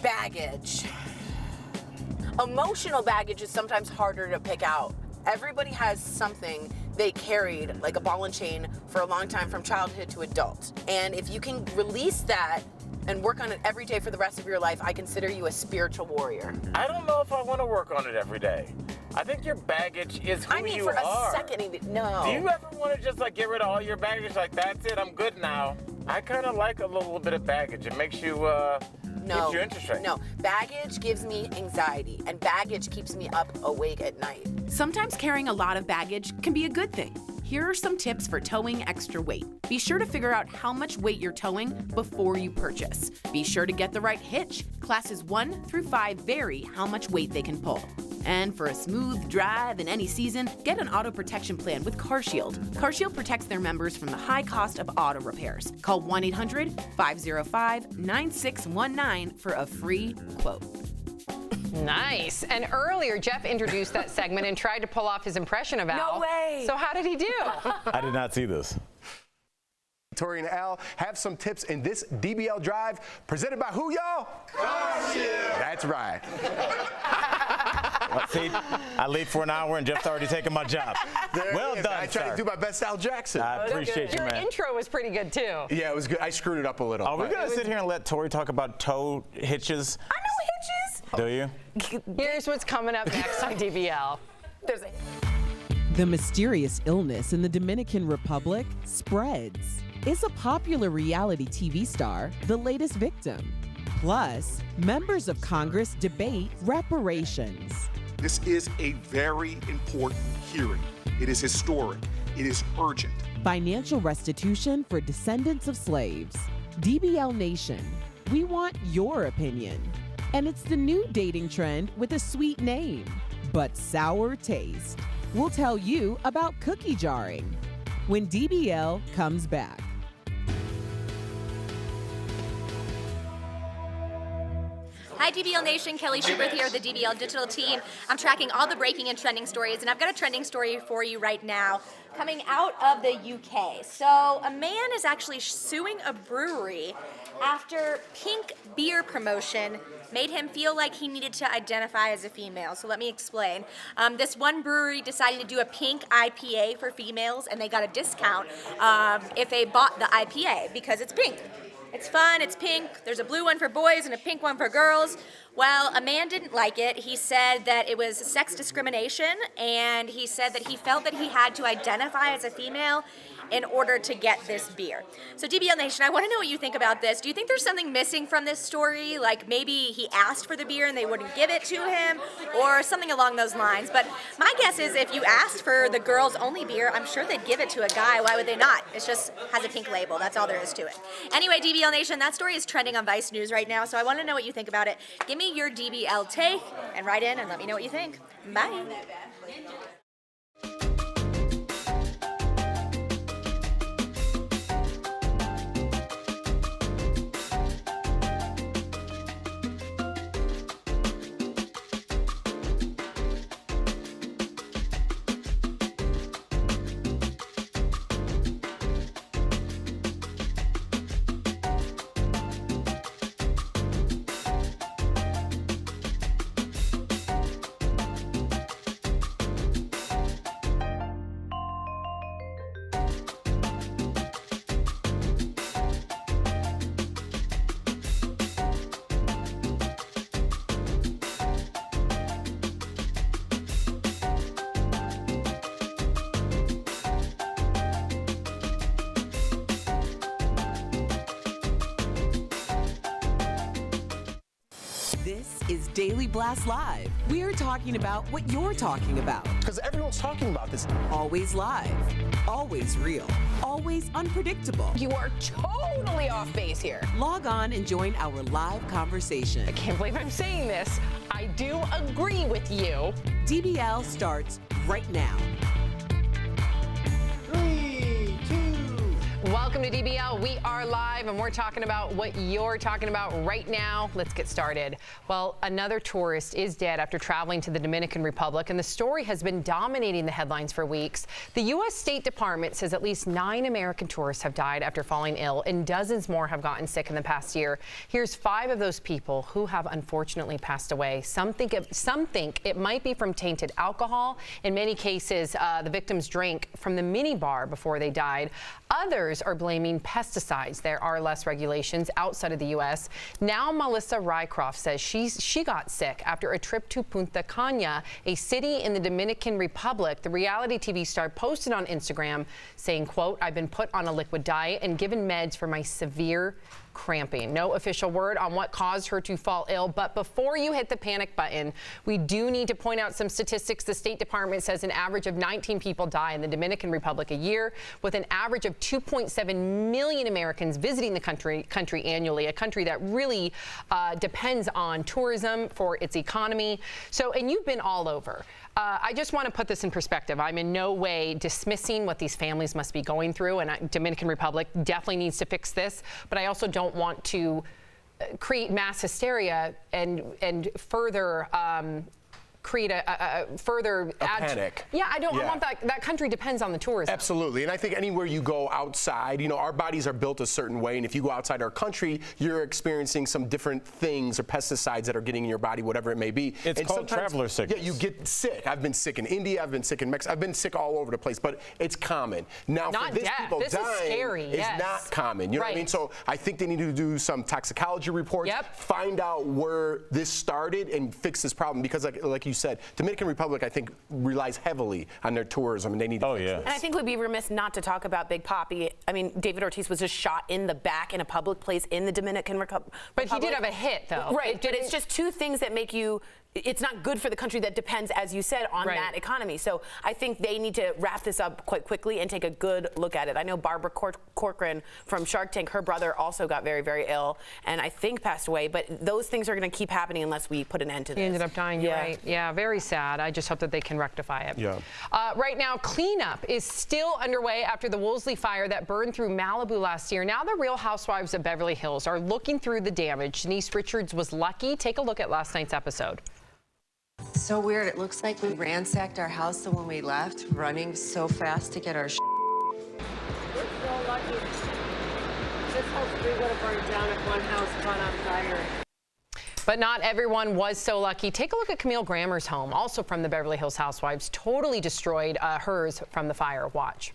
Baggage. Emotional baggage is sometimes harder to pick out. Everybody has something they carried, like a ball and chain, for a long time from childhood to adult. And if you can release that and work on it every day for the rest of your life, I consider you a spiritual warrior. I don't know if I want to work on it every day. I think your baggage is who you are. I mean, for a second, no. Do you ever want to just like get rid of all your baggage? Like, that's it, I'm good now. I kind of like a little bit of baggage. It makes you, keeps your interest rate. No, baggage gives me anxiety, and baggage keeps me up awake at night. Sometimes carrying a lot of baggage can be a good thing. Here are some tips for towing extra weight. Be sure to figure out how much weight you're towing before you purchase. Be sure to get the right hitch. Classes 1 through 5 vary how much weight they can pull. And for a smooth drive in any season, get an auto protection plan with CarShield. CarShield protects their members from the high cost of auto repairs. Call 1-800-505-9619 for a free quote. Nice. And earlier, Jeff introduced that segment and tried to pull off his impression of Al. No way. So how did he do? I did not see this. Tori and Al have some tips in this DBL Drive presented by who, y'all? CarShield. That's right. See, I leave for an hour and Jeff's already taken my job. Well done, I tried to do my best Al Jackson. I appreciate you, Your man. intro was pretty good, too. Yeah, it was good. I screwed it up a little. Are we going to sit here and let Tori talk about tow hitches? I know hitches. Do you? Here's what's coming up next on DBL. There's a... The mysterious illness in the Dominican Republic spreads. Is a popular reality TV star the latest victim? Plus, members of Congress debate reparations. This is a very important hearing. It is historic. It is urgent. Financial restitution for descendants of slaves. DBL Nation. We want your opinion. And it's the new dating trend with a sweet name, but sour taste. We'll tell you about cookie jarring when DBL comes back. Hi DBL Nation, Kelly Schubert here with the DBL Digital team. I'm tracking all the breaking and trending stories, and I've got a trending story for you right now coming out of the UK. So a man is actually suing a brewery after pink beer promotion made him feel like he needed to identify as a female. So let me explain. This one brewery decided to do a pink IPA for females, and they got a discount if they bought the IPA because it's pink. It's fun, it's pink, there's a blue one for boys and a pink one for girls. Well, a man didn't like it. He said that it was sex discrimination, and he said that he felt that he had to identify as a female in order to get this beer. So DBL Nation, I want to know what you think about this. Do you think there's something missing from this story? Like maybe he asked for the beer and they wouldn't give it to him, or something along those lines. But my guess is if you asked for the girls only beer, I'm sure they'd give it to a guy. Why would they not? It just has a pink label. That's all there is to it. Anyway, DBL Nation, that story is trending on Vice News right now, so I want to know what you think about it. Give me your DBL take and write in and let me know what you think. Bye. This is Daily Blast Live. We're talking about what you're talking about. Because everyone's talking about this. Always live, always real, always unpredictable. You are totally off base here. Log on and join our live conversation. I can't believe I'm saying this. I do agree with you. DBL starts right now. Welcome to DBL. We are live and we're talking about what you're talking about right now. Let's get started. Well, another tourist is dead after traveling to the Dominican Republic, and the story has been dominating the headlines for weeks. The U.S. State Department says at least 9 American tourists have died after falling ill, and dozens more have gotten sick in the past year. Here's 5 of those people who have unfortunately passed away. Some think it might be from tainted alcohol. In many cases, the victims drank from the minibar before they died. Others are blaming pesticides. There are less regulations outside of the U.S. Now Melissa Rycroft says she got sick after a trip to Punta Cana, a city in the Dominican Republic. The reality TV star posted on Instagram saying, quote, "I've been put on a liquid diet and given meds for my severe cramping." No official word on what caused her to fall ill, but before you hit the panic button, we do need to point out some statistics. The State Department says an average of 19 people die in the Dominican Republic a year, with an average of 2.7 million Americans visiting the country annually, a country that really depends on tourism for its economy. So, and you've been all over. I just want to put this in perspective. I'm in no way dismissing what these families must be going through, and Dominican Republic definitely needs to fix this, but I also don't want to create mass hysteria and further create a panic. Yeah, I want that country depends on the tourism. Absolutely, and I think anywhere you go outside, our bodies are built a certain way, and if you go outside our country, you're experiencing some different things or pesticides that are getting in your body, whatever it may be. It's called traveler sickness. Yeah, you get sick. I've been sick in India, I've been sick in Mexico, I've been sick all over the place, but it's common. Now, not for this death. people This dying is scary. is not common. You know what I mean? So I think they need to do some toxicology reports, find out where this started and fix this problem, because like you said, Dominican Republic, I think, relies heavily on their tourism, and they need to fix this. And I think we'd be remiss not to talk about Big Papi. I mean, David Ortiz was just shot in the back in a public place in the Dominican Republic. But he did have a hit, though. Right, but it's just 2 things that make you it's not good for the country that depends, as you said, on that economy. So I think they need to wrap this up quite quickly and take a good look at it. I know Barbara Corcoran from Shark Tank, her brother also got very, very ill and I think passed away. But those things are going to keep happening unless we put an end to this. He ended up dying, right? Yeah, very sad. I just hope that they can rectify it. Yeah. Right now, cleanup is still underway after the Woolsey fire that burned through Malibu last year. Now the Real Housewives of Beverly Hills are looking through the damage. Denise Richards was lucky. Take a look at last night's episode. So weird. It looks like we ransacked our house, and when we left, running so fast to get our We're so lucky. This whole street would have burned down if one house caught on fire. But not everyone was so lucky. Take a look at Camille Grammer's home, also from the Beverly Hills Housewives, totally destroyed, hers from the fire. Watch.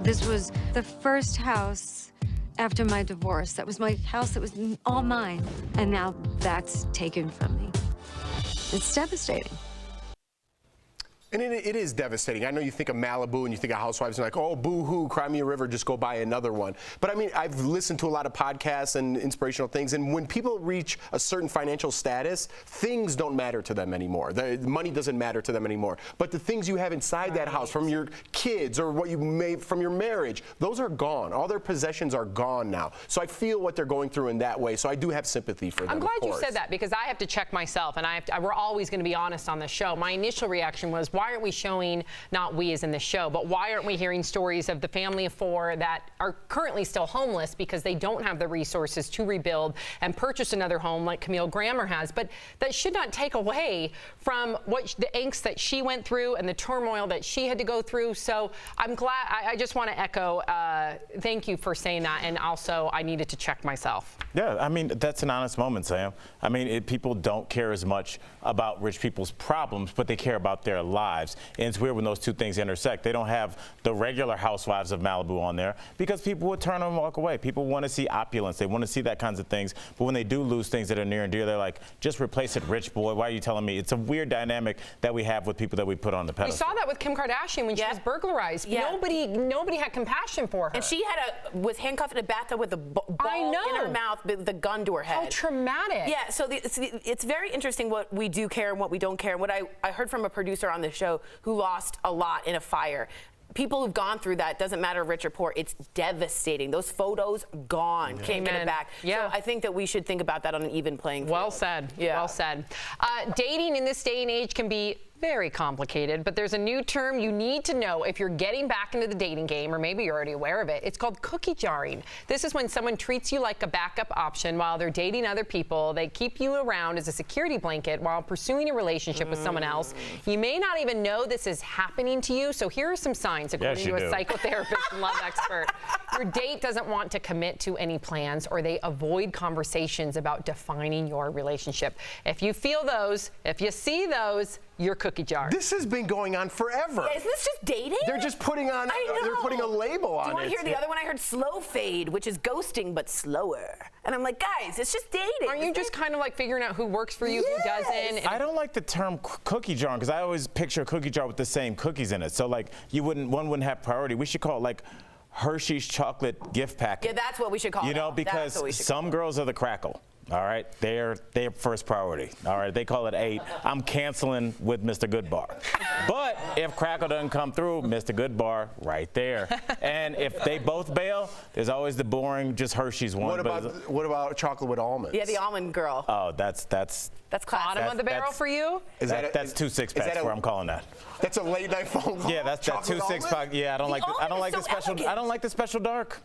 This was the first house after my divorce. That was my house that was all mine. And now that's taken from me. It's devastating. And it is devastating. I know you think of Malibu and you think of Housewives and like, oh, boo-hoo, cry me a river, just go buy another one. But I mean, I've listened to a lot of podcasts and inspirational things, and when people reach a certain financial status, things don't matter to them anymore. The money doesn't matter to them anymore. But the things you have inside that house, from your kids or what you made from your marriage, those are gone. All their possessions are gone now. So I feel what they're going through in that way. So I do have sympathy for them. I'm glad you said that, because I have to check myself, and we're always going to be honest on this show. My initial reaction was, why aren't we showing, not we as in the show, but why aren't we hearing stories of the family of four that are currently still homeless because they don't have the resources to rebuild and purchase another home like Camille Grammer has? But that should not take away from the angst that she went through and the turmoil that she had to go through. So I'm glad. I just want to echo, thank you for saying that, and also I needed to check myself. Yeah, I mean, that's an honest moment, Sam. I mean, people don't care as much about rich people's problems, but they care about their lives. And it's weird when those two things intersect. They don't have the regular Housewives of Malibu on there because people would turn and walk away. People want to see opulence. They want to see that kinds of things. But when they do lose things that are near and dear, they're like, just replace it, rich boy. Why are you telling me? It's a weird dynamic that we have with people that we put on the pedestal. We saw that with Kim Kardashian when she was burglarized. Nobody had compassion for her. And she was handcuffed in a bathtub with a ball in her mouth, with the gun to her head. How traumatic. Yeah, so it's very interesting what we do care and what we don't care. And what I heard from a producer on the show who lost a lot in a fire. People who've gone through that, doesn't matter rich or poor, it's devastating. Those photos, gone. Can't get it back. Yeah. So I think that we should think about that on an even playing field. Well said. Yeah. Well said. Dating in this day and age can be very complicated, but there's a new term you need to know if you're getting back into the dating game, or maybe you're already aware of it. It's called cookie jarring. This is when someone treats you like a backup option while they're dating other people. They keep you around as a security blanket while pursuing a relationship with someone else. You may not even know this is happening to you, so here are some signs, according to a psychotherapist and love expert. Your date doesn't want to commit to any plans, or they avoid conversations about defining your relationship. If you feel those, if you see those, you're cookie jar. This has been going on forever. Yeah, isn't this just dating? They're just putting on, they're putting a label on it. Do you want to hear the other one? I heard slow fade, which is ghosting, but slower. And I'm like, guys, it's just dating. Aren't you just kind of like figuring out who works for you, who doesn't? I don't like the term cookie jar because I always picture a cookie jar with the same cookies in it. So like one wouldn't have priority. We should call it like Hershey's chocolate gift packet. Yeah, that's what we should call it. You know, because some girls are the crackle. All right, they're first priority. All right, they call it 8. I'm canceling with Mr. Goodbar. But if Crackle doesn't come through, Mr. Goodbar right there. And if they both bail, there's always the boring, just Hershey's one. What about chocolate with almonds? Yeah, the almond girl. Oh, that's classic. Bottom of the barrel for you? That's 2 6-packs where I'm calling that. That's a late night phone call. Yeah, that's that 2 6-pack. Yeah, I don't like the special dark.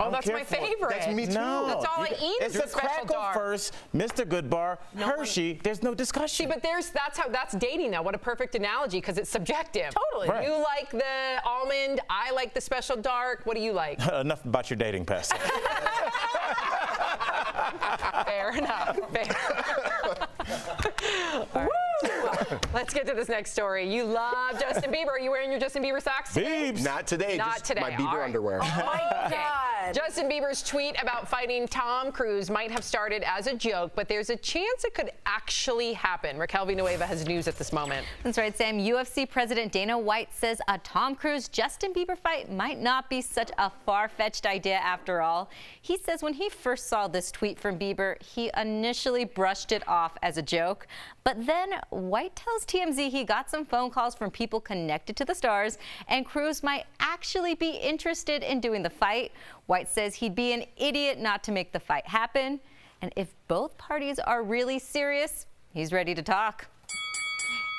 Oh, that's my favorite. That's me too. No, that's all I eat. It's the Crackle first, Mr. Goodbar, Hershey. There's no discussion. See, but that's dating though. What a perfect analogy, because it's subjective. Totally. Right. You like the almond. I like the special dark. What do you like? Enough about your dating past. Fair enough. Right. Let's get to this next story. You love Justin Bieber. Are you wearing your Justin Bieber socks today? Biebs. Not today. Not just today. My Bieber underwear. Oh my God. God. Justin Bieber's tweet about fighting Tom Cruise might have started as a joke, but there's a chance it could actually happen. Raquel Villanueva has news at this moment. That's right, Sam. UFC President Dana White says a Tom Cruise-Justin Bieber fight might not be such a far-fetched idea after all. He says when he first saw this tweet from Bieber, he initially brushed it off as a joke. But then White tells TMZ he got some phone calls from people connected to the stars, and Cruise might actually be interested in doing the fight. White says he'd be an idiot not to make the fight happen. And if both parties are really serious, he's ready to talk.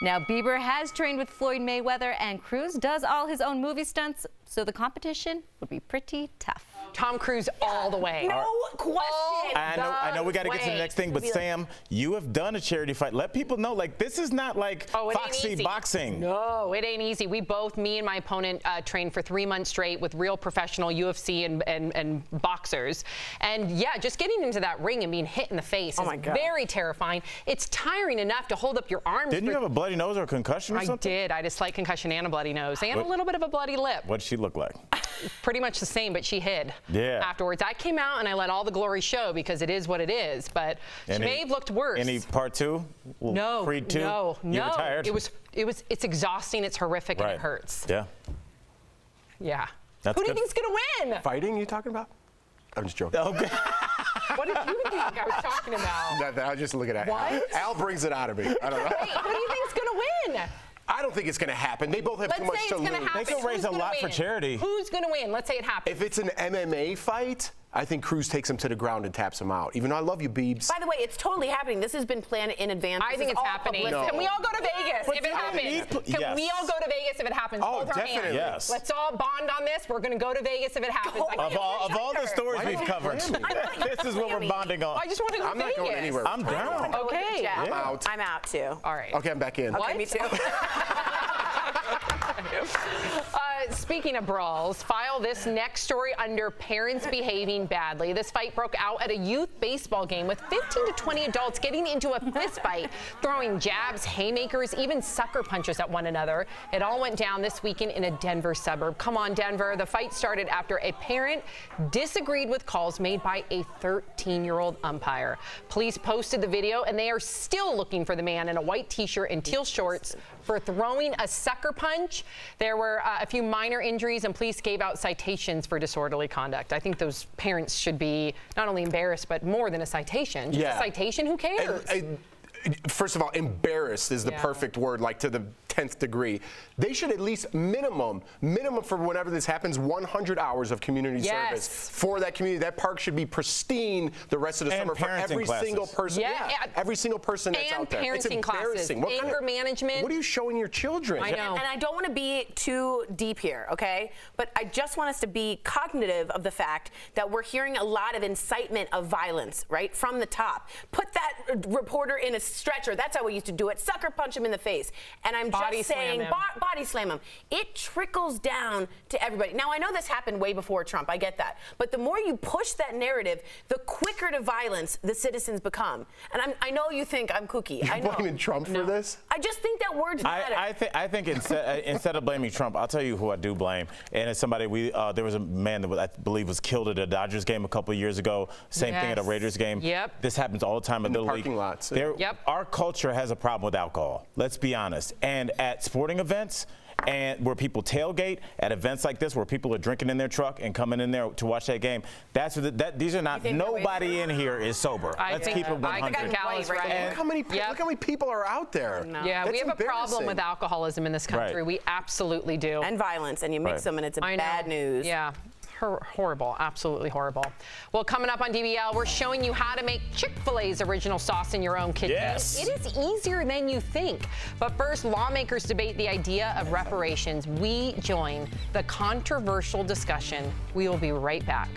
Now, Bieber has trained with Floyd Mayweather, and Cruise does all his own movie stunts, so the competition would be pretty tough. Tom Cruise all the way. No question. I know we got to get to the next thing, but Sam, you have done a charity fight. Let people know, like, this is not like foxy boxing. No, it ain't easy. We both, me and my opponent, trained for 3 months straight with real professional UFC and boxers. And yeah, just getting into that ring and being hit in the face is very terrifying. It's tiring enough to hold up your arms. Didn't you have a bloody nose or a concussion or something? I did. I had a slight concussion and a bloody nose and a little bit of a bloody lip. What did she look like? Pretty much the same, but she hid. Yeah. Afterwards, I came out and I let all the glory show because it is what it is. But she may have looked worse. Any part two? No. Creed 2? No. You retired? It's exhausting. It's horrific and it hurts. Yeah. Yeah. That's Who do you good. think's gonna win? Fighting? You talking about? I'm just joking. Okay. What did you think I was talking about? Nothing. I was just looking at What? Al. Al brings it out of me. I don't know. Wait, who do you think's gonna win? I don't think it's going to happen. They both have Let's too much say to it's lose. gonna happen. They can raise Who's a gonna lot for win? charity. Who's gonna win? Let's say it happens. If it's an MMA fight, I think Cruz takes him to the ground and taps him out. Even though I love you, Biebs. By the way, it's totally happening. This has been planned in advance. I think it's happening. Can we all go to Vegas if it happens? Can we all go to Vegas if it happens? Oh, Hold our hands. definitely. Yes. Let's all bond on this. We're going to go to Vegas if it happens. Of all the stories we've covered, this is what we're bonding on. I just want to go to I'm Vegas. not going anywhere. I'm down. Okay. I'm out. I'm out too. All right. Okay, I'm back in. Okay, me too. Speaking of brawls, file this next story under parents behaving badly. This fight broke out at a youth baseball game with 15 to 20 adults getting into a fist fight, throwing jabs, haymakers, even sucker punches at one another. It all went down this weekend in a Denver suburb. Come on, Denver. The fight started after a parent disagreed with calls made by a 13-year-old umpire. Police posted the video, and they are still looking for the man in a white t-shirt and teal shorts for throwing a sucker punch. There were a few minor injuries, and police gave out citations for disorderly conduct. I think those parents should be not only embarrassed, but more than a citation. Just a citation, who cares? First of all, embarrassed is the perfect word, like to the 10th degree. They should at least minimum for whenever this happens, 100 hours of community service for that community. That park should be pristine the rest of the summer for every single person. Every single person that's out there. It's parenting classes, embarrassing. anger management. What are you showing your children? I know. And I don't want to be too deep here, okay? But I just want us to be cognitive of the fact that we're hearing a lot of incitement of violence, right, from the top. Put that reporter in a stretcher. That's how we used to do it. Sucker punch him in the face. And I'm just saying, body slam him. It trickles down to everybody. Now, I know this happened way before Trump. I get that. But the more you push that narrative, the quicker to violence the citizens become. And I know you think I'm kooky. I know. You're blaming Trump for this? I just think that words matter. I think instead of blaming Trump, I'll tell you who I do blame. And it's somebody there was a man that I believe was killed at a Dodgers game a couple of years ago. Same thing at a Raiders game. Yep. This happens all the time in the parking lots. Our culture has a problem with alcohol. Let's be honest. And at sporting events, and where people tailgate at events like this, where people are drinking in their truck and coming in there to watch that game, these are not. Nobody in here is sober. Let's keep it 100. Look how many people are out there. Yeah, we have a problem with alcoholism in this country. We absolutely do. And violence, and you mix them, and it's bad news. Yeah. Horrible, absolutely horrible. Well, coming up on DBL, we're showing you how to make Chick-fil-A's original sauce in your own kitchen. Yes. It is easier than you think. But first, lawmakers debate the idea of reparations. We join the controversial discussion. We will be right back.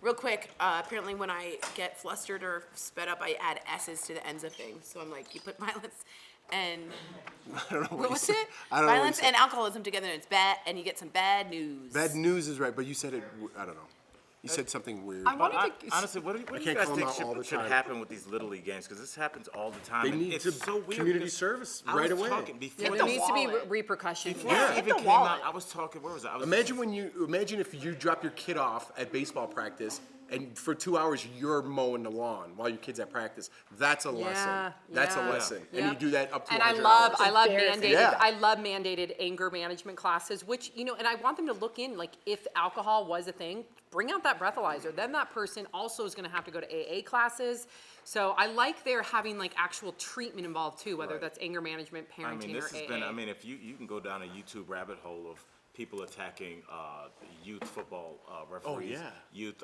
Real quick, apparently when I get flustered or sped up, I add S's to the ends of things. So I'm like, you put violence and I don't know what was it? I don't know what you Violence said. and alcoholism together, and it's bad, and you get some bad news. Bad news is right, but you said it. I don't know. You said something weird. Honestly, what do I you can't guys call them think out all the should time. happen with these Little League games? Because this happens all the time. They and need it's to so weird. community because service I right was away. talking before Yeah, the there needs to be wallet. repercussions. Before Yeah, it hit even the came out, wallet. I was talking. Where was I? I was Imagine if you drop your kid off at baseball practice and for 2 hours you're mowing the lawn while your kid's at practice. That's a lesson. That's a lesson. And you do that up to And 100 I hours. love mandated. Yeah. I love mandated anger management classes, which and I want them to look in like if alcohol was a thing, bring out that breathalyzer. Then that person also is going to have to go to AA classes. So I like they're having like actual treatment involved too, whether that's anger management, parenting, I mean, this or has AA. been. I mean, if you can go down a YouTube rabbit hole of people attacking youth football referees, youth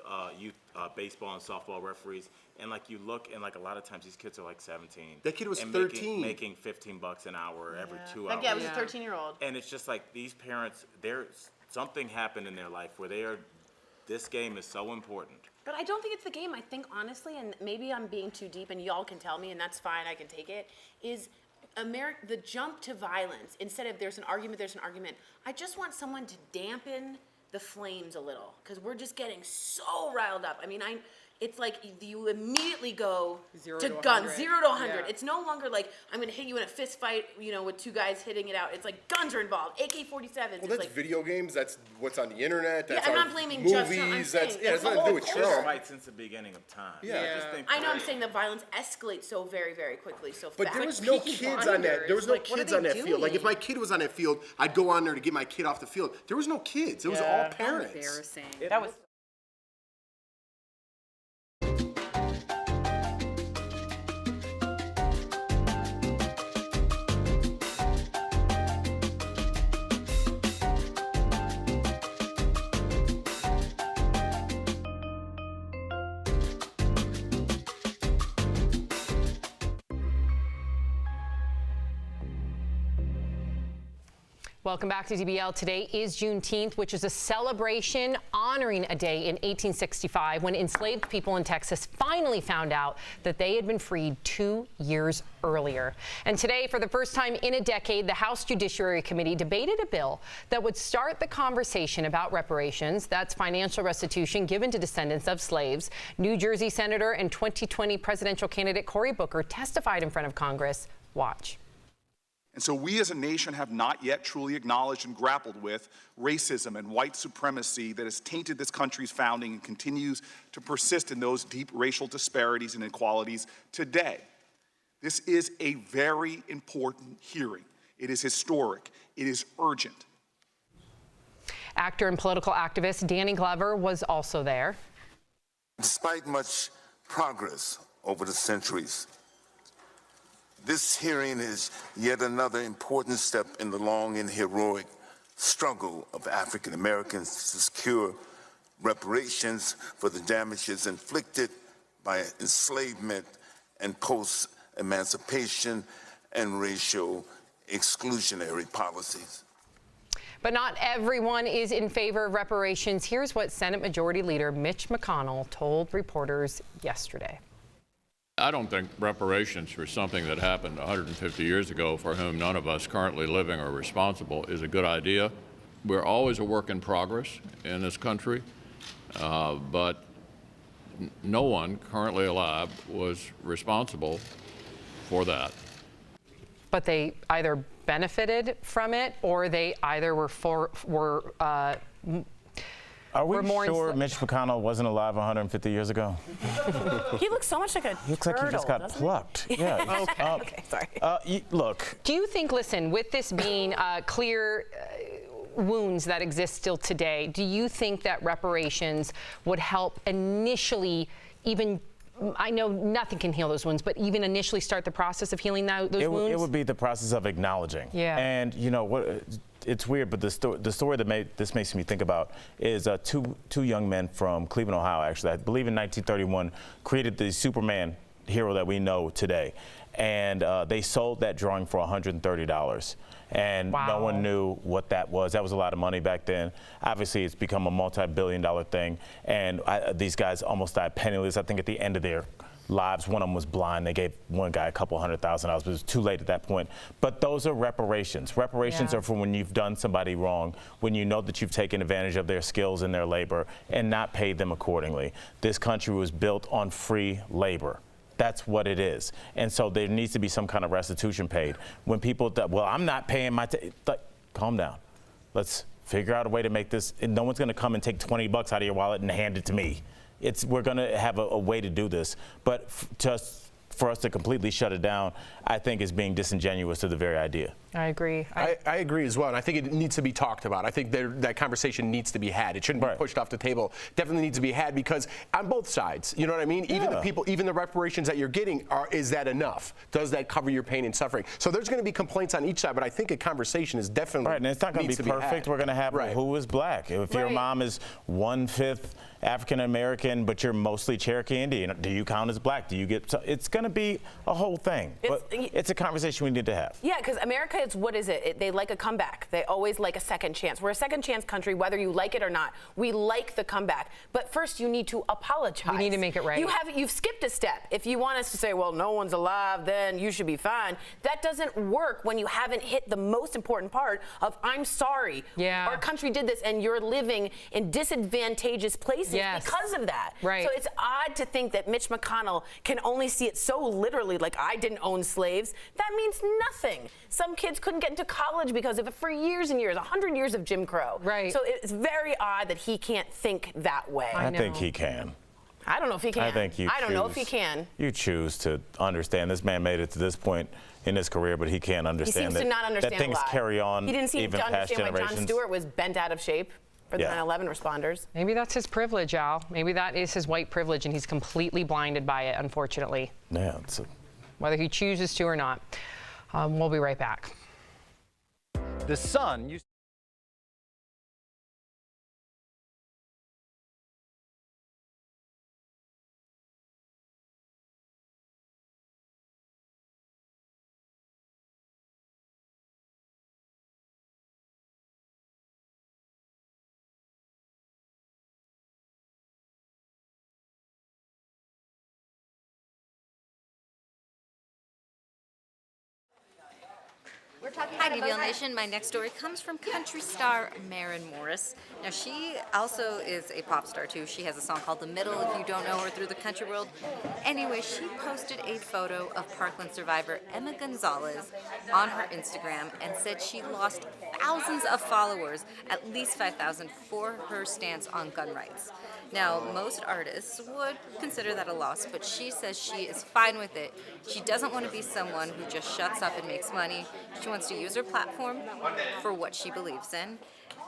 baseball and softball referees, and like you look, and like a lot of times these kids are like 17. That kid was and 13. making $15 an hour every 2 hours. Like, yeah, it was a 13-year-old. And it's just like these parents, something happened in their life where this game is so important. But I don't think it's the game. I think honestly, and maybe I'm being too deep, and y'all can tell me, and that's fine. I can take it. Is the jump to violence, instead of there's an argument, I just want someone to dampen the flames a little, because we're just getting so riled up. I mean, it's like you immediately go Zero to to guns, 100. 0 to 100. Yeah. It's no longer like I'm gonna hit you in a fist fight, with two guys hitting it out. It's like guns are involved, AK-47s. Well, it's that's like, video games. That's what's on the internet. That's I'm our not blaming movies. just Trump. I'm saying That's it's it's the nothing to do whole with culture. Trump. Fight since the beginning of time. Yeah. I just think I know I'm saying that violence escalates so very, very quickly, so But fast. there was Like no Peaky kids on that. There was no Blinders, like, what are kids on they that field. Like if doing? my kid was on that field, I'd go on there to get my kid off the field. There was no kids. It was all parents. Embarrassing. That was. Welcome back to DBL. Today is Juneteenth, which is a celebration honoring a day in 1865 when enslaved people in Texas finally found out that they had been freed 2 years earlier. And today, for the first time in a decade, the House Judiciary Committee debated a bill that would start the conversation about reparations. That's financial restitution given to descendants of slaves. New Jersey Senator and 2020 presidential candidate Cory Booker testified in front of Congress. Watch. And so we as a nation have not yet truly acknowledged and grappled with racism and white supremacy that has tainted this country's founding and continues to persist in those deep racial disparities and inequalities today. This is a very important hearing. It is historic. It is urgent. Actor and political activist Danny Glover was also there. Despite much progress over the centuries, this hearing is yet another important step in the long and heroic struggle of African Americans to secure reparations for the damages inflicted by enslavement and post-emancipation and racial exclusionary policies. But not everyone is in favor of reparations. Here's what Senate Majority Leader Mitch McConnell told reporters yesterday. I don't think reparations for something that happened 150 years ago for whom none of us currently living are responsible is a good idea. We're always a work in progress in this country, but no one currently alive was responsible for that. But they either benefited from it or they either Are we more sure Mitch McConnell wasn't alive 150 years ago? He looks so much like a Looks like he just got plucked. Yeah. Okay, sorry. Look. Do you think, listen, with this being clear wounds that exist still today, do you think that reparations would help initially even, I know nothing can heal those wounds, but even initially start the process of healing those wounds? It would be the process of acknowledging. Yeah. And you know what? It's weird, but the story that this makes me think about is two young men from Cleveland, Ohio, actually, I believe in 1931, created the Superman hero that we know today. And they sold that drawing for $130. And no one knew what that was. That was a lot of money back then. Obviously, it's become a multi-billion-dollar thing. And these guys almost died penniless, I think, at the end of their lives. One of them was blind. They gave one guy a couple $100,000, but it was too late at that point. But those are reparations. Reparations are for when you've done somebody wrong, when you know that you've taken advantage of their skills and their labor and not paid them accordingly. This country was built on free labor. That's what it is. And so there needs to be some kind of restitution paid. When people, well, I'm not paying my, calm down. Let's figure out a way to make this, and no one's gonna come and take $20 out of your wallet and hand it to me. We're gonna have a way to do this. But just for us to completely shut it down, I think is being disingenuous to the very idea. I agree. I agree as well, and I think it needs to be talked about. I think that conversation needs to be had. It shouldn't be pushed off the table. Definitely needs to be had, because on both sides, you know what I mean? Even the people, even the reparations that you're getting, is that enough? Does that cover your pain and suffering? So there's going to be complaints on each side, but I think a conversation is definitely and it's not going to be perfect. We're going to have who is black. If your mom is 1/5 African American, but you're mostly Cherokee Indian, do you count as black? Do you get? So it's going to be a whole thing. But it's a conversation we need to have. Yeah, because America, it's what is it? They like a comeback. They always like a second chance. We're a second chance country, whether you like it or not. We like the comeback. But first, you need to apologize. We need to make it right. You've skipped a step. If you want us to say, well, no one's alive, then you should be fine. That doesn't work when you haven't hit the most important part of, I'm sorry. Yeah. Our country did this, and you're living in disadvantageous places because of that. Right. So it's odd to think that Mitch McConnell can only see it so literally, like, I didn't own slaves. That means nothing. Some kids couldn't get into college because of it for years and years, 100 years of Jim Crow. Right. So it's very odd that he can't think that way. I think he can. I don't know if he can. I think I don't know if he can. You choose to understand. This man made it to this point in his career, but he can't understand He seems to not understand that things a lot. carry on. He didn't seem even to past understand why Jon generations. Stewart was bent out of shape for the 9/11 responders. Maybe that's his privilege, Al. Maybe that is his white privilege, and he's completely blinded by it, unfortunately. Yeah. Whether he chooses to or not. We'll be right back. The sun used Hi, DBL Nation. My next story comes from country star Maren Morris. Now, she also is a pop star, too. She has a song called The Middle, if you don't know her through the country world. Anyway, she posted a photo of Parkland survivor Emma Gonzalez on her Instagram and said she lost thousands of followers, at least 5,000, for her stance on gun rights. Now, most artists would consider that a loss, but she says she is fine with it. She doesn't want to be someone who just shuts up and makes money. She wants to use her platform for what she believes in,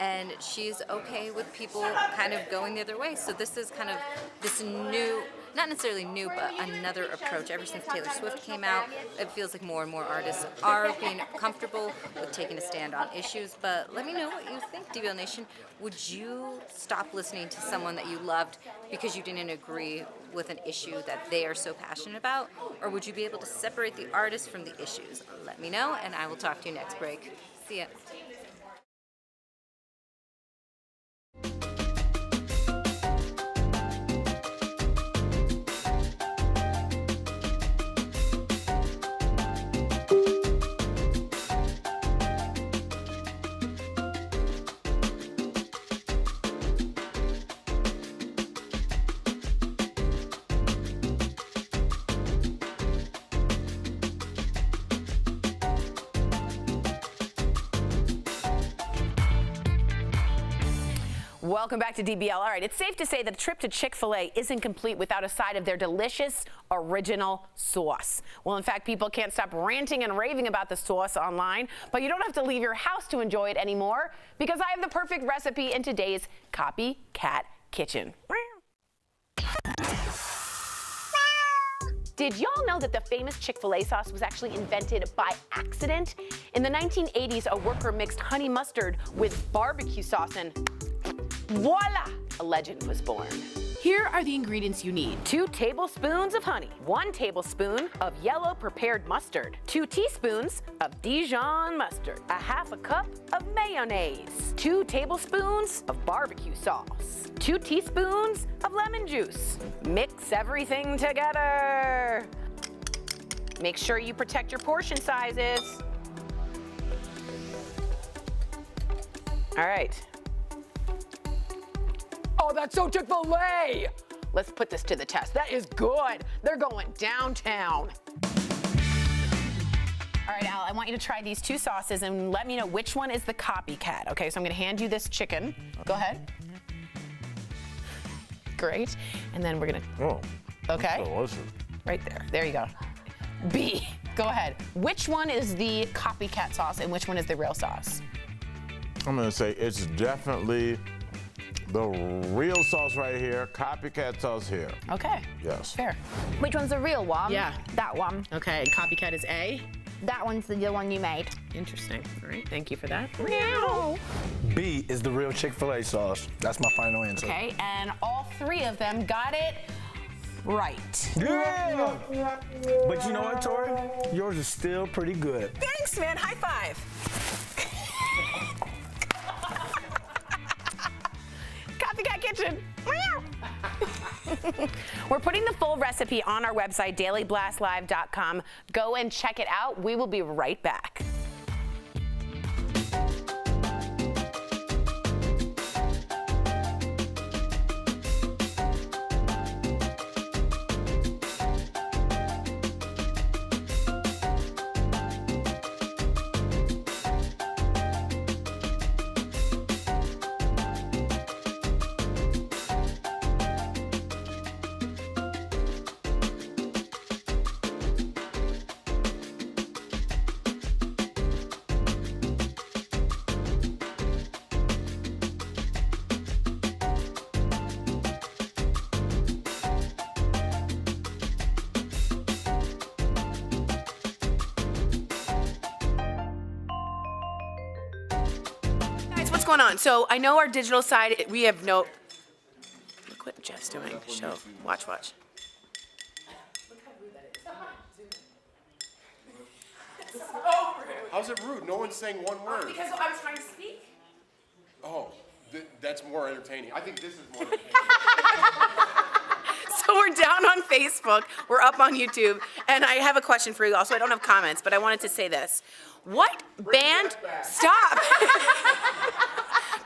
and she's okay with people kind of going the other way. So this is kind of this new, not necessarily new, but another approach. Ever since Taylor Swift came out, it feels like more and more artists are being comfortable with taking a stand on issues. But let me know what you think, DBL Nation. Would you stop listening to someone that you loved because you didn't agree with an issue that they are so passionate about? Or would you be able to separate the artist from the issues? Let me know, and I will talk to you next break. See ya. Welcome back to DBL. All right, it's safe to say that a trip to Chick-fil-A isn't complete without a side of their delicious original sauce. Well, in fact, people can't stop ranting and raving about the sauce online, but you don't have to leave your house to enjoy it anymore, because I have the perfect recipe in today's Copycat Kitchen. Did y'all know that the famous Chick-fil-A sauce was actually invented by accident? In the 1980s, a worker mixed honey mustard with barbecue sauce and voila! a legend was born. Here are the ingredients you need. 2 tablespoons of honey, 1 tablespoon of yellow prepared mustard, 2 teaspoons of Dijon mustard, a half a cup of mayonnaise, 2 tablespoons of barbecue sauce, 2 teaspoons of lemon juice. Mix everything together. Make sure you protect your portion sizes. All right. Oh, that's so Chick-fil-A! Let's put this to the test. That is good. They're going downtown. All right, Al, I want you to try these 2 sauces and let me know which one is the copycat. Okay, so I'm gonna hand you this chicken. Go ahead. Great. And then we're gonna, okay. Right there, there you go. B, go ahead. Which one is the copycat sauce and which one is the real sauce? I'm gonna say it's definitely the real sauce right here, copycat sauce here. Okay. Yes. Fair. Which one's the real one? Yeah. That one. Okay, copycat is A. That one's the one you made. Interesting. All right, thank you for that. B is the real Chick-fil-A sauce. That's my final answer. Okay, and all 3 of them got it right. Yeah! But you know what, Tori? Yours is still pretty good. Thanks, man. High five. Copycat Kitchen. We're putting the full recipe on our website, dailyblastlive.com. Go and check it out. We will be right back. What's going on? So I know our digital side, we have no, look what Jeff's doing. Show, watch. How's it rude? No one's saying one word. Because I was trying to speak. Oh, that's more entertaining. I think this is more entertaining. So we're down on Facebook, we're up on YouTube, and I have a question for you all. So I don't have comments, but I wanted to say this. What band, stop.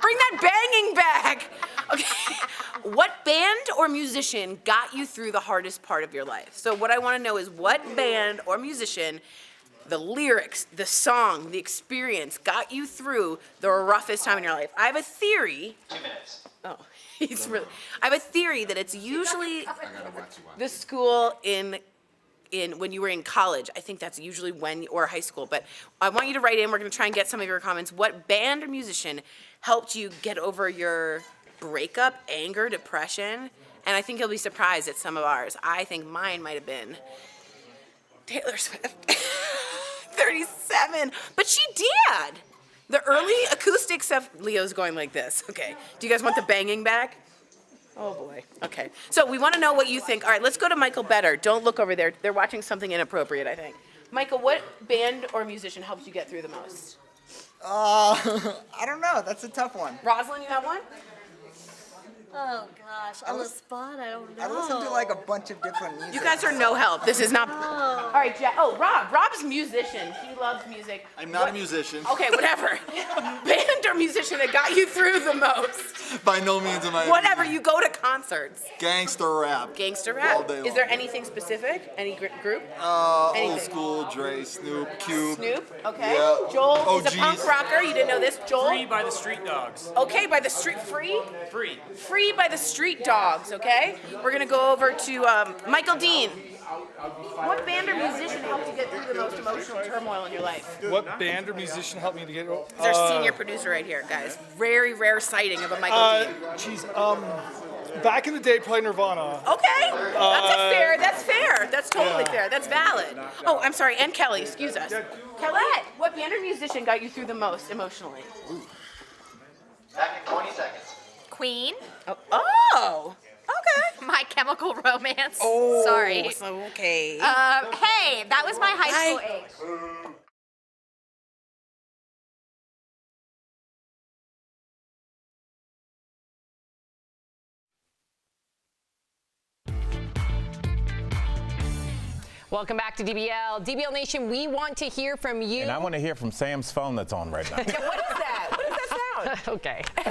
Bring that banging back. Okay. What band or musician got you through the hardest part of your life? So what I want to know is what band or musician, the lyrics, the song, the experience got you through the roughest time in your life. I have a theory. 2 minutes. Oh, he's really. I have a theory that it's usually the school in when you were in college. I think that's usually when, or high school. But I want you to write in. We're going to try and get some of your comments. What band or musician helped you get over your breakup, anger, depression? And I think you'll be surprised at some of ours. I think mine might have been Taylor Swift. 37, but she did. The early acoustic stuff, Leo's going like this. Okay, do you guys want the banging back? Oh boy, okay. So we want to know what you think. All right, let's go to Michael Better. Don't look over there. They're watching something inappropriate, I think. Michael, what band or musician helped you get through the most? I don't know, that's a tough one. Rosalind, you have one? Oh gosh, on the spot, I don't know. I listen to like a bunch of different music. You guys are no help. This is not. All right, Jack. Oh, Rob. Rob's a musician. He loves music. I'm not a musician. Okay, whatever. Band or musician that got you through the most? By no means am I. Whatever. You go to concerts. Gangster rap. Gangster rap. All day long. Is there anything specific? Any group? Old school, Dre, Snoop, Cube. Snoop. Okay. Yeah. Joel is OGs. a punk rocker. You didn't know this. Joel. Free by the Street Dogs. Okay, by the street. Free. Free. Free by the Street Dogs, okay? We're gonna go over to Michael Dean. What band or musician helped you get through the most emotional turmoil in your life? What band or musician helped me to get? He's our senior producer right here, guys. Very rare sighting of a Michael Dean. Back in the day, play Nirvana. Okay, that's fair. That's totally fair. That's valid. Oh, I'm sorry, and Kelly, excuse us. Kellette, what band or musician got you through the most emotionally? Back in 20 seconds. Queen. Oh. Okay. My Chemical Romance. Oh, Sorry. Okay. Hey, that was my high school age. Welcome back to DBL. DBL Nation, we want to hear from you. And I want to hear from Sam's phone that's on right now. What is that? What does that sound? Okay. We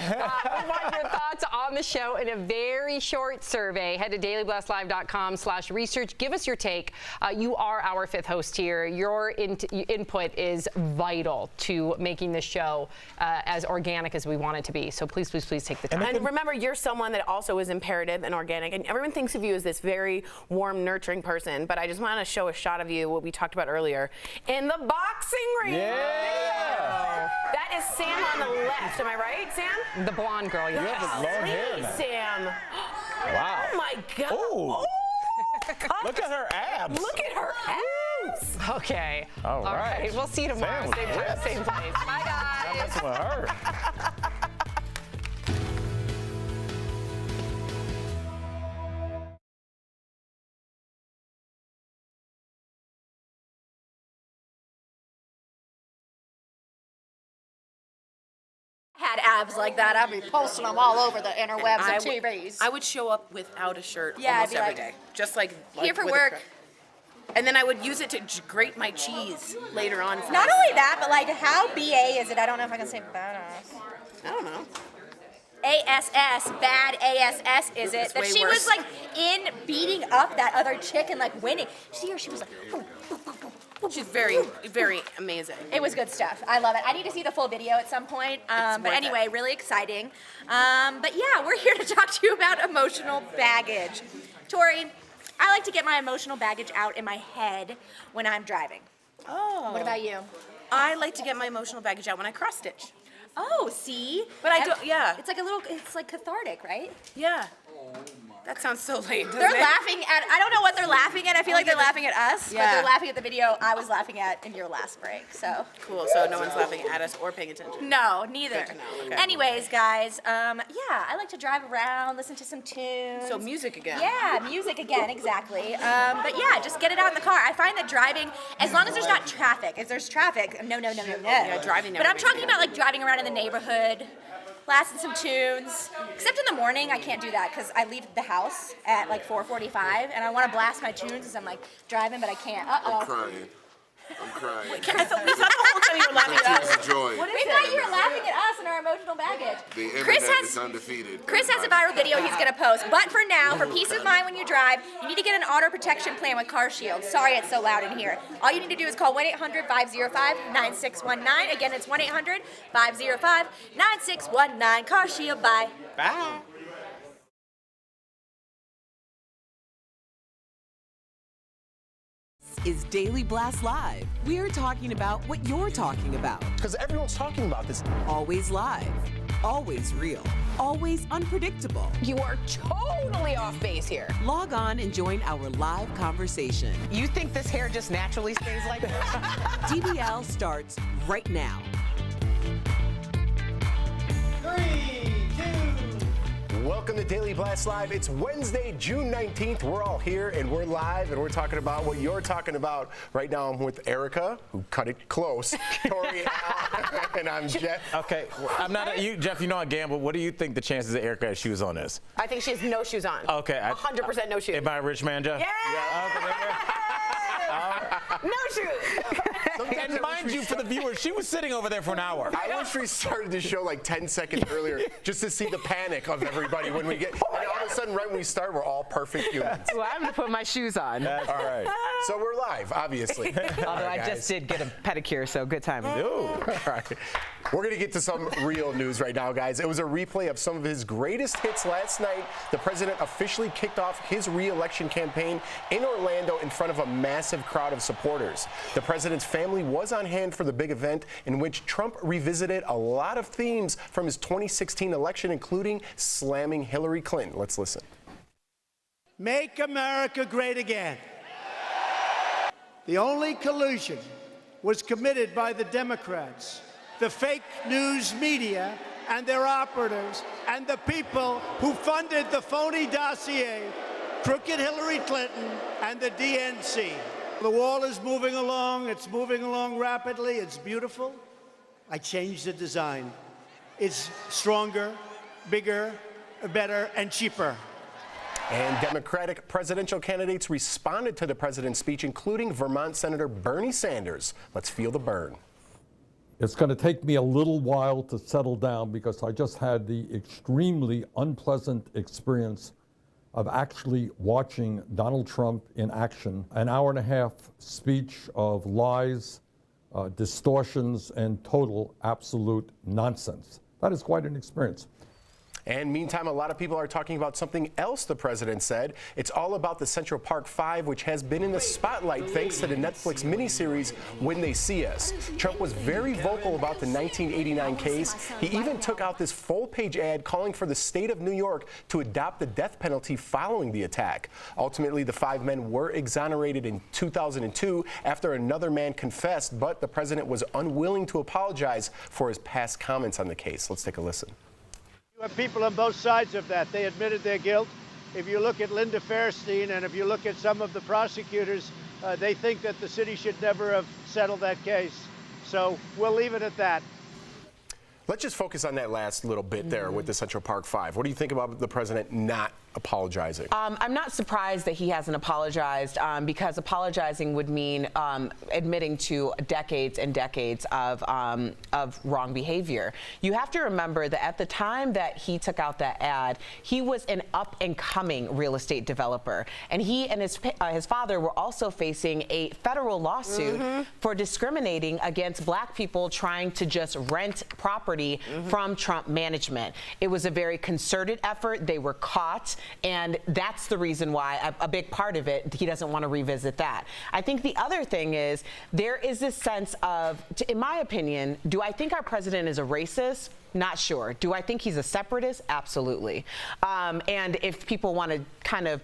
want your thoughts on the show in a very short survey. Head to dailyblastlive.com/research. Give us your take. You are our fifth host here. Your input is vital to making this show as organic as we want it to be. So please, please, please take the time. And remember, you're someone that also is imperative and organic, and everyone thinks of you as this very warm, nurturing person, but I just want to show a shot of you, what we talked about earlier, in the boxing ring. Yeah! That is Sam on the left. Am I right, Sam? The blonde girl. You have long hair now. Sam. Wow. Oh my God. Oh. Look at her abs. Look at her abs. Okay. All right. We'll see you tomorrow. Sam Same was time, ripped. same place. Bye, guys. I'm messing with her. Had abs like that, I'd be posting them all over the interwebs and TVs. I would show up without a shirt Yeah, I'd almost be every like, day. Just like here for with a work. And then I would use it to grate my cheese later on. For Not my- only that, but like how BA is it? I don't know if I can say badass. I don't know. ASS, bad ASS is it? It's That way she worse. was like in beating up that other chick and like winning. See her? She was like, She's very, very amazing. it was good stuff. I love it. I need to see the full video at some point. But worth anyway, really exciting. But yeah, we're here to talk to you about emotional baggage. Tori, I like to get my emotional baggage out in my head when I'm driving. Oh. What about you? I like to get my emotional baggage out when I cross stitch. Oh, see? But I don't, yeah. It's like it's like cathartic, right? Yeah. That sounds so lame, doesn't They're it? laughing at, I don't know what they're laughing at. I feel like they're laughing at us, but Yeah. they're laughing at the video I was laughing at in your last break, so. Cool, so no one's laughing at us or paying attention. No, neither. Good to know, okay. Anyways, guys, yeah, I like to drive around, listen to some tunes. So music again. Yeah, music again, exactly. But yeah, just get it out in the car. I find that driving, as long as there's not traffic, if there's traffic, no. Yeah, driving never But I'm makes talking me about like driving around in the neighborhood, blasting some tunes. Except in the morning, I can't do that because I leave the house at like 4:45 and I want to blast my tunes as I'm like driving, but I can't. I'm crying. I'm crying. We thought the whole time you were laughing at us. Tears of joy. We thought you were laughing at us and our emotional baggage. The Chris internet is has undefeated. Chris has a viral video he's gonna post. But for now, for peace of mind when you drive, you need to get an auto protection plan with Car Shield. Sorry it's so loud in here. All you need to do is call 1-800-505-9619. Again, it's 1-800-505-9619. Car Shield. Bye. Bye. Is Daily Blast Live. We're talking about what you're talking about. Because everyone's talking about this. Always live, always real, always unpredictable. You are totally off base here. Log on and join our live conversation. You think this hair just naturally stays like this? DBL starts right now. 3, 2. Welcome to Daily Blast Live. It's Wednesday, June 19th. We're all here and we're live and we're talking about what you're talking about. Right now I'm with Erica, who cut it close, Tori, and I'm Jeff. Okay, I'm not you, Jeff. You know I gamble. What do you think the chances that Erica has shoes on is? I think she has no shoes on. Okay, 100% no shoes. Am I a rich man, Jeff? No shoes. And mind you, for the viewers, she was sitting over there for an hour. I wish we started the show like 10 seconds earlier just to see the panic of everybody when we get. And all of a sudden, right when we start, we're all perfect humans. Well, I'm going to put my shoes on. All right. So we're live, obviously. Although I just did get a pedicure, so good timing. All right. We're going to get to some real news right now, guys. It was a replay of some of his greatest hits last night. The president officially kicked off his re-election campaign in Orlando in front of a massive crowd of supporters. The president's family was on hand for the big event in which Trump revisited a lot of themes from his 2016 election, including slamming Hillary Clinton. Let's listen. Make America great again. The only collusion was committed by the Democrats. The fake news media and their operatives and the people who funded the phony dossier, crooked Hillary Clinton, and the DNC. The wall is moving along. It's moving along rapidly. It's beautiful. I changed the design. It's stronger, bigger, better, and cheaper. And Democratic presidential candidates responded to the president's speech, including Vermont Senator Bernie Sanders. Let's feel the burn. It's going to take me a little while to settle down because I just had the extremely unpleasant experience of actually watching Donald Trump in action. An hour-and-a-half speech of lies, distortions, and total absolute nonsense. That is quite an experience. And meantime, a lot of people are talking about something else the president said. It's all about the Central Park 5, which has been in the spotlight thanks to the Netflix miniseries When They See Us. Trump was very vocal about the 1989 case. He even took out this full-page ad calling for the state of New York to adopt the death penalty following the attack. Ultimately, the 5 men were exonerated in 2002 after another man confessed, but the president was unwilling to apologize for his past comments on the case. Let's take a listen. You have people on both sides of that. They admitted their guilt. If you look at Linda Fairstein and if you look at some of the prosecutors, they think that the city should never have settled that case. So we'll leave it at that. Let's just focus on that last little bit there with the Central Park 5. What do you think about the president not apologizing? I'm not surprised that he hasn't apologized because apologizing would mean admitting to decades and decades of wrong behavior. You have to remember that at the time that he took out that ad, he was an up-and-coming real estate developer, and he and his father were also facing a federal lawsuit for discriminating against black people trying to just rent property from Trump management. It was a very concerted effort. They were caught. And that's the reason why, a big part of it, he doesn't want to revisit that. I think the other thing is there is this sense of, in my opinion, do I think our president is a racist? Not sure. Do I think he's a separatist? Absolutely. And if people want to kind of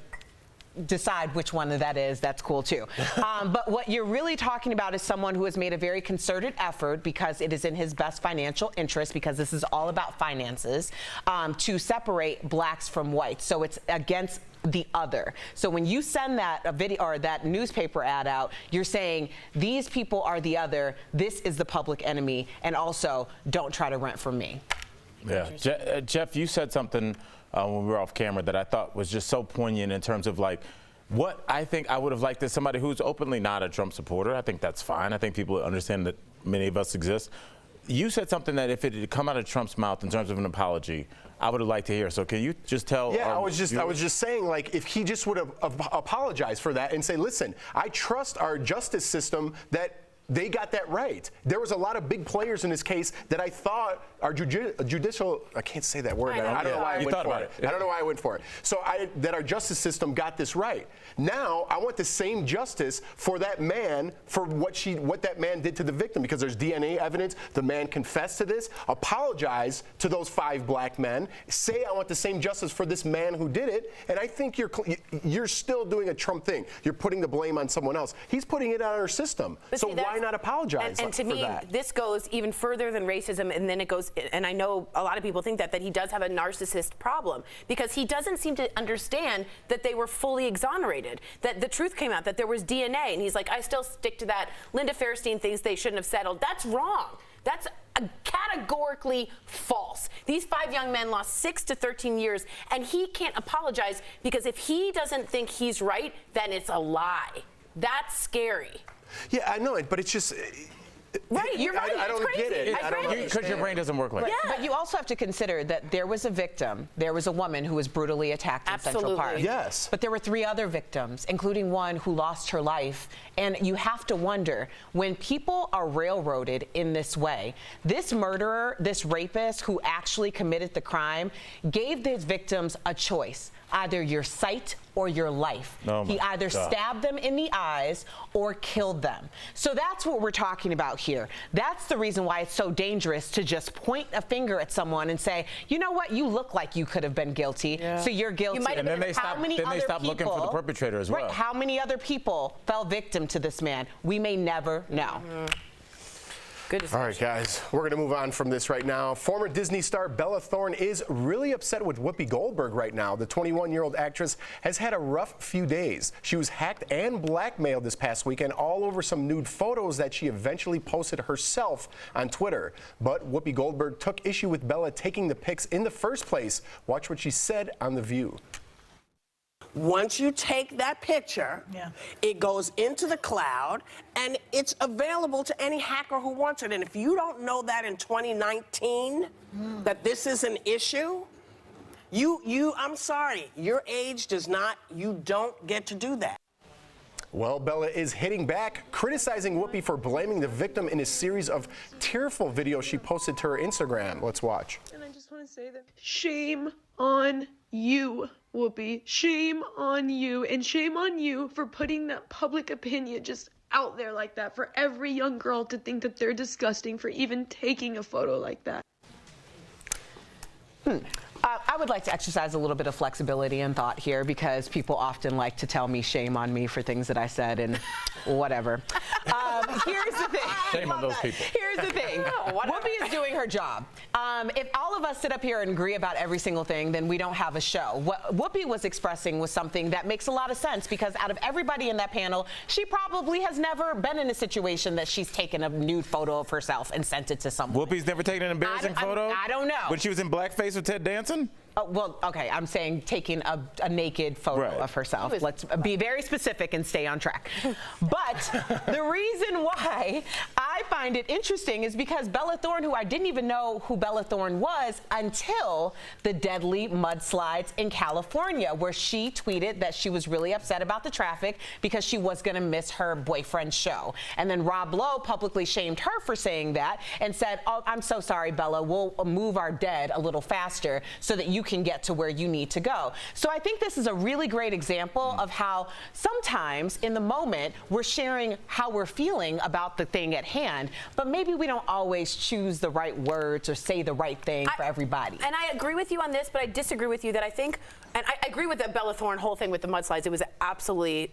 decide which one that is, that's cool too. But what you're really talking about is someone who has made a very concerted effort, because it is in his best financial interest, because this is all about finances, to separate blacks from whites. So it's against the other. So when you send that video or that newspaper ad out, you're saying these people are the other, this is the public enemy, and also don't try to rent from me. Yeah, Jeff, you said something when we were off camera that I thought was just so poignant in terms of like what I think I would have liked as somebody who's openly not a Trump supporter. I think that's fine. I think people understand that many of us exist. You said something that if it had come out of Trump's mouth in terms of an apology, I would have liked to hear. So can you just tell? Yeah, I was just saying, like, if he just would have apologized for that and say, listen, I trust our justice system that they got that right. There was a lot of big players in this case that I thought our judicial, I can't say that word. I don't know why I went for it. I don't know why I went for it. So that our justice system got this right. Now I want the same justice for that man, for what that man did to the victim, because there's DNA evidence. The man confessed to this. Apologize to those 5 black men. Say I want the same justice for this man who did it. And I think you're still doing a Trump thing. You're putting the blame on someone else. He's putting it on our system. But so why not apologize and to for me, that? this goes even further than racism, and then it goes, and I know a lot of people think that he does have a narcissist problem, because he doesn't seem to understand that they were fully exonerated, that the truth came out, that there was DNA, and he's like, I still stick to that. Linda Fairstein thinks they shouldn't have settled. That's wrong. That's categorically false. These 5 young men lost 6 to 13 years, and he can't apologize because if he doesn't think he's right, then it's a lie. That's scary. Yeah, I know it, but it's just. Right, you're right. I don't get it. Because your brain doesn't work like that. Yeah. But you also have to consider that there was a victim. There was a woman who was brutally attacked in Central Park. Yes. But there were 3 other victims, including one who lost her life. And you have to wonder, when people are railroaded in this way, this murderer, this rapist who actually committed the crime, gave these victims a choice. Either your sight or your life. He either stabbed them in the eyes or killed them. So that's what we're talking about here. That's the reason why it's so dangerous to just point a finger at someone and say, you know what, you look like you could have been guilty, so you're guilty. And then they stop looking for the perpetrator as well. Right, how many other people fell victim to this man? We may never know. Good discussion. All right, guys, we're going to move on from this right now. Former Disney star Bella Thorne is really upset with Whoopi Goldberg right now. The 21-year-old actress has had a rough few days. She was hacked and blackmailed this past weekend all over some nude photos that she eventually posted herself on Twitter. But Whoopi Goldberg took issue with Bella taking the pics in the first place. Watch what she said on The View. Once you take that picture, it goes into the cloud, and it's available to any hacker who wants it. And if you don't know that in 2019, that this is an issue, I'm sorry, your age does not, you don't get to do that. Well, Bella is hitting back, criticizing Whoopi for blaming the victim in a series of tearful videos she posted to her Instagram. Let's watch. And I just want to say that shame on you, Whoopi. Shame on you, and shame on you for putting that public opinion just out there like that for every young girl to think that they're disgusting for even taking a photo like that. I would like to exercise a little bit of flexibility and thought here because people often like to tell me shame on me for things that I said and whatever. Here's the thing. Shame on those people. Here's the thing. Whoopi is doing her job. If all of us sit up here and agree about every single thing, then we don't have a show. What Whoopi was expressing was something that makes a lot of sense because out of everybody in that panel, she probably has never been in a situation that she's taken a nude photo of herself and sent it to someone. Whoopi's never taken an embarrassing photo? I don't know. When she was in blackface with Ted Danson? Oh, well, okay, I'm saying taking a naked photo of herself. Let's be very specific and stay on track. But the reason why I find it interesting is because Bella Thorne, who I didn't even know who Bella Thorne was until the deadly mudslides in California, where she tweeted that she was really upset about the traffic because she was going to miss her boyfriend's show. And then Rob Lowe publicly shamed her for saying that and said, oh, I'm so sorry, Bella, we'll move our dead a little faster so that you can get to where you need to go. So I think this is a really great example of how sometimes in the moment we're sharing how we're feeling about the thing at hand, but maybe we don't always choose the right words or say the right thing for everybody. And I agree with you on this, but I disagree with you that I think, and I agree with the Bella Thorne whole thing with the mudslides. It was absolutely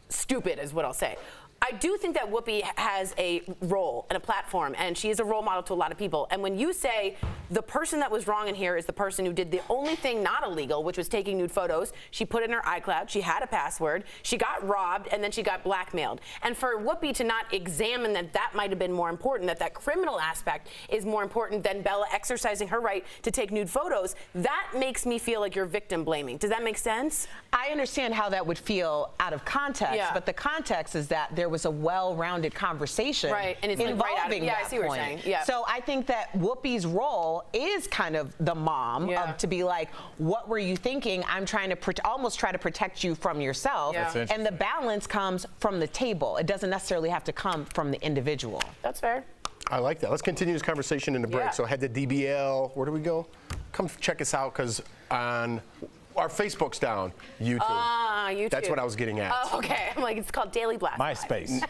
stupid is what I'll say. I do think that Whoopi has a role and a platform, and she is a role model to a lot of people. And when you say the person that was wrong in here is the person who did the only thing not illegal, which was taking nude photos, she put it in her iCloud, she had a password, she got robbed, and then she got blackmailed. And for Whoopi to not examine that might have been more important, that criminal aspect is more important than Bella exercising her right to take nude photos, that makes me feel like you're victim blaming. Does that make sense? I understand how that would feel out of context, but the context is that there was a well-rounded conversation and it's involving right out of, that I see what point. you're saying. So I think that Whoopi's role is kind of the mom of to be like, what were you thinking? I'm trying to almost try to protect you from yourself. And the balance comes from the table. It doesn't necessarily have to come from the individual. That's fair. I like that. Let's continue this conversation in the break. So head to DBL. Where do we go? Come check us out because on our Facebook's down. YouTube. YouTube. That's what I was getting at. Oh, okay. I'm like, it's called Daily Blast. MySpace.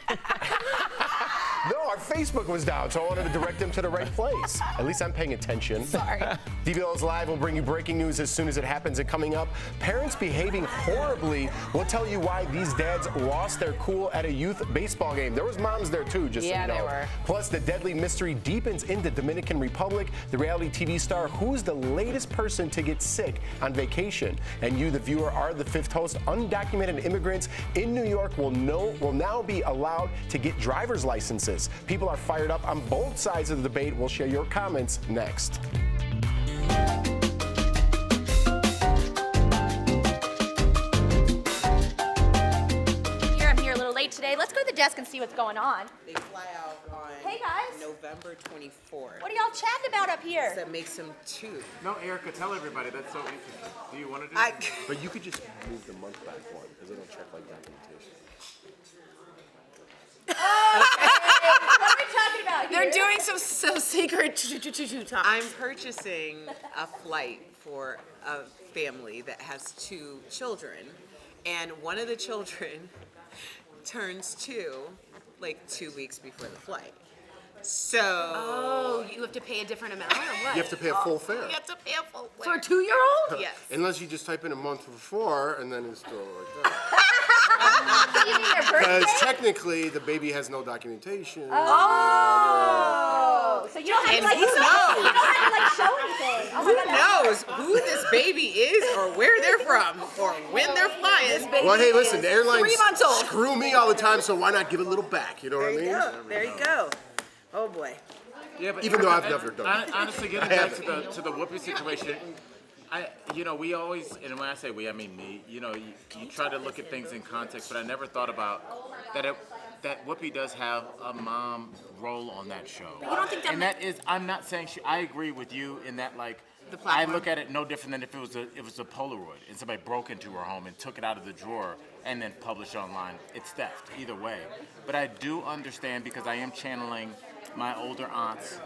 No, our Facebook was down, so I wanted to direct them to the right place. At least I'm paying attention. Sorry. DBL is live. We'll bring you breaking news as soon as it happens. And coming up, parents behaving horribly. We'll tell you why these dads lost their cool at a youth baseball game. There was moms there too, just so you know. They were. Plus, the deadly mystery deepens in the Dominican Republic. The reality TV star, who's the latest person to get sick on vacation? And you, the viewer, are the fifth host. Undocumented immigrants in New York will now be allowed to get driver's licenses. People are fired up on both sides of the debate. We'll share your comments next. I'm here a little late today. Let's go to the desk and see what's going on. They fly out on Hey guys. November 24th. What are y'all chatting about up here? That makes them two. No, Erica, tell everybody. That's so interesting. Do you want to do that? But you could just move the month back one because it'll check like documentation. What are we talking about here? They're doing some secret talk. I'm purchasing a flight for a family that has two children, and one of the children turns 2 like 2 weeks before the flight. So. Oh, you have to pay a different amount or what? You have to pay a full fare. You have to pay a full For fare. a 2-year-old? Yes. Unless you just type in a month before and then it's still like that. You mean their birthday? Because technically, the baby has no documentation. Oh. So you don't have to like, who knows? You don't have to like show anything. Oh my Who God, knows who this baby is or where they're from or when they're flying? Well, hey, listen, the airlines 3 months old. screw me all the time, so why not give a little back? You know what I mean? There you go. Oh boy. Yeah, but Even though I've never done it. Honestly, getting back to the Whoopi situation, we always, and when I say we, I mean me. You try to look at things in context, but I never thought about that Whoopi does have a mom role on that show. But you don't think that? And that is, I'm not saying I agree with you in that, like, I look at it no different than if it was a Polaroid and somebody broke into her home and took it out of the drawer and then published online. It's theft, either way. But I do understand, because I am channeling my older aunts,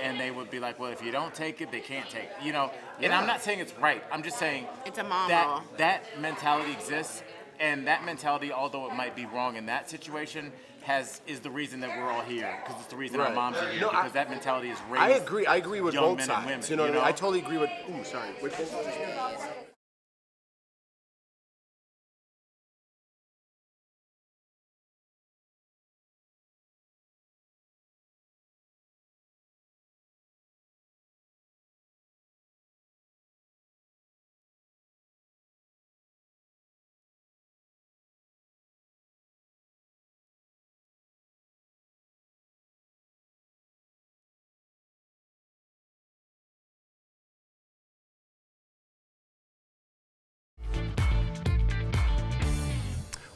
and they would be like, well, if you don't take it, they can't take it. And I'm not saying it's right. I'm just saying it's a mom role. That mentality exists, and that mentality, although it might be wrong in that situation, is the reason that we're all here, because it's the reason our moms are here, because that mentality is raised. I agree with young both men sides. and women, You know what I mean? I totally agree with. Sorry. With both sides.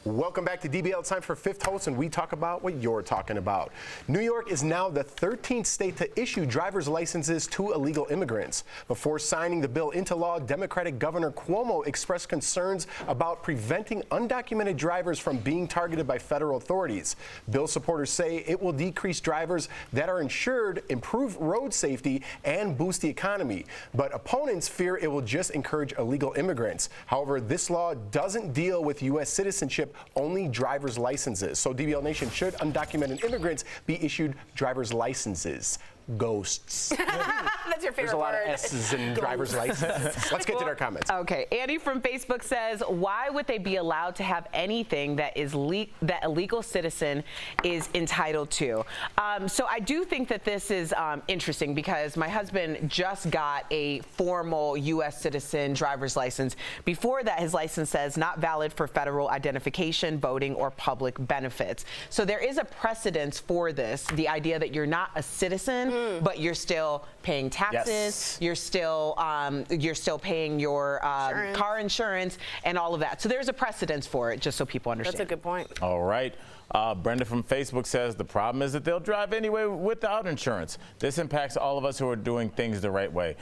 Welcome back to DBL. It's time for Fifth Host, and we talk about what you're talking about. New York is now the 13th state to issue driver's licenses to illegal immigrants. Before signing the bill into law, Democratic Governor Cuomo expressed concerns about preventing undocumented drivers from being targeted by federal authorities. Bill supporters say it will decrease drivers that are insured, improve road safety, and boost the economy. But opponents fear it will just encourage illegal immigrants. However, this law doesn't deal with U.S. citizenship, only driver's licenses. So DBL Nation, should undocumented immigrants be issued driver's licenses? Ghosts. That's your favorite There's a lot word. of S's in driver's licenses. Let's get to their comments. Okay, Andy from Facebook says, why would they be allowed to have anything that is that a legal citizen is entitled to? So I do think that this is interesting, because my husband just got a formal U.S. citizen driver's license. Before that, his license says not valid for federal identification, voting, or public benefits. So there is a precedence for this, the idea that you're not a citizen, but you're still paying taxes, you're still paying your car insurance and all of that. So there's a precedence for it, just so people understand. That's a good point. All right. Brenda from Facebook says the problem is that they'll drive anyway without insurance. This impacts all of us who are doing things the right way.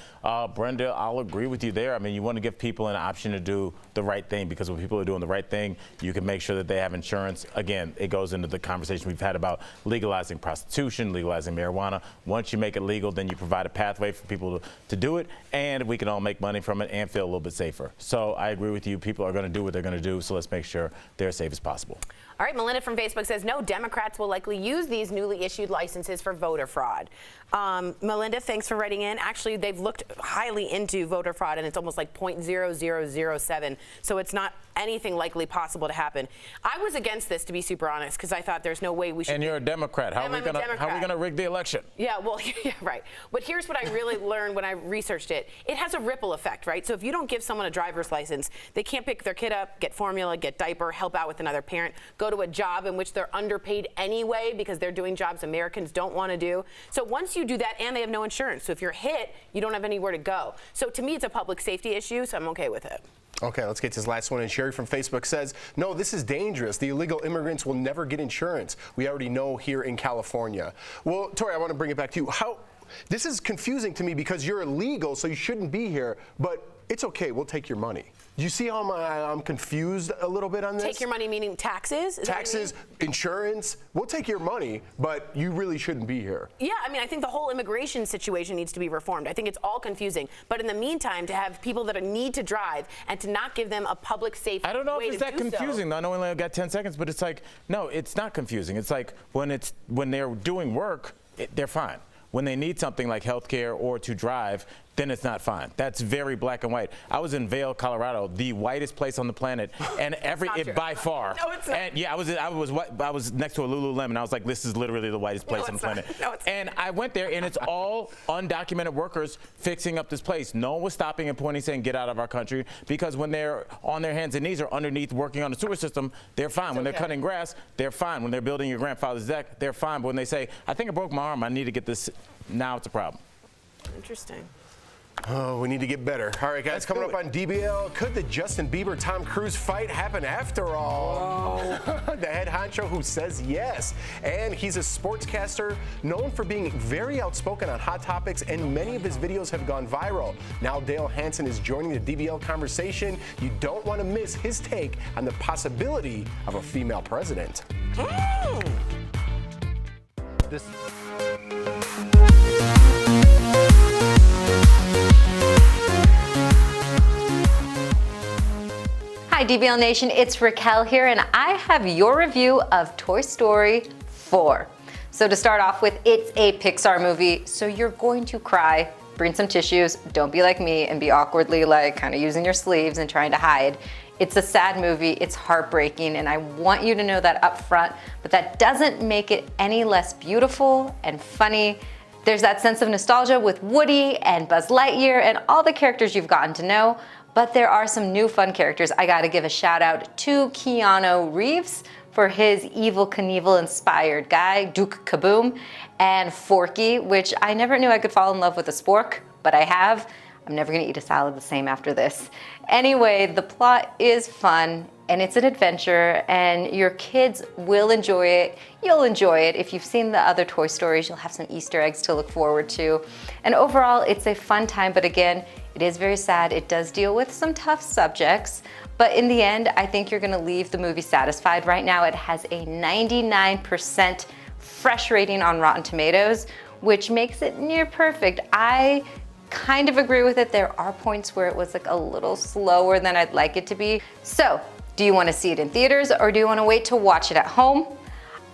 Brenda, I'll agree with you there. I mean, you want to give people an option to do the right thing, because when people are doing the right thing, you can make sure that they have insurance. Again, it goes into the conversation we've had about legalizing prostitution, legalizing marijuana. Once you make it legal, then you provide a pathway for people to do it, and we can all make money from it and feel a little bit safer. So I agree with you. People are going to do what they're going to do, so let's make sure they're as safe as possible. All right, Melinda from Facebook says, no, Democrats will likely use these newly issued licenses for voter fraud. Melinda, thanks for writing in. Actually, they've looked highly into voter fraud, and it's almost like 0.0007, so it's not anything likely possible to happen. I was against this, to be super honest, because I thought there's no way we should. And you're a Democrat. How are we going to rig the election? Yeah, well, yeah, right. But here's what I really learned when I researched it. It has a ripple effect, right? So if you don't give someone a driver's license, they can't pick their kid up, get formula, get diaper, help out with another parent, go to a job in which they're underpaid anyway because they're doing jobs Americans don't want to do. So once you do that, and they have no insurance. So if you're hit, you don't have anywhere to go. So to me, it's a public safety issue, so I'm okay with it. Okay, let's get to this last one. And Sherry from Facebook says, no, this is dangerous. The illegal immigrants will never get insurance. We already know here in California. Well, Tori, I want to bring it back to you. This is confusing to me, because you're illegal, so you shouldn't be here, but it's okay, we'll take your money. Do you see how I'm confused a little bit on this? Take your money meaning taxes? Taxes, insurance, we'll take your money, but you really shouldn't be here. Yeah, I mean, I think the whole immigration situation needs to be reformed. I think it's all confusing. But in the meantime, to have people that need to drive and to not give them a public safe way to do so. I don't know if it's that confusing. I know we only got 10 seconds, but it's like, no, it's not confusing. It's like when they're doing work, they're fine. When they need something like health care or to drive, then it's not fine. That's very black and white. I was in Vail, Colorado, the whitest place on the planet, and by far. No, it's not. And yeah, I was next to a Lululemon. I was like, this is literally the whitest place on the planet. No, it's and I went there, and it's all undocumented workers fixing up this place. No one was stopping and pointing, saying, get out of our country, because when they're on their hands and knees or underneath working on the sewer system, they're fine. When they're cutting grass, they're fine. When they're building your grandfather's deck, they're fine. But when they say, I think I broke my arm, I need to get this, now it's a problem. Interesting. Oh, we need to get better. All right, guys, coming up on DBL, could the Justin Bieber-Tom Cruise fight happen after all? The head honcho who says yes. And he's a sportscaster known for being very outspoken on hot topics, and many of his videos have gone viral. Now Dale Hansen is joining the DBL conversation. You don't want to miss his take on the possibility of a female president. Hi DBL Nation, it's Raquel here, and I have your review of Toy Story 4. So to start off with, it's a Pixar movie, so you're going to cry. Bring some tissues, don't be like me and be awkwardly like kind of using your sleeves and trying to hide. It's a sad movie, it's heartbreaking, and I want you to know that up front, but that doesn't make it any less beautiful and funny. There's that sense of nostalgia with Woody and Buzz Lightyear and all the characters you've gotten to know, but there are some new fun characters. I gotta give a shout out to Keanu Reeves for his Evel Knievel inspired guy, Duke Kaboom, and Forky, which I never knew I could fall in love with a spork, but I have. I'm never gonna eat a salad the same after this. Anyway, the plot is fun and it's an adventure and your kids will enjoy it. You'll enjoy it. If you've seen the other Toy Stories, you'll have some Easter eggs to look forward to. And overall, it's a fun time, but again, it is very sad. It does deal with some tough subjects, but in the end, I think you're gonna leave the movie satisfied. Right now, it has a 99% fresh rating on Rotten Tomatoes, which makes it near perfect. I kind of agree with it. There are points where it was like a little slower than I'd like it to be. So, do you want to see it in theaters or do you want to wait to watch it at home?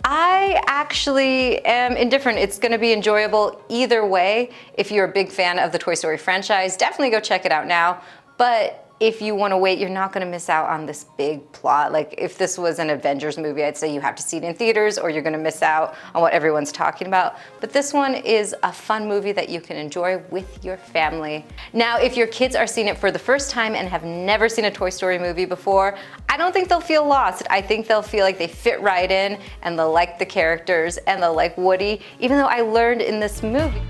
I actually am indifferent. It's going to be enjoyable either way. If you're a big fan of the Toy Story franchise, definitely go check it out now. But if you want to wait, you're not going to miss out on this big plot. Like if this was an Avengers movie, I'd say you have to see it in theaters or you're going to miss out on what everyone's talking about. But this one is a fun movie that you can enjoy with your family. Now, if your kids are seeing it for the first time and have never seen a Toy Story movie before, I don't think they'll feel lost. I think they'll feel like they fit right in and they'll like the characters and they'll like Woody, even though I learned in this movie.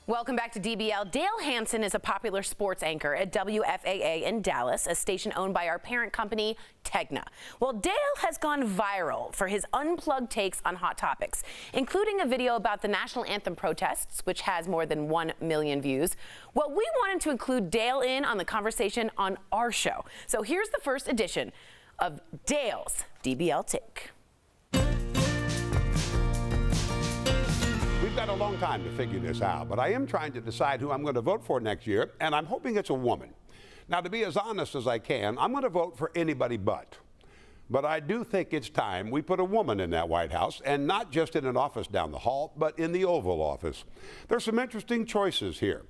Welcome back to DBL. Dale Hansen is a popular sports anchor at WFAA in Dallas, a station owned by our parent company, Tegna. Well, Dale has gone viral for his unplugged takes on hot topics, including a video about the national anthem protests, which has more than 1 million views. Well, we wanted to include Dale in on the conversation on our show. So here's the first edition of Dale's DBL Take. We've got a long time to figure this out, but I am trying to decide who I'm going to vote for next year, and I'm hoping it's a woman. Now, to be as honest as I can, I'm going to vote for anybody but. But I do think it's time we put a woman in that White House, and not just in an office down the hall, but in the Oval Office. There's some interesting choices here.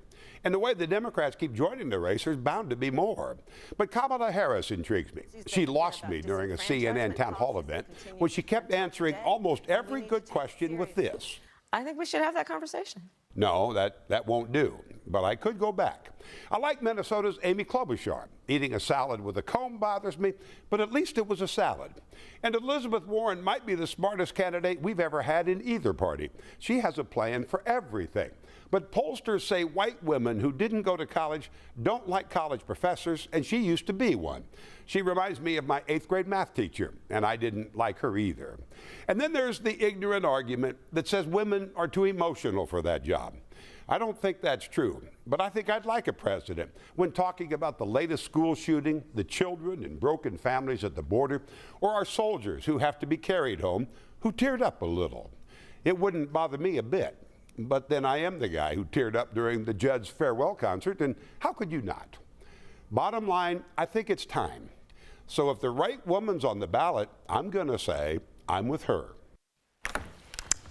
And the way the Democrats keep joining the race, there's bound to be more. But Kamala Harris intrigues me. She lost me during a CNN town hall event when she kept answering almost every good question with this. I think we should have that conversation. No, that won't do, but I could go back. I like Minnesota's Amy Klobuchar. Eating a salad with a comb bothers me, but at least it was a salad. And Elizabeth Warren might be the smartest candidate we've ever had in either party. She has a plan for everything. But pollsters say white women who didn't go to college don't like college professors, and she used to be one. She reminds me of my 8th grade math teacher, and I didn't like her either. And then there's the ignorant argument that says women are too emotional for that job. I don't think that's true, but I think I'd like a president when talking about the latest school shooting, the children and broken families at the border, or our soldiers who have to be carried home, who teared up a little. It wouldn't bother me a bit. But then I am the guy who teared up during the Judd's farewell concert, and how could you not? Bottom line, I think it's time. So if the right woman's on the ballot, I'm going to say I'm with her.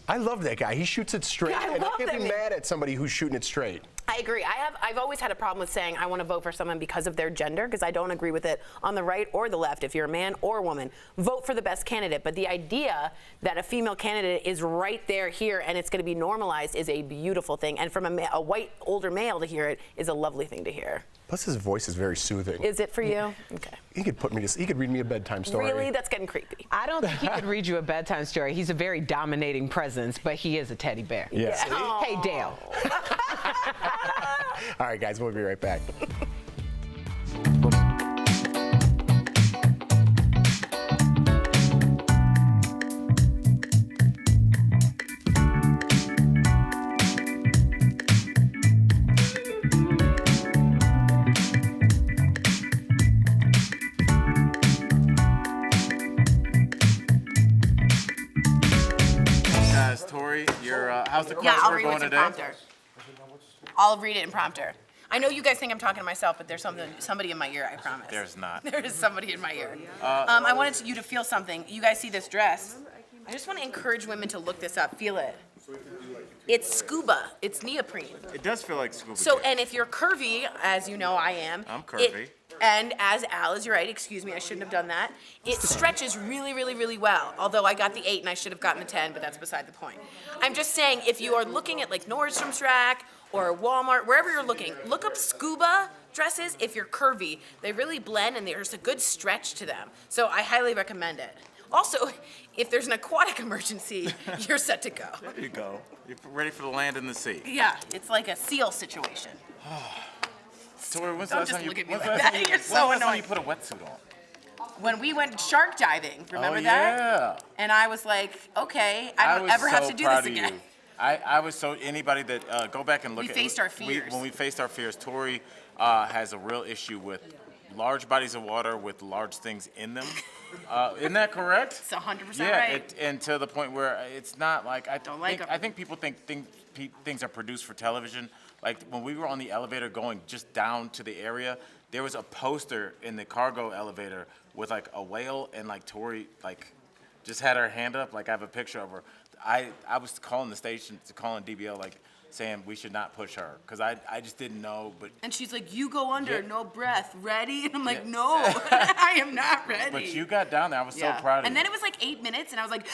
I love that guy. He shoots it straight, Yeah, I and I love can't that be man. mad at somebody who's shooting it straight. I agree. I've always had a problem with saying I want to vote for someone because of their gender, because I don't agree with it on the right or the left. If you're a man or a woman, vote for the best candidate. But the idea that a female candidate is right there here and it's going to be normalized is a beautiful thing. And from a white older male to hear it is a lovely thing to hear. Plus, his voice is very soothing. Is it for you? Okay. He could he could read me a bedtime story. Really? That's getting creepy. I don't think he could read you a bedtime story. He's a very dominating presence, but he is a teddy bear. Yes. Yeah. Hey, Dale. All right, guys, we'll be right back. Guys, Tori, how's the Yeah, I'll crossword read going what's in today? prompter. I'll read it in prompter. I know you guys think I'm talking to myself, but there's somebody in my ear, I promise. There's not. There is somebody in my ear. I wanted you to feel something. You guys see this dress? I just want to encourage women to look this up. Feel it. It's scuba. It's neoprene. It does feel like scuba. So, gear. and if you're curvy, as you know I am. I'm curvy. And as Al is, you're right, excuse me, I shouldn't have done that. It stretches really, really, really well. Although I got the 8 and I should have gotten the 10, but that's beside the point. I'm just saying, if you are looking at like Nordstrom's rack or Walmart, wherever you're looking, look up scuba dresses if you're curvy. They really blend and there's a good stretch to them. So I highly recommend it. Also, if there's an aquatic emergency, you're set to go. There you go. You're ready for the land and the sea. Yeah, it's like a seal situation. Tori, when's the Don't last just time you look at me when's like the last that. time you- You're when's so the last time annoying. you put a wetsuit on? When we went shark diving, remember Oh, that? yeah. And I was like, okay, I don't was ever have so to do proud this of again. you. I was so, anybody that, go back and look We at faced our fears. When we faced our fears, Tori has a real issue with large bodies of water with large things in them. Isn't that correct? It's 100% Yeah, right. and to the point where it's not like, like 'em. I think people think things are produced for television. Like when we were on the elevator going just down to the area, there was a poster in the cargo elevator with like a whale and like Tori like just had her hand up. Like I have a picture of her. I was calling the station, calling DBL like saying we should not push her because I just didn't know. But And she's like, you go under, Yeah. no breath, ready? And I'm like, Yeah. no, I am not ready. but you got down there. I was so proud of And you. then it was like 8 minutes, and I was like,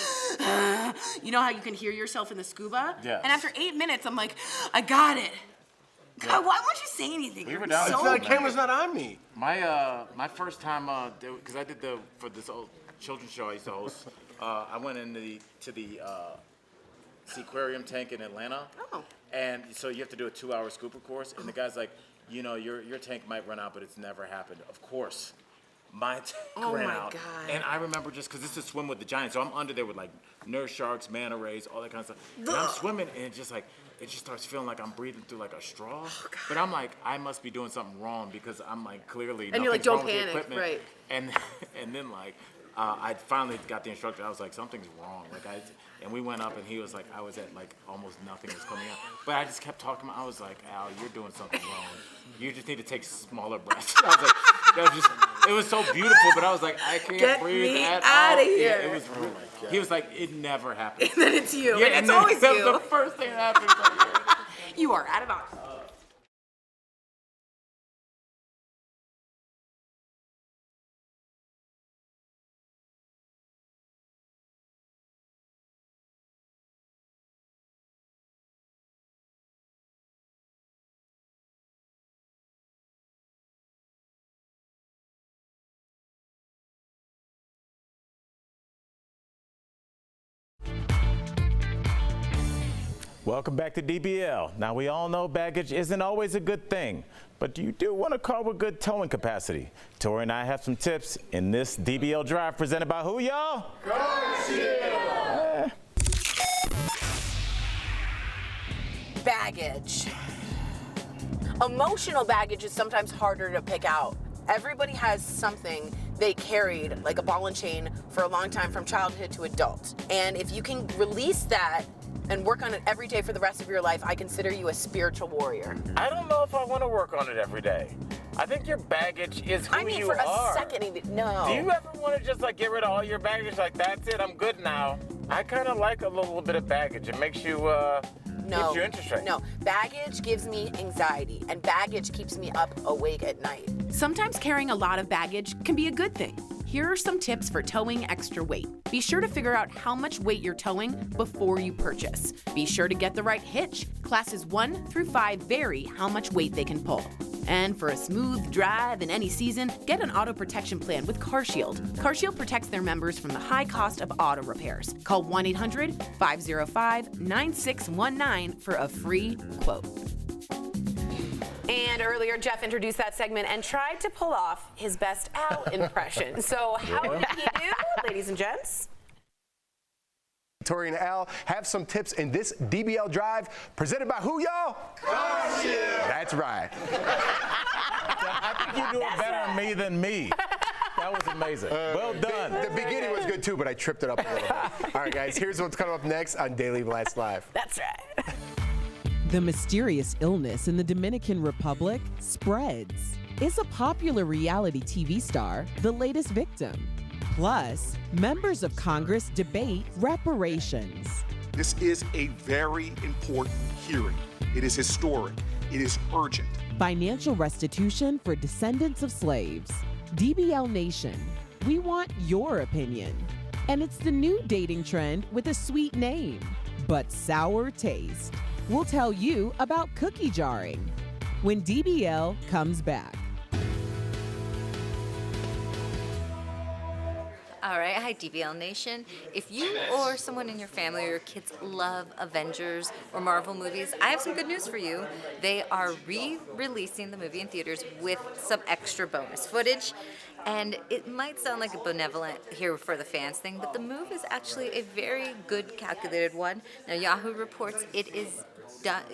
you know how you can hear yourself in the scuba? Yes. And after 8 minutes, I'm like, I got it. God, why won't you say anything? We You're were down so there. The camera's not on me. My first time, because I did for this old children's show I used to host, I went into the Seaquarium tank in Atlanta. Oh. And so you have to do a 2-hour scuba course, and the guy's like, you know, your tank might run out, but it's never happened. Of course, my tank Oh ran my out. God. And I remember just because this is swim with the giants, so I'm under there with like nurse sharks, manta rays, all that kind of stuff. And I'm swimming, and it just starts feeling like I'm breathing through like a straw. But I'm like, I must be doing something wrong because I'm like clearly And you're like, nothing's don't wrong with the panic, equipment. right. And then like I finally got the instructor. I was like, something's wrong. And we went up, and he was like, I was at like almost nothing was coming out. But I just kept talking. I was like, Al, you're doing something wrong. You just need to take smaller breaths. I was like, it was so beautiful, but I was like, I can't Get breathe me at outta all. here. Yeah, it was really. He was like, it never happened. And then it's you. Yeah, and it's then always that you. was the first thing that happened. You are out of bounds. Welcome back to DBL. Now, we all know baggage isn't always a good thing, but you do want a car with good towing capacity. Tori and I have some tips in this DBL Drive presented by who, y'all? Baggage. Emotional baggage is sometimes harder to pick out. Everybody has something they carried, like a ball and chain, for a long time from childhood to adult. And if you can release that and work on it every day for the rest of your life, I consider you a spiritual warrior. I don't know if I want to work on it every day. I think your baggage is who I mean, you for are. a second, no. Do you ever want to just like get rid of all your baggage? Like, that's it, I'm good now. I kind of like a little bit of baggage. It makes you, keeps your interest rate. No, baggage gives me anxiety, and baggage keeps me up awake at night. Sometimes carrying a lot of baggage can be a good thing. Here are some tips for towing extra weight. Be sure to figure out how much weight you're towing before you purchase. Be sure to get the right hitch. Classes 1 through 5 vary how much weight they can pull. And for a smooth drive in any season, get an auto protection plan with CarShield. CarShield protects their members from the high cost of auto repairs. Call 1-800-505-9619 for a free quote. And earlier, Jeff introduced that segment and tried to pull off his best Al impression. So how did he do, ladies and gents? Tori and Al have some tips in this DBL Drive, presented by who, y'all? CarShield. That's right. I think you do it better than me than me. That was amazing. Well done. The beginning was good too, but I tripped it up a little bit. All right, guys, here's what's coming up next on Daily Blast Live. That's right. The mysterious illness in the Dominican Republic spreads. Is a popular reality TV star the latest victim? Plus, members of Congress debate reparations. This is a very important hearing. It is historic. It is urgent. Financial restitution for descendants of slaves. DBL Nation, we want your opinion. And it's the new dating trend with a sweet name, but sour taste. We'll tell you about cookie jarring when DBL comes back. All right, hi DBL Nation. If you or someone in your family or your kids love Avengers or Marvel movies, I have some good news for you. They are re-releasing the movie in theaters with some extra bonus footage. And it might sound like a benevolent here for the fans thing, but the move is actually a very good calculated one. Now Yahoo reports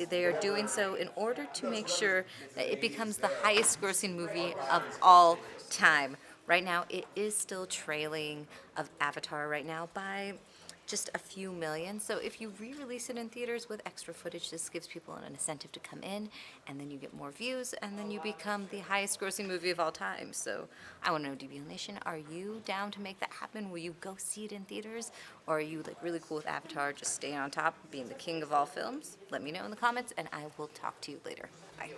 they are doing so in order to make sure that it becomes the highest grossing movie of all time. Right now, it is still trailing of Avatar right now by just a few million. So if you re-release it in theaters with extra footage, this gives people an incentive to come in, and then you get more views, and then you become the highest grossing movie of all time. So I want to know, DBL Nation, are you down to make that happen? Will you go see it in theaters? Or are you like really cool with Avatar, just staying on top, being the king of all films? Let me know in the comments, and I will talk to you later. Bye.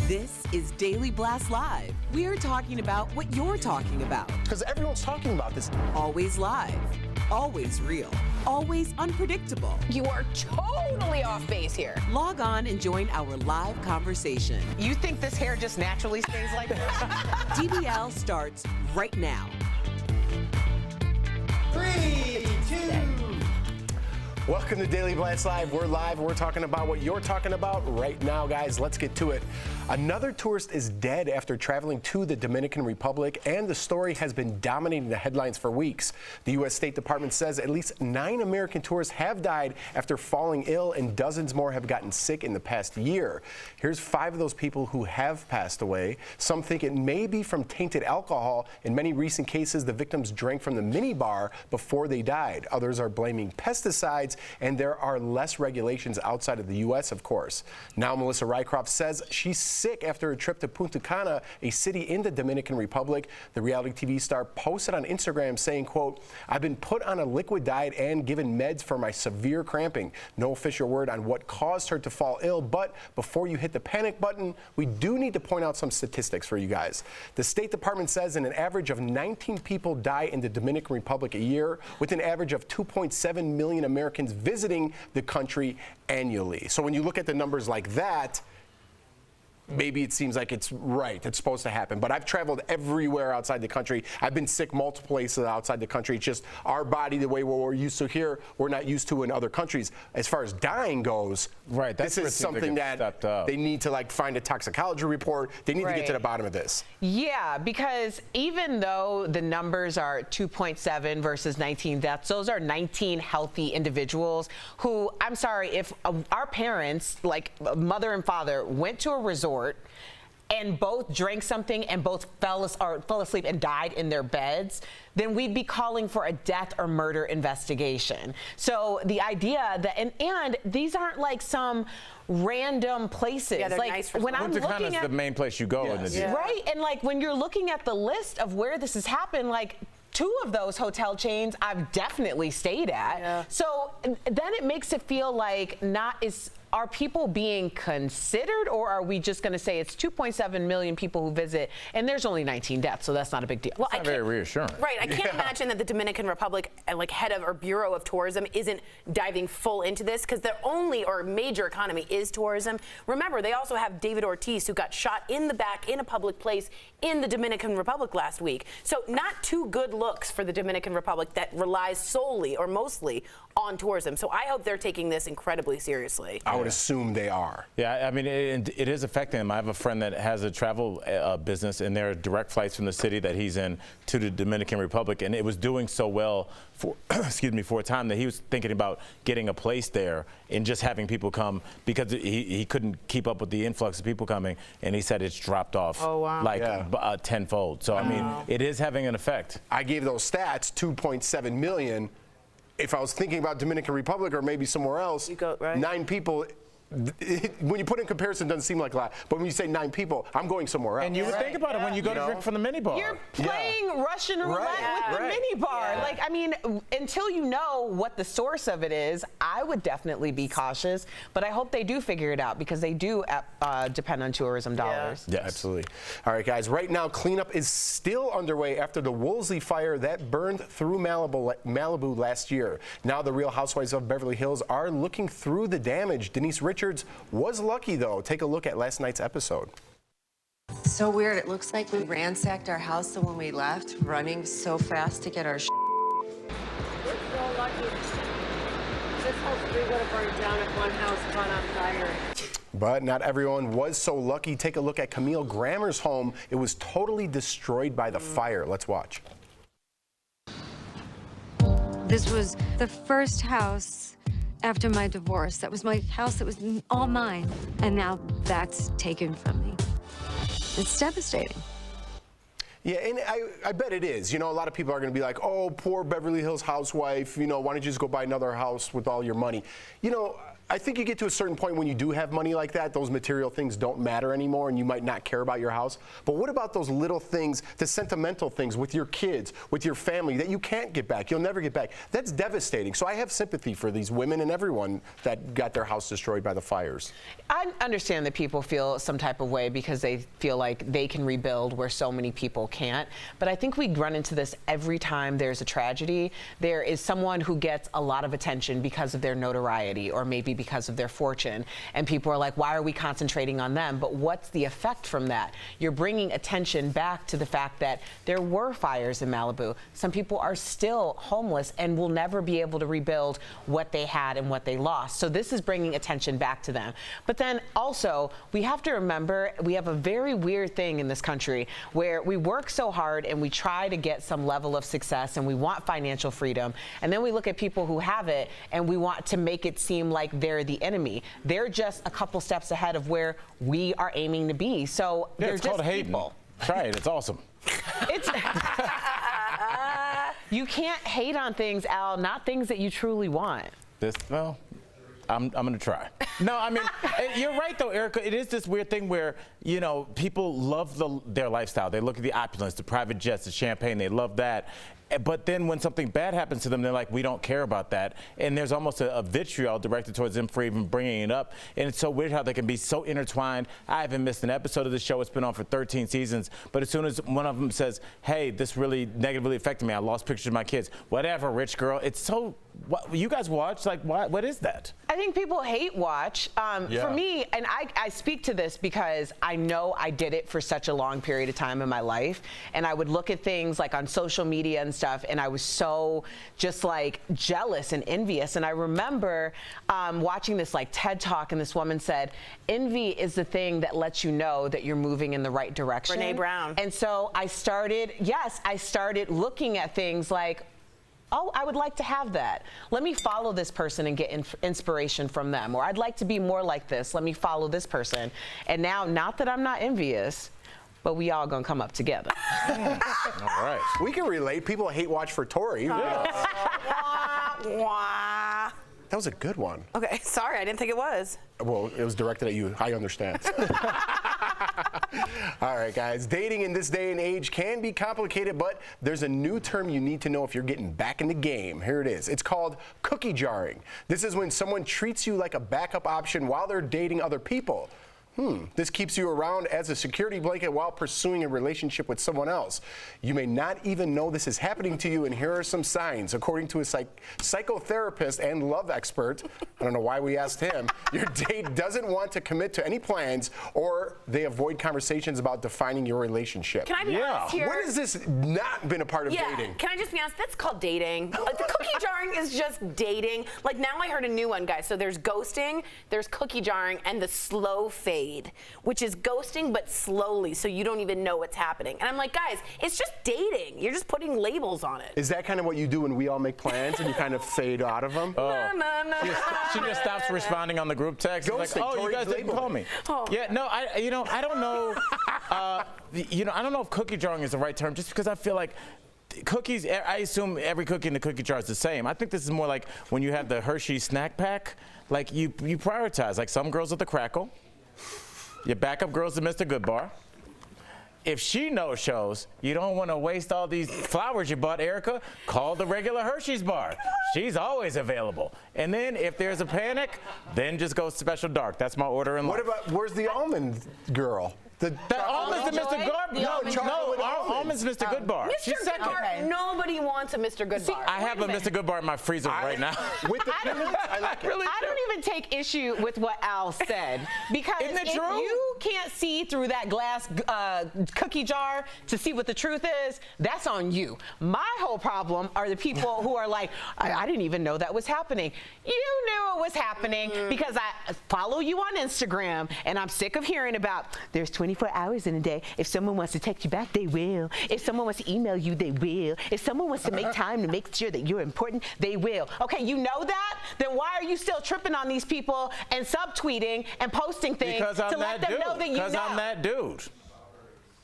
This is Daily Blast Live. We're talking about what you're talking about. Because everyone's talking about this. Always live, always real, always unpredictable. You are totally off base here. Log on and join our live conversation. You think this hair just naturally stays like this? DBL starts right now. 3, 2. Welcome to Daily Blast Live. We're live. We're talking about what you're talking about right now, guys. Let's get to it. Another tourist is dead after traveling to the Dominican Republic, and the story has been dominating the headlines for weeks. The U.S. State Department says at least 9 American tourists have died after falling ill, and dozens more have gotten sick in the past year. Here's 5 of those people who have passed away. Some think it may be from tainted alcohol. In many recent cases, the victims drank from the minibar before they died. Others are blaming pesticides and there are less regulations outside of the U.S., of course. Now Melissa Rycroft says she's sick after a trip to Punta Cana, a city in the Dominican Republic. The reality TV star posted on Instagram saying, quote, "I've been put on a liquid diet and given meds for my severe cramping. No official word on what caused her to fall ill, but before you hit the panic button, we do need to point out some statistics for you guys. The State Department says an average of 19 people die in the Dominican Republic a year, with an average of 2.7 million Americans visiting the country annually." So when you look at the numbers like that, maybe it seems like it's right, it's supposed to happen. But I've traveled everywhere outside the country. I've been sick multiple places outside the country. It's just our body, the way we're used to here, we're not used to in other countries. As far as dying goes, this is something that they need to like find a toxicology report. They need to get to the bottom of this. Yeah, because even though the numbers are 2.7 versus 19 deaths, those are 19 healthy individuals who, I'm sorry, if our parents, like mother and father, went to a resort and both drank something and both fell asleep and died in their beds, then we'd be calling for a death or murder investigation. So the idea that, and these aren't like some random places. Yeah, they're like nice when I'm looking at the main place you go in the gym. Right, and like when you're looking at the list of where this has happened, like 2 of those hotel chains I've definitely stayed at. Yeah. So then it makes it feel like are people being considered, or are we just going to say it's 2.7 million people who visit and there's only 19 deaths, so that's not a big deal? Well, It's not very reassuring. Right, I can't imagine that the Dominican Republic, like head of or Bureau of Tourism, isn't diving full into this, because their only or major economy is tourism. Remember, they also have David Ortiz, who got shot in the back in a public place in the Dominican Republic last week. So not 2 good looks for the Dominican Republic that relies solely or mostly on tourism. So I hope they're taking this incredibly seriously. I would assume they are. Yeah, I mean, it is affecting them. I have a friend that has a travel business, and there are direct flights from the city that he's in to the Dominican Republic, and it was doing so well for, excuse me, for a time that he was thinking about getting a place there and just having people come, because he couldn't keep up with the influx of people coming, and he said it's dropped off tenfold. So, I mean, it is having an effect. I gave those stats, 2.7 million. If I was thinking about Dominican Republic or maybe somewhere else, 9 people, when you put it in comparison, it doesn't seem like a lot. But when you say 9 people, I'm going somewhere else. And you would think about it when you go to drink from the minibar. You're playing Russian roulette with the minibar. Like, I mean, until you know what the source of it is, I would definitely be cautious. But I hope they do figure it out, because they do depend on tourism dollars. Yeah, absolutely. All right, guys, right now, cleanup is still underway after the Woolsey fire that burned through Malibu last year. Now the Real Housewives of Beverly Hills are looking through the damage. Denise Richards was lucky, though. Take a look at last night's episode. So weird. It looks like we ransacked our house, so when we left, running so fast to get our We're so lucky. This whole street would have burned down if one house caught on fire. But not everyone was so lucky. Take a look at Camille Grammer's home. It was totally destroyed by the fire. Let's watch. This was the first house after my divorce. That was my house that was all mine. And now that's taken from me. It's devastating. Yeah, and I bet it is. You know, a lot of people are going to be like, oh, poor Beverly Hills housewife, you know, why don't you just go buy another house with all your money? You know, I think you get to a certain point when you do have money like that, those material things don't matter anymore, and you might not care about your house. But what about those little things, the sentimental things with your kids, with your family that you can't get back, you'll never get back? That's devastating. So I have sympathy for these women and everyone that got their house destroyed by the fires. I understand that people feel some type of way because they feel like they can rebuild where so many people can't. But I think we run into this every time there's a tragedy. There is someone who gets a lot of attention because of their notoriety, or maybe because of their fortune, and people are like, why are we concentrating on them? But what's the effect from that? You're bringing attention back to the fact that there were fires in Malibu. Some people are still homeless and will never be able to rebuild what they had and what they lost. So this is bringing attention back to them. But then also, we have to remember, we have a very weird thing in this country where we work so hard and we try to get some level of success and we want financial freedom, and then we look at people who have it and we want to make it seem like they're the enemy. They're just a couple steps ahead of where we are aiming to be. So Yeah, they're it's just called hating. people. Try it. It's awesome. It's you can't hate on things, Al, not things that you truly want. Well, I'm going to try. No, I mean, you're right, though, Erica. It is this weird thing where, you know, people love their lifestyle. They look at the opulence, the private jets, the champagne. They love that. But then when something bad happens to them, they're like, we don't care about that. And there's almost a vitriol directed towards them for even bringing it up. And it's so weird how they can be so intertwined. I haven't missed an episode of the show. It's been on for 13 seasons. But as soon as one of them says, hey, this really negatively affected me, I lost pictures of my kids, whatever, rich girl. It's so, you guys watch? Like, what is that? I think people hate watch. For me, and I speak to this because I know I did it for such a long period of time in my life. And I would look at things like on social media and stuff, and I was so just like jealous and envious. And I remember watching this like TED Talk, and this woman said, envy is the thing that lets you know that you're moving in the right direction. Brene Brown. And so I started looking at things like, oh, I would like to have that. Let me follow this person and get inspiration from them. Or I'd like to be more like this. Let me follow this person. And now, not that I'm not envious, but we all gonna come up together. All right. We can relate. People hate watch for Tori. That was a good one. Okay, sorry, I didn't think it was. Well, it was directed at you. I understand. All right, guys. Dating in this day and age can be complicated, but there's a new term you need to know if you're getting back in the game. Here it is. It's called cookie jarring. This is when someone treats you like a backup option while they're dating other people. This keeps you around as a security blanket while pursuing a relationship with someone else. You may not even know this is happening to you, and here are some signs. According to a psychotherapist and love expert, I don't know why we asked him, your date doesn't want to commit to any plans, or they avoid conversations about defining your relationship. Can I be honest here? When has this not been a part of dating? Can I just be honest? That's called dating. Like, the cookie jarring is just dating. Like, now I heard a new one, guys. So there's ghosting, there's cookie jarring, and the slow fade, which is ghosting but slowly, so you don't even know what's happening. And I'm like, guys, it's just dating. You're just putting labels on it. Is that kind of what you do when we all make plans and you kind of fade out of them? She just stops responding on the group text. Like, oh, you guys didn't call me. Yeah, no, I don't know. I don't know if cookie jarring is the right term, just because I feel like cookies, I assume every cookie in the cookie jar is the same. I think this is more like when you have the Hershey snack pack, like you prioritize. Like some girls with the crackle, your backup girls to Mr. Goodbar. If she no-shows, you don't want to waste all these flowers you bought, Erica. Call the regular Hershey's bar. She's always available. And then if there's a panic, then just go special dark. That's my order in life. What about, where's the almond girl? The almonds are Mr. Goodbar. No, almonds Mr. Goodbar. Mr. Goodbar, nobody wants a Mr. Goodbar. I have a Mr. Goodbar in my freezer right now. With the peanuts, I like it. I don't even take issue with what Al said, because if you can't see through that glass cookie jar to see what the truth is, that's on you. My whole problem are the people who are like, I didn't even know that was happening. You knew it was happening because I follow you on Instagram, and I'm sick of hearing about there's 24 hours in a day. If someone wants to text you back, they will. If someone wants to email you, they will. If someone wants to make time to make sure that you're important, they will. Okay, you know that? Then why are you still tripping on these people and subtweeting and posting things to let them know that you know? Because I'm that dude.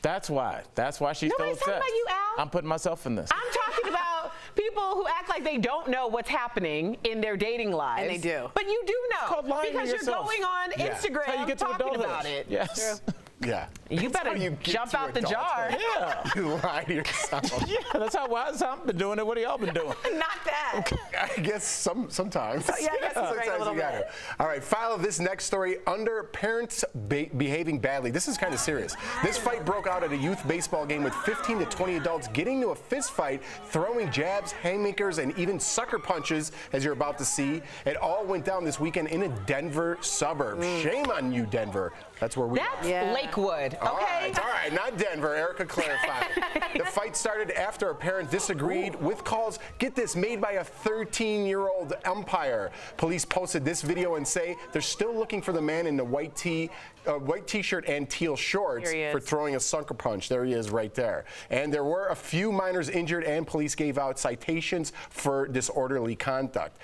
That's why. That's why she's so upset. Talking about you, Al. I'm putting myself in this. I'm talking about people who act like they don't know what's happening in their dating lives. And they do. But you do know. It's called lying to because you're yourself. going on Instagram That's how you get to talking adulthood. about it. Yes. Yeah. You better jump out the jar. Yeah. You lie to yourself. Yeah, that's how I've been doing it. What have y'all been doing? Not that. Okay. I guess sometimes. Yeah, I guess it's right a little bit. All right, file this next story under parents behaving badly. This is kind of serious. This fight broke out at a youth baseball game with 15 to 20 adults getting into a fist fight, throwing jabs, haymakers, and even sucker punches, as you're about to see. It all went down this weekend in a Denver suburb. Shame on you, Denver. That's where we are. That's Lakewood, okay? All right, not Denver. Erica clarified. The fight started after a parent disagreed with calls, get this, made by a 13-year-old umpire. Police posted this video and say they're still looking for the man in the white t-shirt and teal shorts for throwing a sucker punch. There he is right there. And there were a few minors injured, and police gave out citations for disorderly conduct.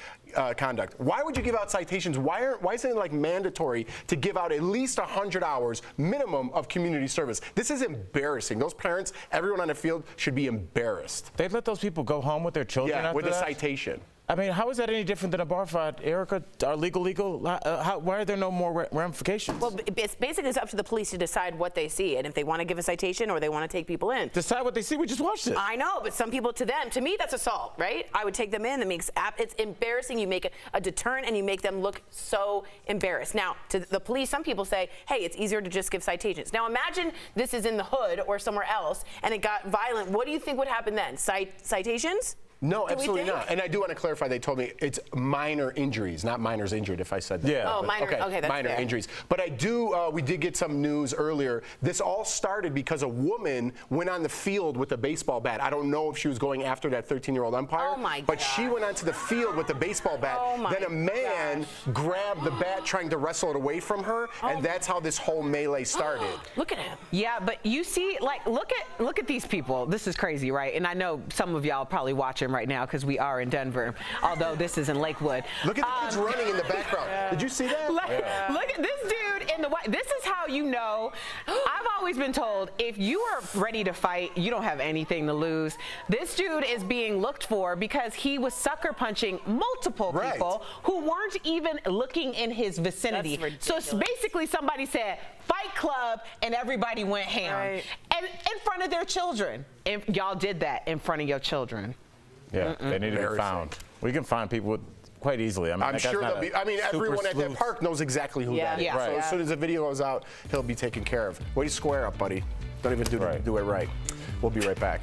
Why would you give out citations? Why isn't it like mandatory to give out at least 100 hours minimum of community service? This is embarrassing. Those parents, everyone on the field should be embarrassed. They let those people go home with their children after with that? a citation. I mean, how is that any different than a bar fight, Erica? Are legal? Why are there no more ramifications? Well, it's basically up to the police to decide what they see, and if they want to give a citation or they want to take people in. Decide what they see. We just watched it. I know, but some people, to me, that's assault, right? I would take them in. It's embarrassing. You make a deterrent, and you make them look so embarrassed. Now, to the police, some people say, hey, it's easier to just give citations. Now, imagine this is in the hood or somewhere else, and it got violent. What do you think would happen then? Citations? No, absolutely not. And I do want to clarify, they told me it's minor injuries, not minors injured, if I said that. Yeah. Oh, minor, okay, that's minor fair. injuries. But I do, we did get some news earlier. This all started because a woman went on the field with a baseball bat. I don't know if she was going after that 13-year-old umpire. Oh, my But God. she went onto the field with the baseball bat. Oh, my then a man grabbed the bat trying to wrestle it away from her, and that's how this whole melee started. Look at him. Yeah, but you see, like, look at these people. This is crazy, right? And I know some of y'all probably watching right now because we are in Denver, although this is in Lakewood. Look at the kids running in the background. Did you see that? Look at this dude in the white. This is how you know. I've always been told if you are ready to fight, you don't have anything to lose. This dude is being looked for because he was sucker punching multiple people who weren't even looking in his vicinity. So it's basically somebody said, Fight Club, and everybody went ham. And in front of their children. And y'all did that in front of your children. Yeah, they need to be found. We can find people quite easily. I mean, I'm sure they'll be. I mean, everyone at that park knows exactly who that is. Yeah. So as soon as the video goes out, he'll be taken care of. Way to square up, buddy. Don't even do it right. We'll be right back.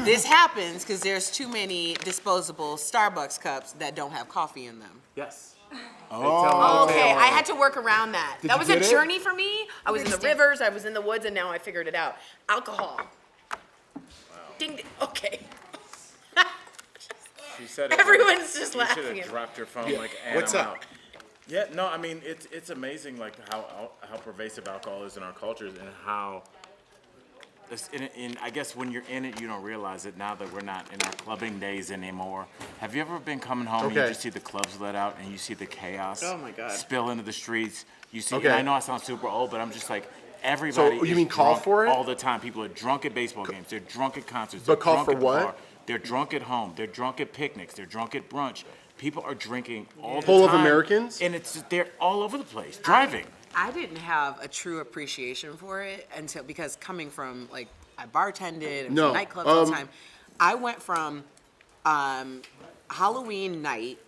This happens because there's too many disposable Starbucks cups that don't have coffee in them. Yes. Oh, okay. I had to work around that. Did That you was a get it? journey for me. I was in the rivers, I was in the woods, and now I figured it out. Alcohol. Ding, ding. Okay. She said it. Everyone's just You laughing should at have dropped your phone Yeah. like, and What's I'm up? out. Yeah, no, I mean, it's amazing like how pervasive alcohol is in our cultures and how I guess when you're in it, you don't realize it now that we're not in our clubbing days anymore. Have you ever been coming home and you just see the clubs let out and you see the chaos Oh, my God. spill into the streets? You see, Okay. and I know I sound super old, but I'm just like, everybody So, you is mean call drunk for it? all the time. People are drunk at baseball games. They're drunk at concerts. But They're call drunk for at the what? bar. They're drunk at home. They're drunk at picnics. They're drunk at brunch. People are drinking all the Full time. of Americans? And they're all over the place, driving. I didn't have a true appreciation for it because coming from like I bartended and nightclubs all the time. I went from Halloween night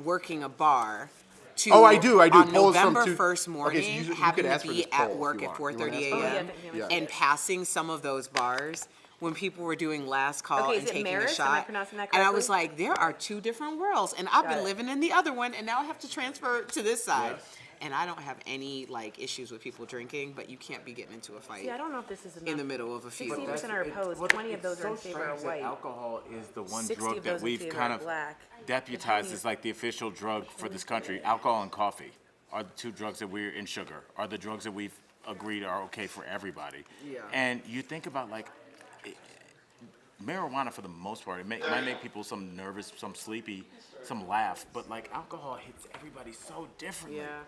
working a bar to I do. on Polls from November 1st morning Okay, so you having could ask to for be this at poll if work you at want. 4:30 You wanna ask a.m. for it? and passing some of those bars when people were doing last call Okay, and is it taking Maris? a Am I shot. pronouncing that And I correctly? was like, there are two different worlds, and I've been living in the other one, and now I have to transfer to this side. And I don't have any like issues with people drinking, but you can't be getting into a fight See, I don't know if this is enough. in the middle of a feud. 16% are opposed, 20 of those are in favor of white. Alcohol is the one 60 drug of those that in we've favor kind of of black. deputized as like the official drug for this country. Alcohol and coffee are the two drugs that we're in sugar, are the drugs that we've agreed are okay for everybody. Yeah. And you think about like marijuana for the most part, it might make people some nervous, some sleepy, some laugh, but like alcohol hits everybody so differently. Yeah.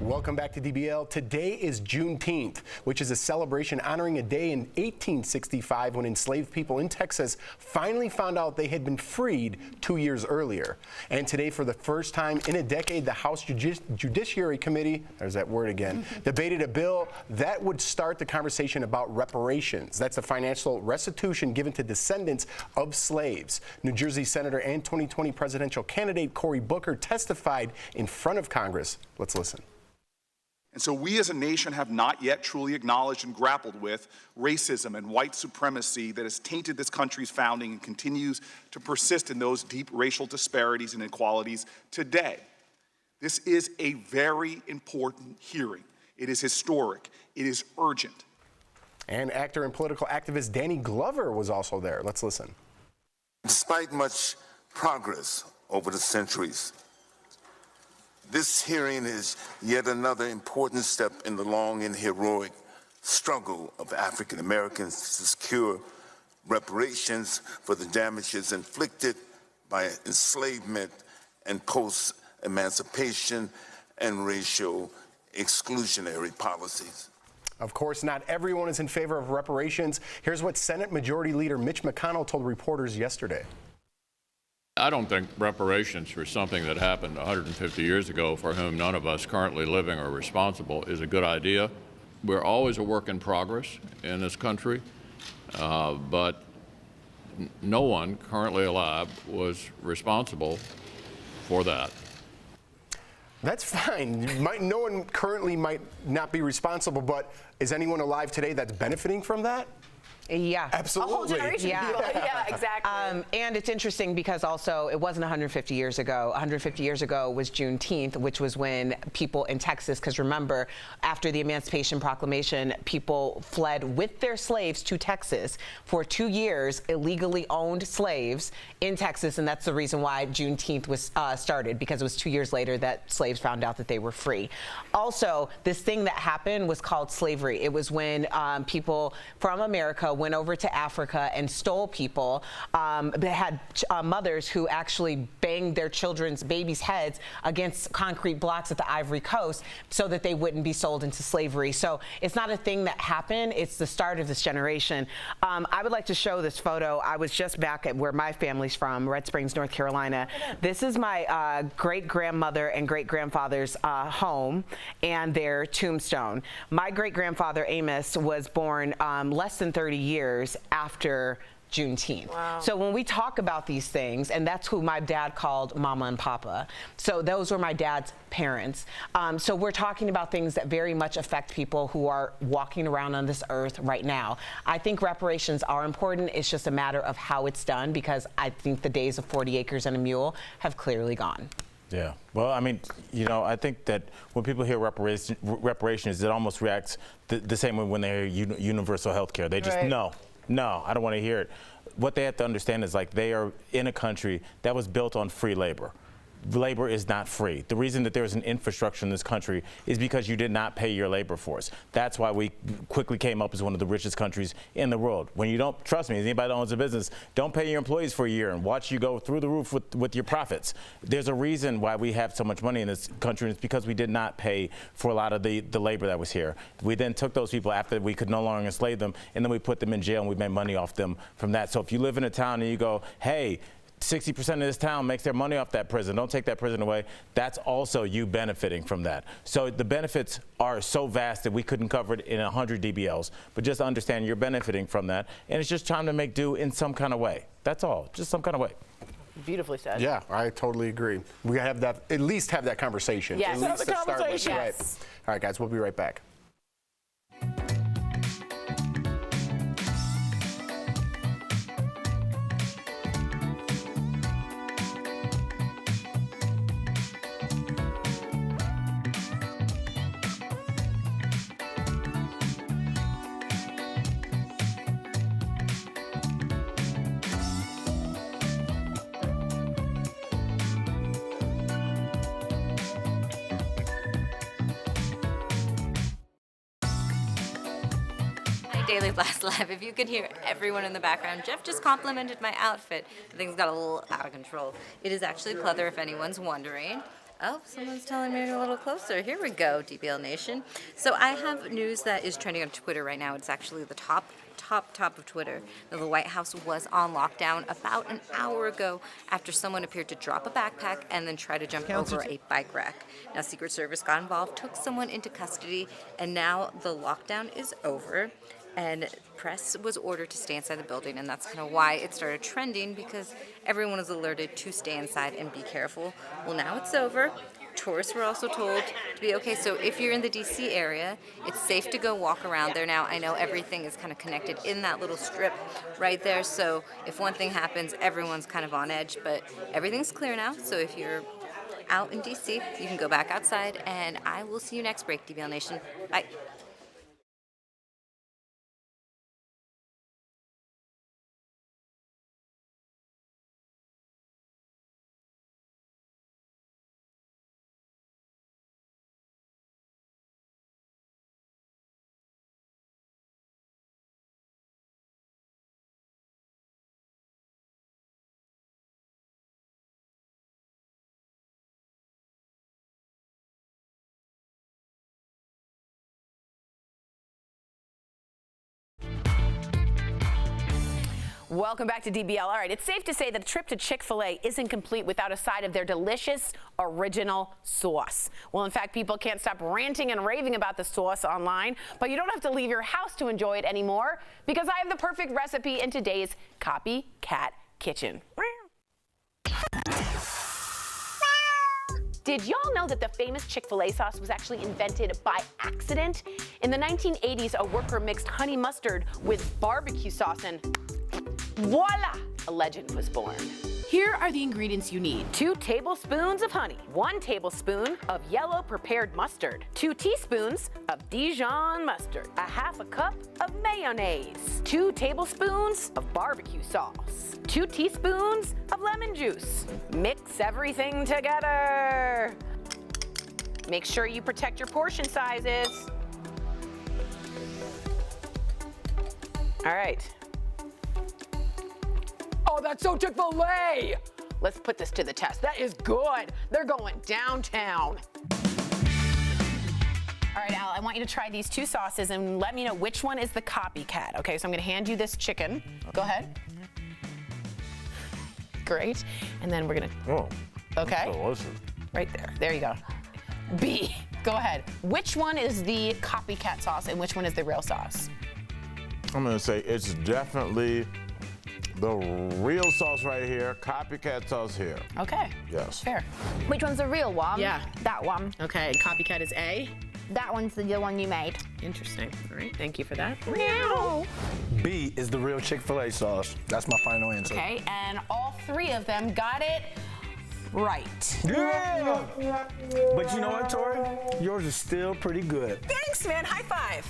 Welcome back to DBL. Today is Juneteenth, which is a celebration honoring a day in 1865 when enslaved people in Texas finally found out they had been freed 2 years earlier. And today, for the first time in a decade, the House Judiciary Committee, there's that word again, debated a bill that would start the conversation about reparations. That's the financial restitution given to descendants of slaves. New Jersey Senator and 2020 presidential candidate Cory Booker testified in front of Congress. Let's listen. And so we as a nation have not yet truly acknowledged and grappled with racism and white supremacy that has tainted this country's founding and continues to persist in those deep racial disparities and inequalities today. This is a very important hearing. It is historic. It is urgent. And actor and political activist Danny Glover was also there. Let's listen. Despite much progress over the centuries, this hearing is yet another important step in the long and heroic struggle of African Americans to secure reparations for the damages inflicted by enslavement and post-emancipation and racial exclusionary policies. Of course, not everyone is in favor of reparations. Here's what Senate Majority Leader Mitch McConnell told reporters yesterday. I don't think reparations for something that happened 150 years ago, for whom none of us currently living are responsible, is a good idea. We're always a work in progress in this country, but no one currently alive was responsible for that. That's fine. No one currently might not be responsible, but is anyone alive today that's benefiting from that? Yeah. Absolutely. A whole generation. Yeah, exactly. And it's interesting because also it wasn't 150 years ago. 150 years ago was Juneteenth, which was when people in Texas, because remember, after the Emancipation Proclamation, people fled with their slaves to Texas for 2 years, illegally owned slaves in Texas, and that's the reason why Juneteenth was started, because it was 2 years later that slaves found out that they were free. Also, this thing that happened was called slavery. It was when people from America went over to Africa and stole people. They had mothers who actually banged their children's babies' heads against concrete blocks at the Ivory Coast so that they wouldn't be sold into slavery. So it's not a thing that happened. It's the start of this generation. I would like to show this photo. I was just back at where my family's from, Red Springs, North Carolina. This is my great-grandmother and great-grandfather's home and their tombstone. My great-grandfather, Amos, was born less than 30 years after Juneteenth. Wow. So when we talk about these things, and that's who my dad called Mama and Papa. So those were my dad's parents. So we're talking about things that very much affect people who are walking around on this earth right now. I think reparations are important. It's just a matter of how it's done, because I think the days of 40 acres and a mule have clearly gone. Yeah. Well, I mean, you know, I think that when people hear reparations, it almost reacts the same way when they hear universal health care. They just, no, I don't want to hear it. What they have to understand is, like, they are in a country that was built on free labor. Labor is not free. The reason that there's an infrastructure in this country is because you did not pay your labor force. That's why we quickly came up as one of the richest countries in the world. When you don't, trust me, anybody that owns a business, don't pay your employees for a year and watch you go through the roof with your profits. There's a reason why we have so much money in this country, and it's because we did not pay for a lot of the labor that was here. We then took those people after we could no longer enslave them, and then we put them in jail and we made money off them from that. So if you live in a town and you go, hey, 60% of this town makes their money off that prison, don't take that prison away, that's also you benefiting from that. So the benefits are so vast that we couldn't cover it in 100 DBLs, but just understand you're benefiting from that, and it's just time to make do in some kind of way. That's all, just some kind of way. Beautifully said. Yeah, I totally agree. We have that, at least have that conversation. Yes. At least Have the to start with, conversation. right? Yes. All right, guys, we'll be right back. Daily Blast Live. If you could hear everyone in the background, Jeff just complimented my outfit. Things got a little out of control. It is actually pleather, if anyone's wondering. Oh, someone's telling me to get a little closer. Here we go, DBL Nation. So I have news that is trending on Twitter right now. It's actually the top of Twitter. The White House was on lockdown about an hour ago after someone appeared to drop a backpack and then try to jump over a bike rack. Now, Secret Service got involved, took someone into custody, and now the lockdown is over. And press was ordered to stay inside the building, and that's kind of why it started trending, because everyone was alerted to stay inside and be careful. Well, now it's over. Tourists were also told to be okay. So if you're in the DC area, it's safe to go walk around there now. I know everything is kind of connected in that little strip right there. So if one thing happens, everyone's kind of on edge, but everything's clear now. So if you're out in DC, you can go back outside, and I will see you next break, DBL Nation. Bye. Welcome back to DBL. All right, it's safe to say that the trip to Chick-fil-A isn't complete without a side of their delicious original sauce. Well, in fact, people can't stop ranting and raving about the sauce online, but you don't have to leave your house to enjoy it anymore because I have the perfect recipe in today's Copycat Kitchen. Did y'all know that the famous Chick-fil-A sauce was actually invented by accident? In the 1980s, a worker mixed honey mustard with barbecue sauce and voila! A legend was born. Here are the ingredients you need. 2 tablespoons of honey, 1 tablespoon of yellow prepared mustard, 2 teaspoons of Dijon mustard, a half a cup of mayonnaise, 2 tablespoons of barbecue sauce, 2 teaspoons of lemon juice. Mix everything together. Make sure you protect your portion sizes. All right. Oh, that's so Chick-fil-A! Let's put this to the test. That is good. They're going downtown. All right, Al, I want you to try these 2 sauces and let me know which one is the copycat. Okay, so I'm gonna hand you this chicken. Go ahead. Great. And then we're gonna, okay. Delicious. Right there, there you go. B, go ahead. Which one is the copycat sauce and which one is the real sauce? I'm gonna say it's definitely the real sauce right here, copycat sauce here. Okay. Yes. Fair. Which one's the real one? Yeah. That one. Okay, copycat is A. That one's the one you made. Interesting. All right, thank you for that. Meow. B is the real Chick-fil-A sauce. That's my final answer. Okay, and all 3 of them got it right. Yeah! But you know what, Tori? Yours is still pretty good. Thanks, man. High five.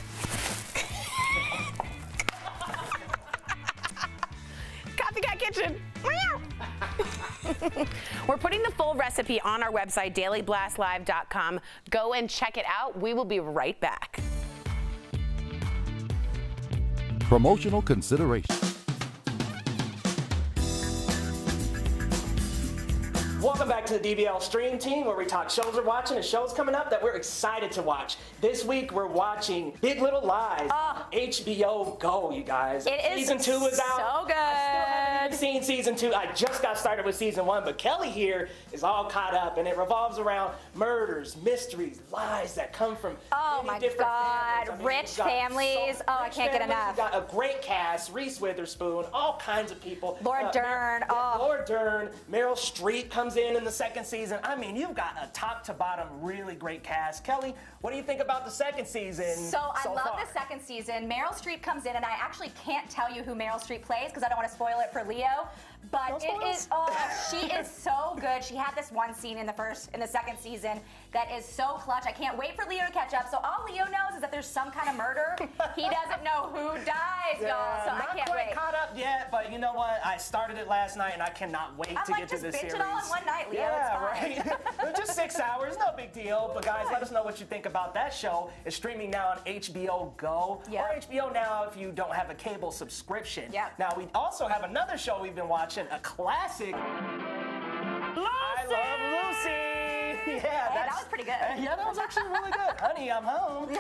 Copycat Kitchen. We're putting the full recipe on our website, dailyblastlive.com. Go and check it out. We will be right back. Promotional consideration. Welcome back to the DBL Stream Team, where we talk shows we're watching and shows coming up that we're excited to watch. This week we're watching Big Little Lies. HBO Go, you guys. Season 2 is out. So good. I still haven't even seen season 2. I just got started with season 1, but Kelly here is all caught up, and it revolves around murders, mysteries, lies that come from many different families. I mean, Rich we've got families. I can't get enough. We've got a great cast: Reese Witherspoon, all kinds of people. Laura Dern. Laura Dern, Meryl Streep comes in the second season. I mean, you've got a top to bottom really great cast. Kelly, what do you think about the second season? So I love far? the second season. Meryl Streep comes in, and I actually can't tell you who Meryl Streep plays because I don't want to spoil it for Leo. But it is, she is so good. She had this one scene in the second season that is so clutch. I can't wait for Leo to catch up. So all Leo knows is that there's some kind of murder. He doesn't know who dies, y'all. So I can't not wait. quite caught up yet, but you know what? I started it last night, and I cannot wait to get to this series. Just binge it all in one night, Leo. Yeah, it's fine. right. Just 6 hours, no big deal. But guys, let us know what you think about that show. It's streaming now on HBO Go or HBO Now if you don't have a cable subscription. Now we also have another show we've been watching, a classic. I Love Lucy. Yeah, that was pretty good. Yeah, that was actually really good. Honey, I'm home.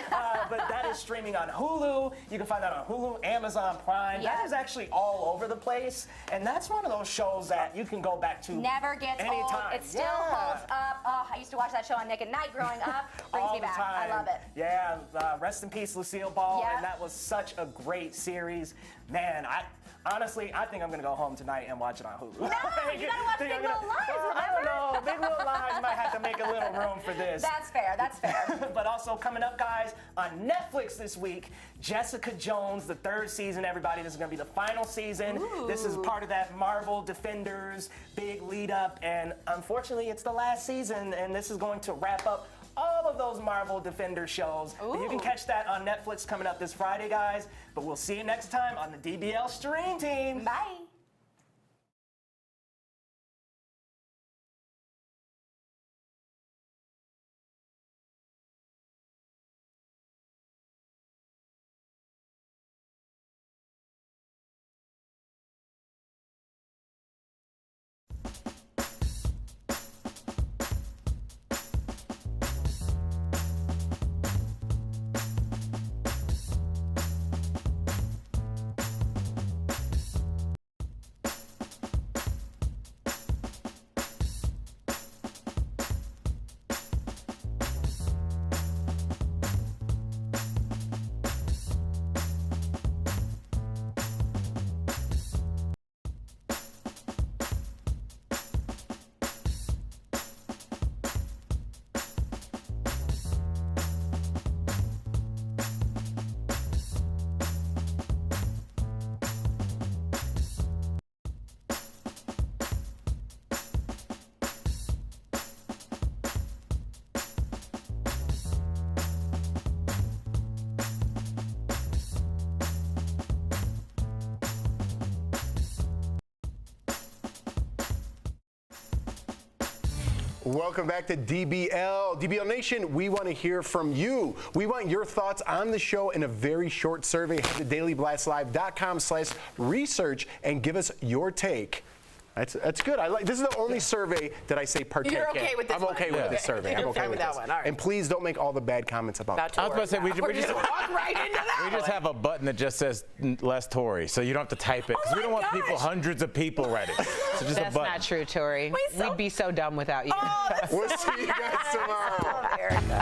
But that is streaming on Hulu. You can find that on Hulu, Amazon Prime. That is actually all over the place. And that's one of those shows that you can go back to Never gets anytime. old. It still holds up. Oh, I used to watch that show on Nick at Night growing up. Brings all me the back. time. I love it. Yeah, rest in peace, Lucille Ball. And that was such a great series. Man, honestly, I think I'm gonna go home tonight and watch it on Hulu. No, you gotta watch Big Little Lies. I don't know. Big Little Lies might have to make a little room for this. That's fair. That's fair. But also coming up, guys, on Netflix this week, Jessica Jones, the 3rd season. Everybody, this is going to be the final season. Ooh. This is part of that Marvel Defenders big lead up, and unfortunately, it's the last season, and this is going to wrap up all of those Marvel Defender shows. But you can catch that on Netflix coming up this Friday, guys. But we'll see you next time on the DBL Stream Team. Bye. Welcome back to DBL. DBL Nation, we want to hear from you. We want your thoughts on the show in a very short survey. Head to dailyblastlive.com/research and give us your take. That's good. I like. This is the only survey that I say partake in. You're okay with this I'm one. okay with this survey. I'm okay with that this. one. All right. And please don't make all the bad comments about it. I was about to say, we We're just walk right into that. we just have a button that just says less Tory, so you don't have to type it, because we don't want people, hundreds of people read it. So just That's a button. not true, Tori. We'd be so dumb without you. We'll see you guys tomorrow. America.